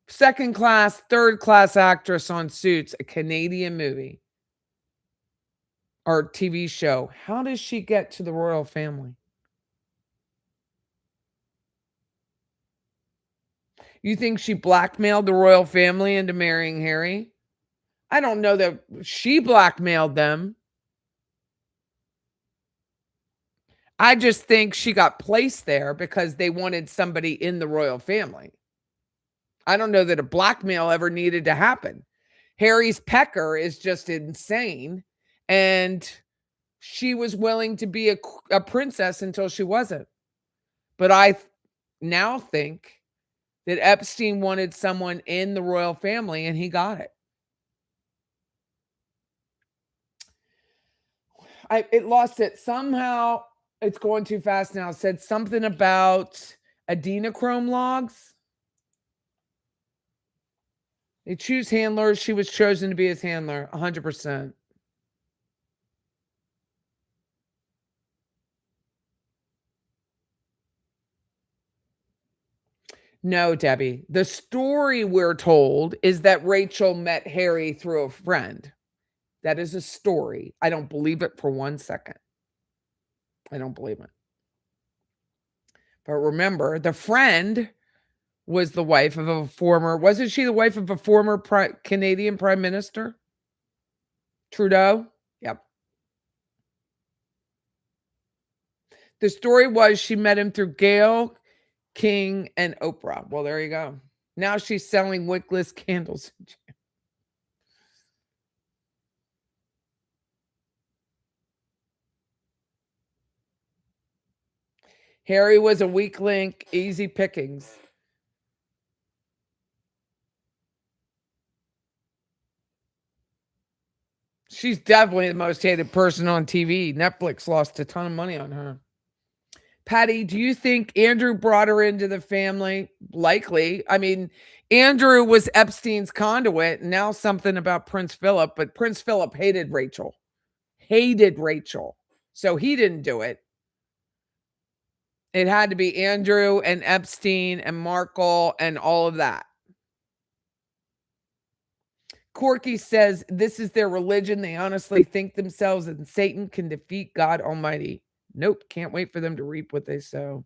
second class, third class actress on Suits, a Canadian movie or TV show. How does she get to the royal family? You think she blackmailed the royal family into marrying Harry? I don't know that she blackmailed them. I just think she got placed there because they wanted somebody in the royal family. I don't know that a blackmail ever needed to happen. Harry's pecker is just insane. And she was willing to be a princess until she wasn't. But I now think that Epstein wanted someone in the royal family and he got it. It lost it. Somehow it's going too fast now. It said something about adrenochrome logs. They choose handlers. She was chosen to be his handler, 100%. No, Debbie. The story we're told is that Rachel met Harry through a friend. That is a story. I don't believe it for 1 second. I don't believe it. But remember, the friend was the wife of a former, wasn't she the wife of a former Canadian Prime Minister? Trudeau? Yep. The story was she met him through Gail, King, and Oprah. Well, there you go. Now she's selling wickless candles. Harry was a weak link, easy pickings. She's definitely the most hated person on TV. Netflix lost a ton of money on her. Patty, do you think Andrew brought her into the family? Likely. I mean, Andrew was Epstein's conduit. And now something about Prince Philip, but Prince Philip hated Rachel. Hated Rachel. So he didn't do it. It had to be Andrew and Epstein and Markle and all of that. Corky says this is their religion. They honestly think themselves and Satan can defeat God Almighty. Nope. Can't wait for them to reap what they sow.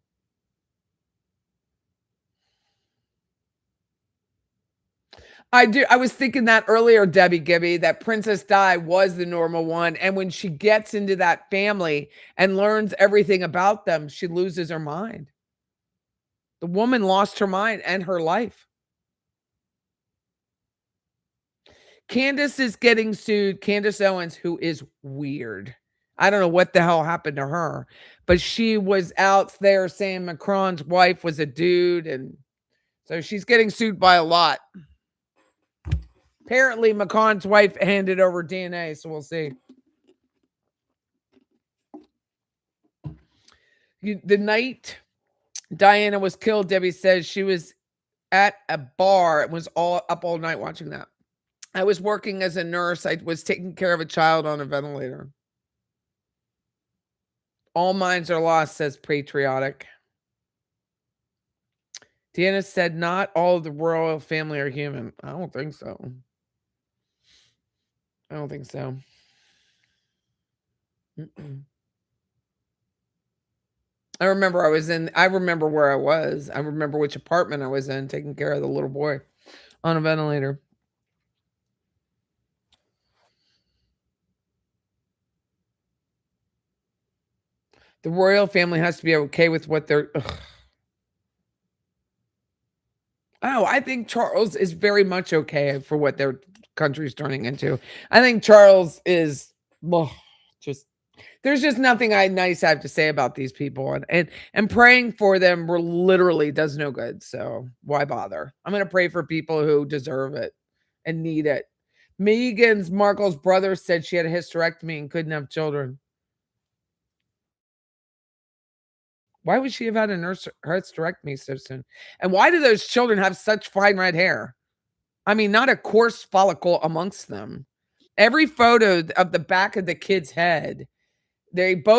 I do. I was thinking that earlier, Debbie Gibby, that Princess Di was the normal one. And when she gets into that family and learns everything about them, she loses her mind. The woman lost her mind and her life. Candace is getting sued. Candace Owens, who is weird. I don't know what the hell happened to her, but she was out there saying Macron's wife was a dude. And so she's getting sued by a lot. Apparently, Macron's wife handed over DNA, so we'll see. The night Diana was killed, Debbie says she was at a bar and was up all night watching that. I was working as a nurse. I was taking care of a child on a ventilator. All minds are lost, says Patriotic. Deanna said, not all of the royal family are human. I don't think so. I don't think so. Mm-mm. I remember where I was. I remember which apartment I was in, taking care of the little boy on a ventilator. The royal family has to be okay with what they're... Ugh. Oh, I think Charles is very much okay for what their country's turning into. I think Charles is just... There's just nothing nice I have to say about these people, and praying for them literally does no good. So why bother? I'm going to pray for people who deserve it and need it. Meghan Markle's brother said she had a hysterectomy and couldn't have children. Why would she have had a hysterectomy so soon? And why do those children have such fine red hair? I mean, not a coarse follicle amongst them. Every photo of the back of the kid's head, they both